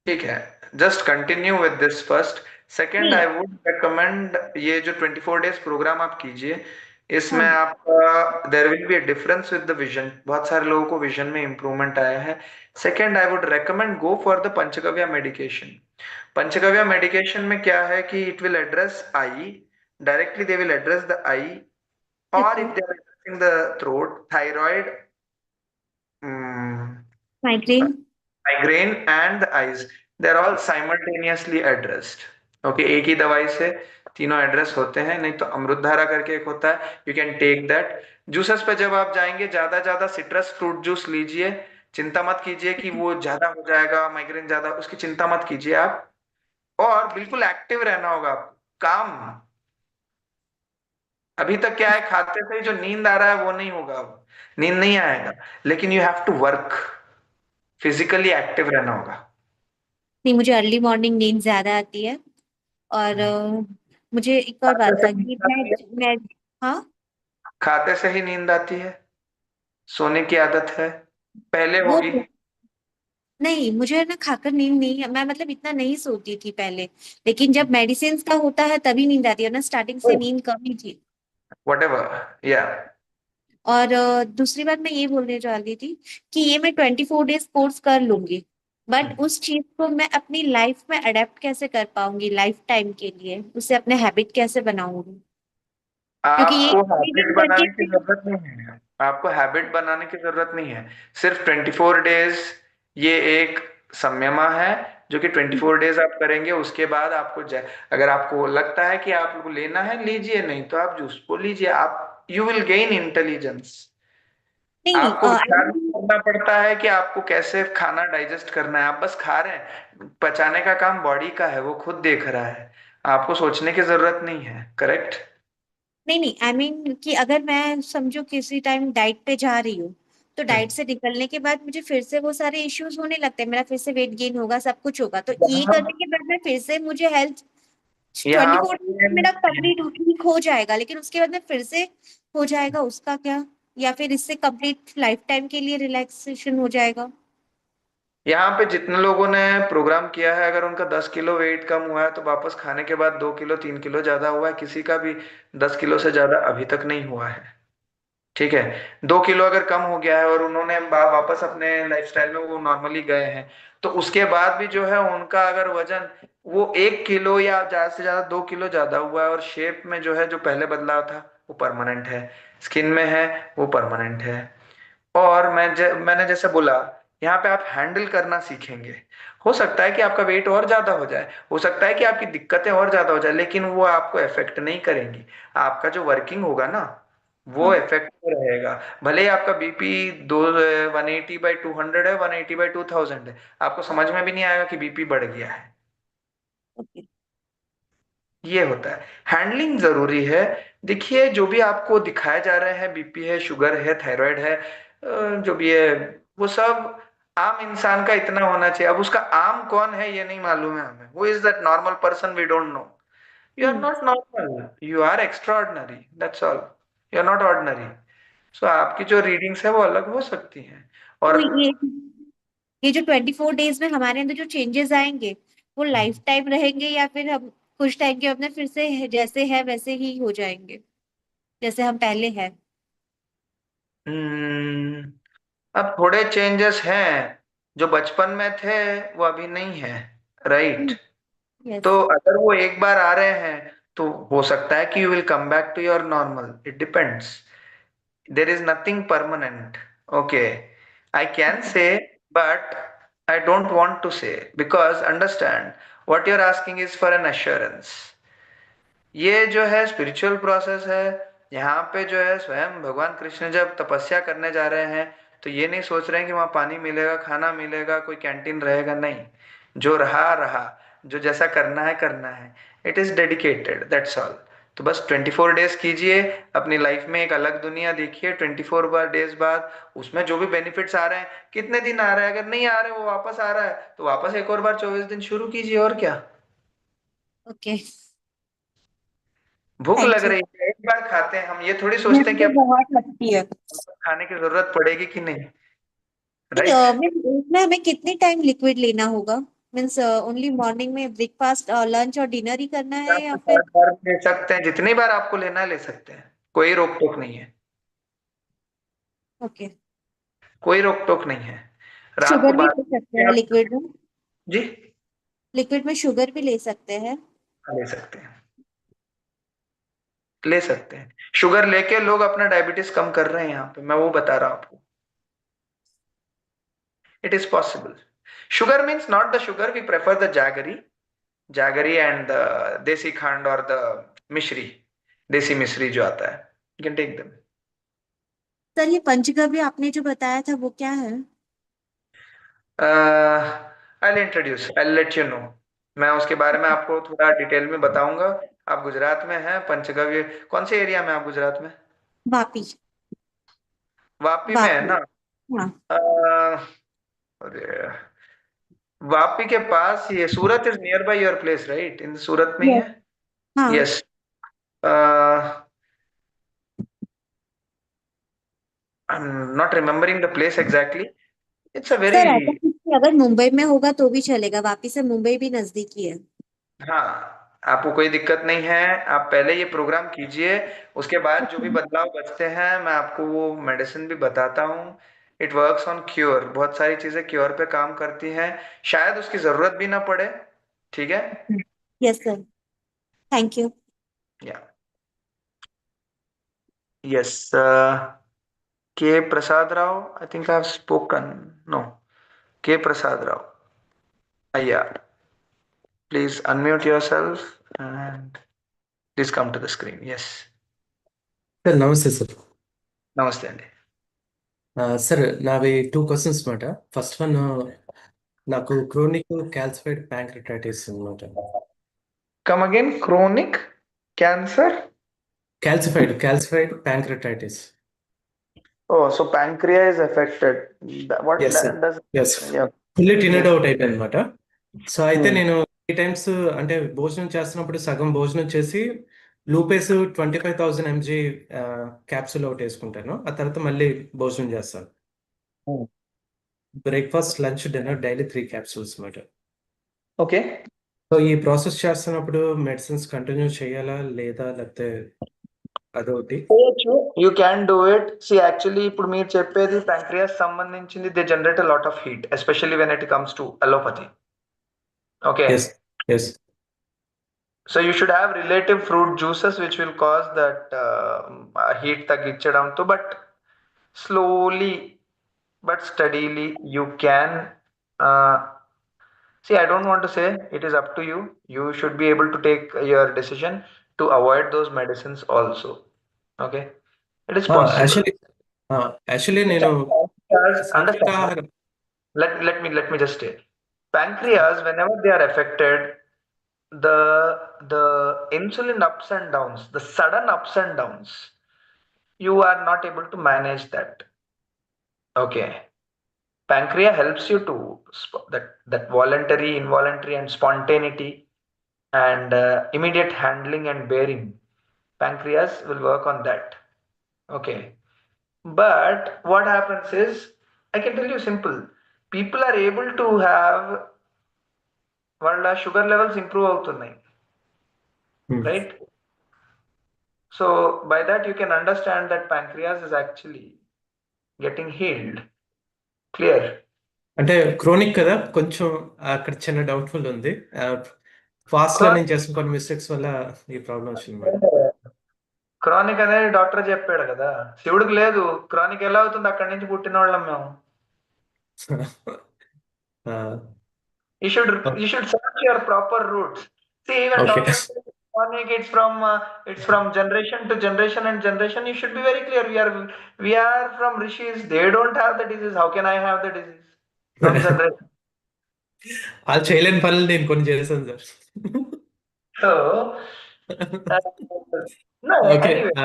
ठीक है, just continue with this first. Second, नहीं। आई वुड रेकमेंड ये जो 24 डेज प्रोग्राम आप कीजिए, इसमें हाँ। आपका there will be a difference with the vision. बहुत सारे लोगों को विजन में इंप्रूवमेंट आया है। Second, I would recommend go for the panchagavya medication. Panchagavya medication में क्या है कि it will address eye directly, they will address the eye, और okay. If they are addressing the throat, thyroid, migraine. migraine and the eyes, they're all simultaneously addressed. Okay, एक ही दवाई से तीनों address होते हैं। नहीं तो अमृत धारा करके एक होता है, you can take that. Juices पे जब आप जाएंगे, ज्यादा सिट्रस फ्रूट जूस लीजिए। चिंता मत कीजिए कि वो ज्यादा हो जाएगा, माइग्रेन ज्यादा, उसकी चिंता मत कीजिए आप। और बिल्कुल एक्टिव रहना होगा आपको, काम। अभी तक क्या है, खाते से ही जो नींद आ रहा है वो नहीं होगा, अब नींद नहीं आएगा, लेकिन you have to work, physically active रहना होगा। नहीं, मुझे अर्ली मॉर्निंग नींद ज्यादा आती है। और मुझे एक और खाते बात से था कि नींद आती है? मैं हाँ। खाते से ही नींद आती है? सोने की आदत है? पहले वो होगी? नहीं, मुझे ना खाकर नींद नहीं, मैं मतलब इतना नहीं सोती थी पहले, लेकिन जब मेडिसिन का होता है तभी नींद आती है ना, स्टार्टिंग से नींद कम ही थी। व्हाटएवर, या और दूसरी बात मैं ये बोलने जा रही थी कि ये मैं 24 डेज कोर्स कर लूंगी, बट उस चीज को मैं अपनी लाइफ में अडेप्ट कैसे कर पाऊंगी लाइफ टाइम के लिए, उसे अपने हैबिट कैसे बनाऊंगी, क्योंकि ये आपको हैबिट ट्रेनिंग करके बनाने की जरूरत नहीं है। आपको हैबिट बनाने की जरूरत नहीं है। सिर्फ 24 डेज ये एक संयमा है, जो कि 24 डेज आप करेंगे। उसके बाद आपको अगर आपको लगता है कि आपको लेना है, लीजिए, नहीं तो आप जूस को लीजिए। आप यू विल गेन इंटेलिजेंस। नहीं। आपको विचार नहीं करना पड़ता है कि आपको कैसे खाना डाइजेस्ट करना है, आप बस खा रहे हैं। पचाने का काम बॉडी का है, वो खुद देख रहा है। आपको सोचने की जरूरत नहीं है, करेक्ट? नहीं नहीं, आई मीन कि अगर मैं समझो किसी टाइम डाइट पे जा रही हूँ, तो डाइट से निकलने के बाद मुझे फिर से वो सारे इश्यूज होने लगते हैं, मेरा फिर से वेट गेन होगा, सब कुछ होगा, तो ये यहाँ करने के बाद मैं फिर से मुझे हेल्थ ट्वेंटी यहाँ फोर मेरा कंप्लीट ठीक हो जाएगा, लेकिन उसके बाद में फिर से हो जाएगा, उसका क्या? या फिर इससे कंप्लीट लाइफ टाइम के लिए रिलैक्सेशन हो जाएगा? यहाँ पे जितने लोगों ने प्रोग्राम किया है, अगर उनका 10 किलो वेट कम हुआ है, तो वापस खाने के बाद 2 किलो 3 किलो ज्यादा हुआ है। किसी का भी 10 किलो से ज्यादा अभी तक नहीं हुआ है। ठीक है, 2 किलो अगर कम हो गया है और उन्होंने वापस अपने लाइफस्टाइल में वो नॉर्मली गए हैं, तो उसके बाद भी जो है उनका अगर वजन वो 1 किलो या ज्यादा से ज्यादा 2 किलो ज्यादा हुआ है, और शेप में जो है जो पहले बदलाव था वो परमानेंट है, स्किन में है वो परमानेंट है। और मैंने जैसे बोला, यहाँ पे आप हैंडल करना सीखेंगे। हो सकता है कि आपका वेट और ज्यादा हो जाए, हो सकता है कि आपकी दिक्कतें और ज्यादा हो जाए, लेकिन वो आपको इफेक्ट नहीं करेंगी। आपका जो वर्किंग होगा ना, वो इफेक्टिव रहेगा। भले ही आपका बीपी 180/200 है, 180/2000 है, आपको समझ में भी नहीं आएगा कि बीपी बढ़ गया है। ओके। ये होता है, हैंडलिंग जरूरी है। देखिए जो भी आपको दिखाया जा रहा है, बीपी है, शुगर है, थायराइड है, जो भी है, वो सब आम इंसान का इतना होना चाहिए। अब उसका आम कौन है ये नहीं मालूम है हमें। Who is that normal person, we don't know. You are not normal, you are extraordinary, that's all. You are not ordinary. So आपकी जो रीडिंग्स है वो अलग हो सकती हैं। और तो ये जो 24 डेज में हमारे अंदर जो चेंजेस आएंगे वो लाइफ टाइम रहेंगे, या फिर हम कुछ टाइम के अपने फिर से जैसे है वैसे ही हो जाएंगे, जैसे हम पहले हैं? अब थोड़े चेंजेस हैं, जो बचपन में थे वो अभी नहीं है, राइट। यस। तो अगर वो एक बार आ रहे हैं तो हो सकता है कि you will come back to your normal, it depends. There is nothing permanent, okay, I can say, but I don't want to say, because understand what you are asking is for an assurance. ये जो है spiritual process है। यहाँ पे जो है स्वयं भगवान कृष्ण जब तपस्या करने जा रहे हैं तो ये नहीं सोच रहे हैं कि वहां पानी मिलेगा, खाना मिलेगा, कोई कैंटीन रहेगा, नहीं। जो रहा रहा, जो जैसा करना है करना है। It is dedicated, that's all. तो बस 24 डेज कीजिए, अपनी लाइफ में एक अलग दुनिया देखिए। 24 डेज बाद उसमें जो भी बेनिफिट्स आ रहे हैं, कितने दिन आ रहे हैं, अगर नहीं आ रहे वो वापस आ रहा है तो वापस एक और बार 24 दिन शुरू कीजिए, और क्या। ओके। भूख थैंक लग यू। रही है, एक बार खाते हैं, हम ये थोड़ी मुझे सोचते हैं कि तो अब बहुत लगती है। खाने की जरूरत पड़ेगी कि नहीं, नहीं, राइट। में हमें कितने टाइम लिक्विड लेना होगा? मीन्स ओनली मॉर्निंग में ब्रेकफास्ट, लंच और डिनर ही करना है, या आप फिर? 7 बार ले सकते हैं, जितनी बार आपको लेना है ले सकते हैं, कोई रोक टोक नहीं है। ओके। कोई रोक टोक नहीं है। रात को शुगर भी बाद ले सकते में हैं आप, लिक्विड में? जी, लिक्विड में शुगर भी ले सकते हैं? ले सकते हैं, ले सकते हैं। शुगर लेके लोग अपना डायबिटीज कम कर रहे हैं यहाँ पे, मैं वो बता रहा हूँ आपको। It is possible. Sugar means not the sugar, we prefer the jaggery and the desi khand और द मिश्री, देसी मिश्री जो आता है, you can take them. Sir, ये पंचगव्य आपने जो बताया था वो क्या है? I'll let you know। मैं उसके बारे में आपको थोड़ा डिटेल में बताऊंगा। आप गुजरात में हैं, पंचगव्य कौन से एरिया में आप गुजरात में? वापी। वापी में है वापी। ना? हाँ। अ, अरे, वापी के पास ये Surat is near by your place, right? इन सूरत में ही यस। है। हाँ। Yes. I am not remembering the place exactly. It's a very, sir, ऐसा कुछ नहीं, अगर मुंबई में होगा तो भी चलेगा, वापी से मुंबई भी नजदीकी है। हाँ, आपको कोई दिक्कत नहीं है। आप पहले ये प्रोग्राम कीजिए, उसके बाद जो भी बदलाव बचते हैं मैं आपको वो मेडिसिन भी बताता हूँ। इट वर्क्स ऑन क्योर, बहुत सारी चीजें क्योर पे काम करती हैं, शायद उसकी जरूरत भी ना पड़े। ठीक है। Yes sir. Thank you. या yes, K Prasad Rao, I think I have spoken, no, K Prasad Rao, अय्या, please unmute yourself and please come to the screen. Yes, sir నమస్తే సార్. నమస్తే అండి. సార్ నావి 2 క్వశ్చన్స్ మాట. ఫస్ట్ వన్, నాకు క్రోనిక్ క్యాల్సిఫైడ్ ప్యాంక్రియాటైటిస్ అనమాట. Come again, chronic cancer. Calcified pancreatitis. Oh, so pancreas is affected. What yes sir. that does? Yes. Yeah. Fully టినెడ్ Yes. Out అయిపోయింది అనమాట. So అయితే Hmm. నేను 3 టైమ్స్ అంటే భోజనం చేస్తున్నప్పుడు సగం భోజనం చేసి లూపేస్ 25,000 mg క్యాప్సూల్ ఒకటి వేసుకుంటాను. ఆ తర్వాత మళ్ళీ భోజనం చేస్తాను. Hmm. Breakfast, lunch, dinner daily 3 capsules అనమాట. Okay. సో ఈ ప్రాసెస్ చేస్తున్నప్పుడు మెడిసిన్స్ కంటిన్యూ చేయాలా లేదా, లేకపోతే అదొకటి? You can do it. See, actually, ఇప్పుడు మీరు చెప్పేది pancreas సంబంధించింది, they generate a lot of heat, especially when it comes to allopathy. Okay. Yes. Yes. So you should have relative fruit juices which will cause that heat తగ్గించడంతో, but slowly but steadily you can. Uh, See, I don't want to say, it is up to you. You should be able to take your decision to avoid those medicines also. Okay. It is possible. Actually నేను Understand. ఆహారం Let me just say. Pancreas, whenever they are affected, the insulin ups and downs, the sudden ups and downs, you are not able to manage that. Okay. Pancreas helps you to that voluntary, involuntary, and spontaneity and immediate handling and bearing. Pancreas will work on that. Okay. But what happens is, I can tell you simple. People are able to have వాళ్ళ sugar levels improve అవుతున్నాయి, right? So by that you can understand that pancreas is actually getting healed. Clear? అంటే chronic కదా, కొంచెం అక్కడ చిన్న doubtful ఉంది. Fast learning చేసిన కొన్ని మిస్టేక్స్ వల్ల ఈ ప్రాబ్లం వచ్చింది. క్రానిక్ అనేది డాక్టర్ చెప్పాడు కదా, శివుడికి లేదు. క్రానిక్ ఎలా అవుతుంది? అక్కడి నుంచి పుట్టిన వాళ్ళం మేము. You should search your proper roots. See, when doctors say chronic, it's from generation to generation and generation. You should be very clear. We are from rishis. They don't have the disease. How can I have the disease? From generation. వాళ్ళు చేయలేని పనులు నేను కొన్ని చేశాను sir. So no, okay. anyway,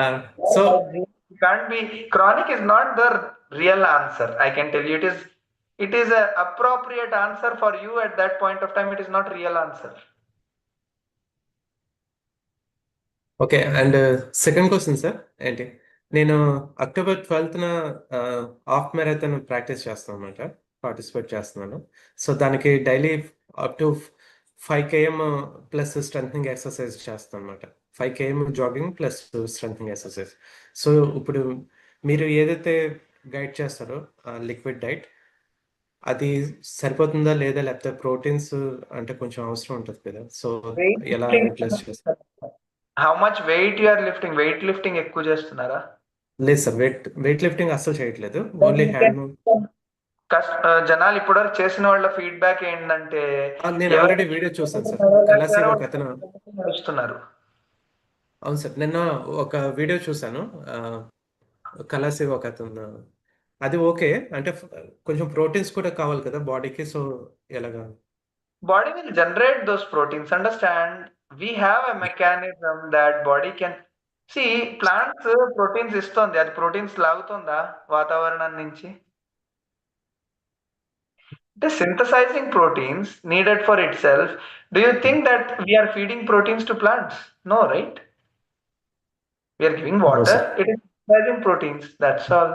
So it can't be. Chronic is not the real answer. I can tell you, it is an appropriate answer for you at that point of time. It is not real answer. Okay. And second question sir ఏంటి, నేను October 12th half marathon practice చేస్తాను అనమాట, participate చేస్తున్నాను. So దానికి daily up to 5 km plus strengthening exercise చేస్తాను అనమాట. 5 km jogging plus strengthening exercise. So ఇప్పుడు మీరు ఏదైతే గైడ్ చేస్తారో లిక్విడ్ డైట్, అది సరిపోతుందా లేదా, లేకపోతే ప్రోటీన్స్ అంటే కొంచెం అవసరం ఉంటుంది కదా, సో ఎలా రిప్లేస్ చేస్తారు? How much weight you are lifting? Weight lifting ఎక్కువ చేస్తున్నారా? లేదు సార్, వెయిట్ లిఫ్టింగ్ అస్సలు చేయట్లేదు, ఓన్లీ హ్యాండ్. జనాలు ఇప్పటివరకు చేసిన వాళ్ళ ఫీడ్బ్యాక్ ఏంటంటే, నేను ఆల్రెడీ వీడియో చూసాను సార్, కలాసి ఒక అతను నడుస్తున్నారు. అవును సార్, నిన్న ఒక వీడియో చూసాను, కలాసి ఒక అతను. అది ఓకే, అంటే కొంచెం ప్రోటీన్స్ కూడా కావాలి కదా బాడీకి, సో ఎలాగా? Body will generate those proteins. Understand? We have a mechanism that body can see. Plants proteins istundi, అది proteins లాగుతుందా వాతావరణం నుంచి? It is synthesizing proteins needed for itself. Do you think that we are feeding proteins to plants? No, right? We are giving water. No, it is synthesizing proteins. That's all.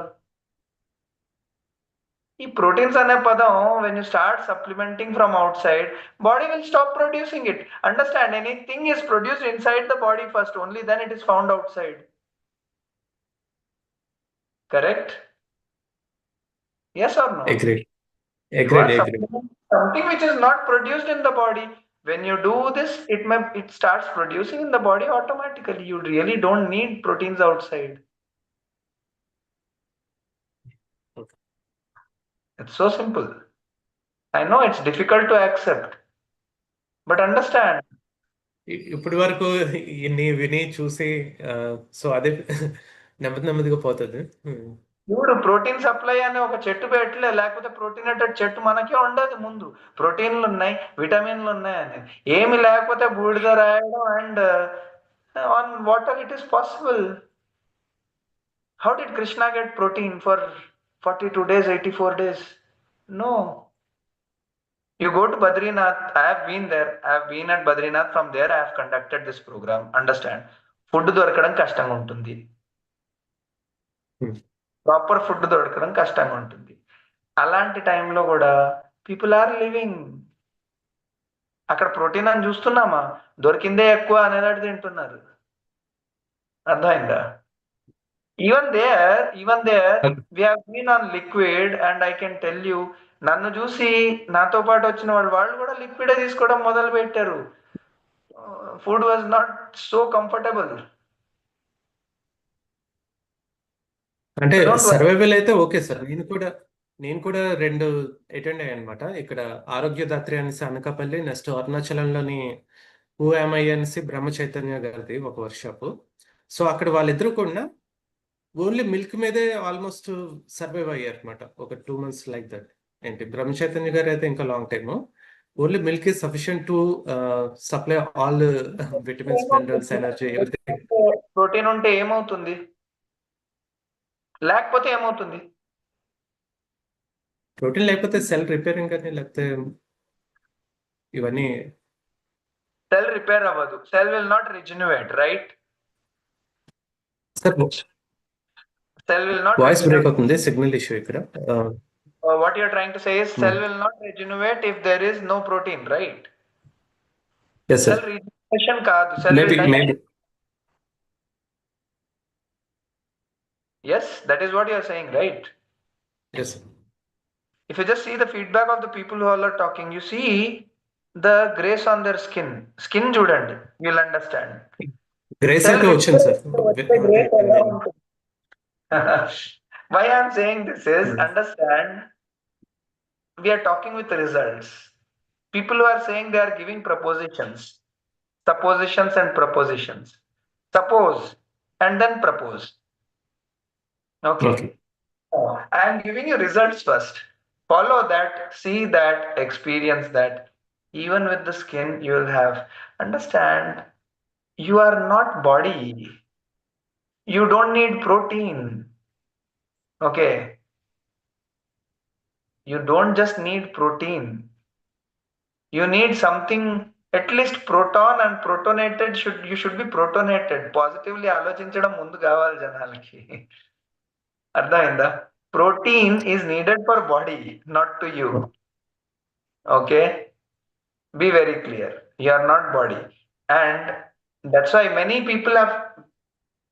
ఈ proteins అనే పదం, when you start supplementing from outside, body will stop producing it. Understand? Anything is produced inside the body first, only then it is found outside. Correct? Yes or no? Agreed. Something which is not produced in the body. When you do this, it starts producing in the body automatically. You really don't need proteins outside. Okay. It's so simple. I know it's difficult to accept, but understand. ఇప్పటి వరకు ఇన్ని విని చూసి, so అదే నెమ్మదిగా పోతుంది. ఇప్పుడు protein supply అనే ఒక చెట్టు పెట్టలే, లేకపోతే ప్రోటీనేటెడ్ చెట్టు మనకే ఉండదు. ముందు ప్రోటీన్లు ఉన్నాయి, విటమిన్లు ఉన్నాయి అని. ఏమి లేకపోతే బూడిద రాయడం and on water it is possible. How did Krishna get protein for 42 days, 84 days? No. You go to Badrinath. I have been there. I have been at Badrinath. From there, I have conducted this program. Understand? Food దొరకడం కష్టంగా ఉంటుంది. Proper food దొరకడం కష్టంగా ఉంటుంది. అలాంటి టైంలో కూడా people are living. అక్కడ ప్రోటీన్ అని చూస్తున్నామా, దొరికిందే ఎక్కువ అనేది తింటున్నారు. అర్థమైందా? Even there, we have been on liquid, and I can tell you, నన్ను చూసి నాతో పాటు వచ్చిన వాళ్ళు కూడా లిక్విడే తీసుకోవడం మొదలు పెట్టారు. Food was not so comfortable. అంటే సర్వైవల్ అయితే ఓకే సార్. నేను కూడా 2 అటెండ్ అయ్యాను అనమాట. ఇక్కడ ఆరోగ్యదాత్రి అనేసి అనకాపల్లి, నెక్స్ట్ అరుణాచలంలోని హూ యామ్ ఐ అనేసి బ్రహ్మ చైతన్య గారిది ఒక వర్క్షాప్. సో అక్కడ వాళ్ళిద్దరూ కూడా ఓన్లీ మిల్క్ మీదే ఆల్మోస్ట్ సర్వైవ్ అయ్యారు అనమాట. ఒక 2 months లైక్ దట్. ఏంటి బ్రహ్మ చైతన్య గారు అయితే ఇంకా long time. Only milk is sufficient to supply all vitamins, minerals, energy, everything. Protein ఉంటే ఏమవుతుంది, లేకపోతే ఏమవుతుంది? ప్రోటీన్ లేకపోతే సెల్ రిపేరింగ్ కానీ లేకపోతే ఇవన్నీ సెల్ రిపేర్ అవ్వదు. Cell will not rejuvenate, right? Sir cell will not voice break అవుతుంది, సిగ్నల్ ఇష్యూ ఇక్కడ. what you are trying to say is cell will not regenerate if there is no protein, right? Yes, sir. Cell regeneration kaadu, cell will die. Maybe. Yes, that is what you are saying, right? Yes, sir. If you just see the feedback of the people who all are talking, you see the grace on their skin చూడండి, you'll understand. Grace అయితే వచ్చింది sir. Why I am saying this is, understand, we are talking with the results. People who are saying they are giving propositions, suppositions and propositions. Suppose and then propose. Okay. I am giving you results first. Follow that, see that, experience that. Even with the skin, you will have. Understand, you are not body. You don't need protein. Okay. You don't just need protein. You need something, at least proton and protonated you should be protonated. Positively ఆలోచించడం ముందు కావాలి జనాలకి. అర్థమైందా? Protein is needed for body, not to you. Okay? Be very clear. You are not body. And that's why many people have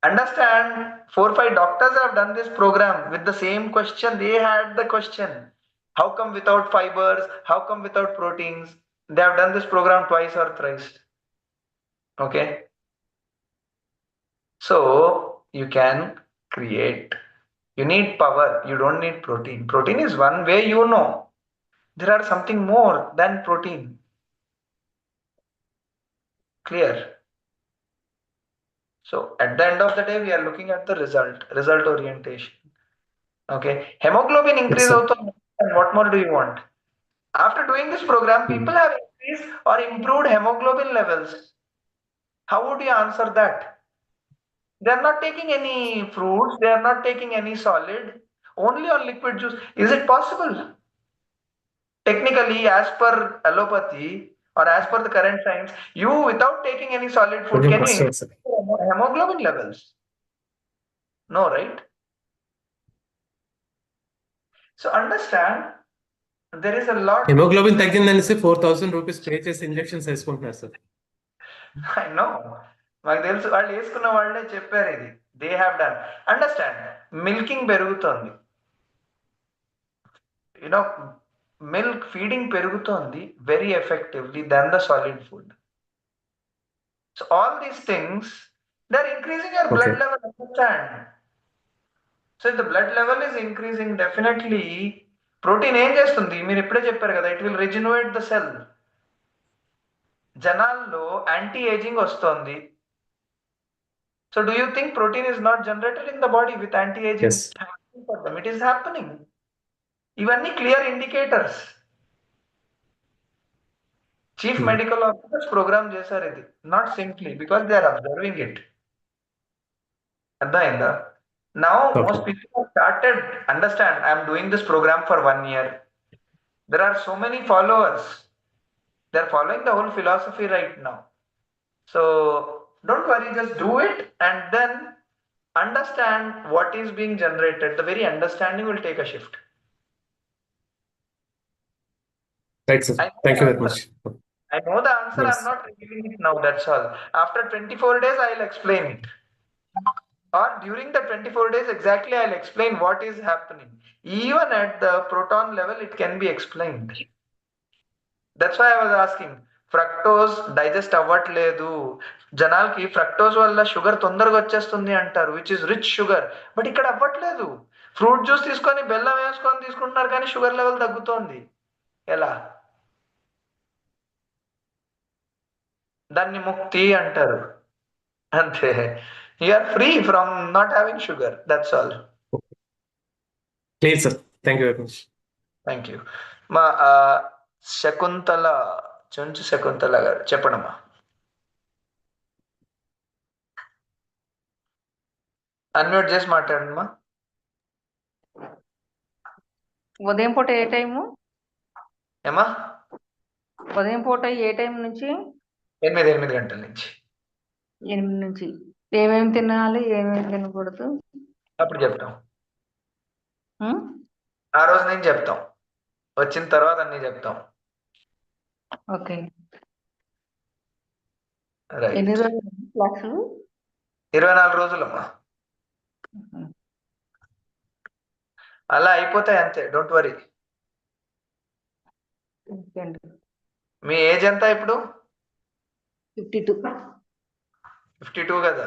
understand, 4-5 doctors have done this program with the same question. They had the question, how come without fibers, how come without proteins? They have done this program twice or thrice. Okay, so you can create. You need power, you don't need protein. Protein is one way, you know. There are something more than protein. Clear? So at the end of the day, we are looking at the result orientation. Okay, hemoglobin increase also, and what more do you want? After doing this program, people have increased or improved hemoglobin levels. How would you answer that? They are not taking any fruits, they are not taking any solid, only on liquid juice. Is it possible? Technically, as per allopathy or as per the current science, you without taking any solid food, can you increase hemoglobin levels? No, right? So understand, there is a lot. Haemoglobin తగ్గిందనేసి 4,000 rupees pay చేసి injections వేసుకుంటున్నారు sir. I know. మాకు తెలుసు, వాళ్ళు వేసుకున్న వాళ్ళే చెప్పారు ఇది. They have done. Understand, milking పెరుగుతోంది, యునో మిల్క్ ఫీడింగ్ పెరుగుతోంది very effectively then the solid food. So all these things, they are increasing your blood level. Understand. So if the blood level is increasing, definitely protein ఏం చేస్తుంది, మీరు ఇప్పుడే చెప్పారు కదా, it will regenerate the cell. జనాల్లో anti ageing వస్తోంది. So do you think protein is not generated in the body with anti-aging? Yes. For them, it is happening. Even clear indicators. Chief Medical Officers program చేశారు ఇది, not simply because they are observing it. అర్థమైందా? Now most people have started, understand, I am doing this program for 1 year. There are so many followers. They are following the whole philosophy right now. So don't worry, just do it and then understand what is being generated. The very understanding will take a shift. Right, sir. Thank you very much. I know the answer. Yes. I'm not revealing it now, that's all. After 24 days, I'll explain it. Or during the 24 days, exactly, I'll explain what is happening. Even at the proton level, it can be explained. That's why I was asking. Fructose digest అవ్వట్లేదు, జనాలకి fructose వల్ల sugar తొందరగా వచ్చేస్తుంది అంటారు, which is rich sugar. But ఇక్కడ అవ్వట్లేదు. Fruit juice తీసుకొని బెల్లం వేసుకొని తీసుకుంటున్నారు కానీ షుగర్ లెవెల్ తగ్గుతోంది. ఎలా? దాన్ని ముక్తి అంటారు అంతే. You are free from not having sugar. That's all. Clear, sir. Thank you very much. Thank you. మా శకుంతల చుంచు శకుంతల గారు చెప్పడమ్మా. అన్మ్యూట్ చేసి మాట్లాడమ్మా. ఉదయం పూట ఏ టైము? ఏమా? ఉదయం పూట ఏ టైం నుంచి? 8 గంటల నుంచి. 8 నుంచి. ఏమేమి తినాలి, ఏమేమి తినకూడదు అప్పుడు చెప్తాం. ఉం? ఆ రోజు నేను చెప్తాం, వచ్చిన తర్వాత అన్ని చెప్తాం. ఓకే. రైట్. ఎన్ని రోజులు క్లాసు? 24 రోజులమ్మా. అలా అయిపోతాయి అంతే, డోంట్ వరీ. ఓకే అండి. మీ ఏజ్ ఎంత ఇప్పుడు? 52. 52 కదా,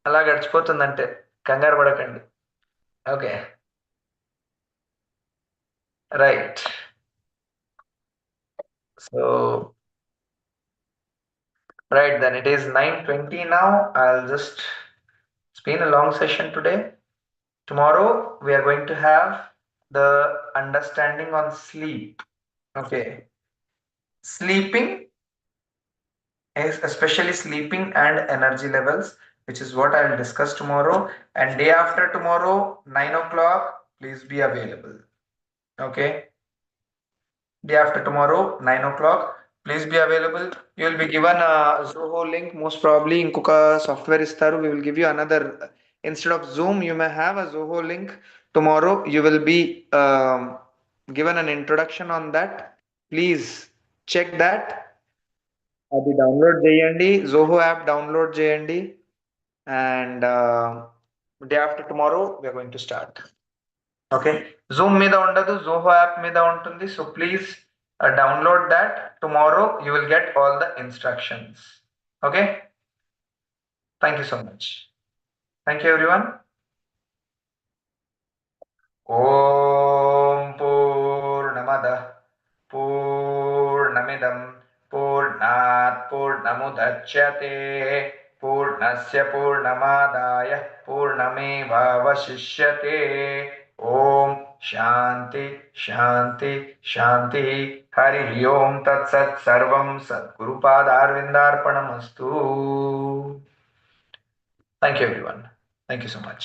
అలా గడిచిపోతుందంటే కంగారు పడకండి. Okay, right. So right, then it is 9:20 now. It's been a long session today. Tomorrow we are going to have the understanding on sleep. Okay, sleeping is especially sleeping and energy levels, which is what I will discuss tomorrow. And day after tomorrow, 9 o'clock, please be available. Okay, day after tomorrow, 9 o'clock, please be available. You will be given a Zoho link, most probably inkoka software istaru. We will give you another, instead of Zoom you may have a Zoho link. Tomorrow you will be given an introduction on that. Please check that. Adi download cheyandi, Zoho app download cheyandi, and day after tomorrow we are going to start. Okay, Zoom మీద ఉండదు, Zoho app మీద ఉంటుంది. So please download that. Tomorrow you will get all the instructions. Okay, thank you so much. Thank you everyone. Om Purnamadah Purnamidam Purnat Purnamudachyate Purnasya Purnamadaya Purnamevavashishyate. Om Shanti Shanti Shanti. Hari Om Tat Sat Sarvam Sadgurupadarvindarpanamastu. Thank you everyone. Thank you so much.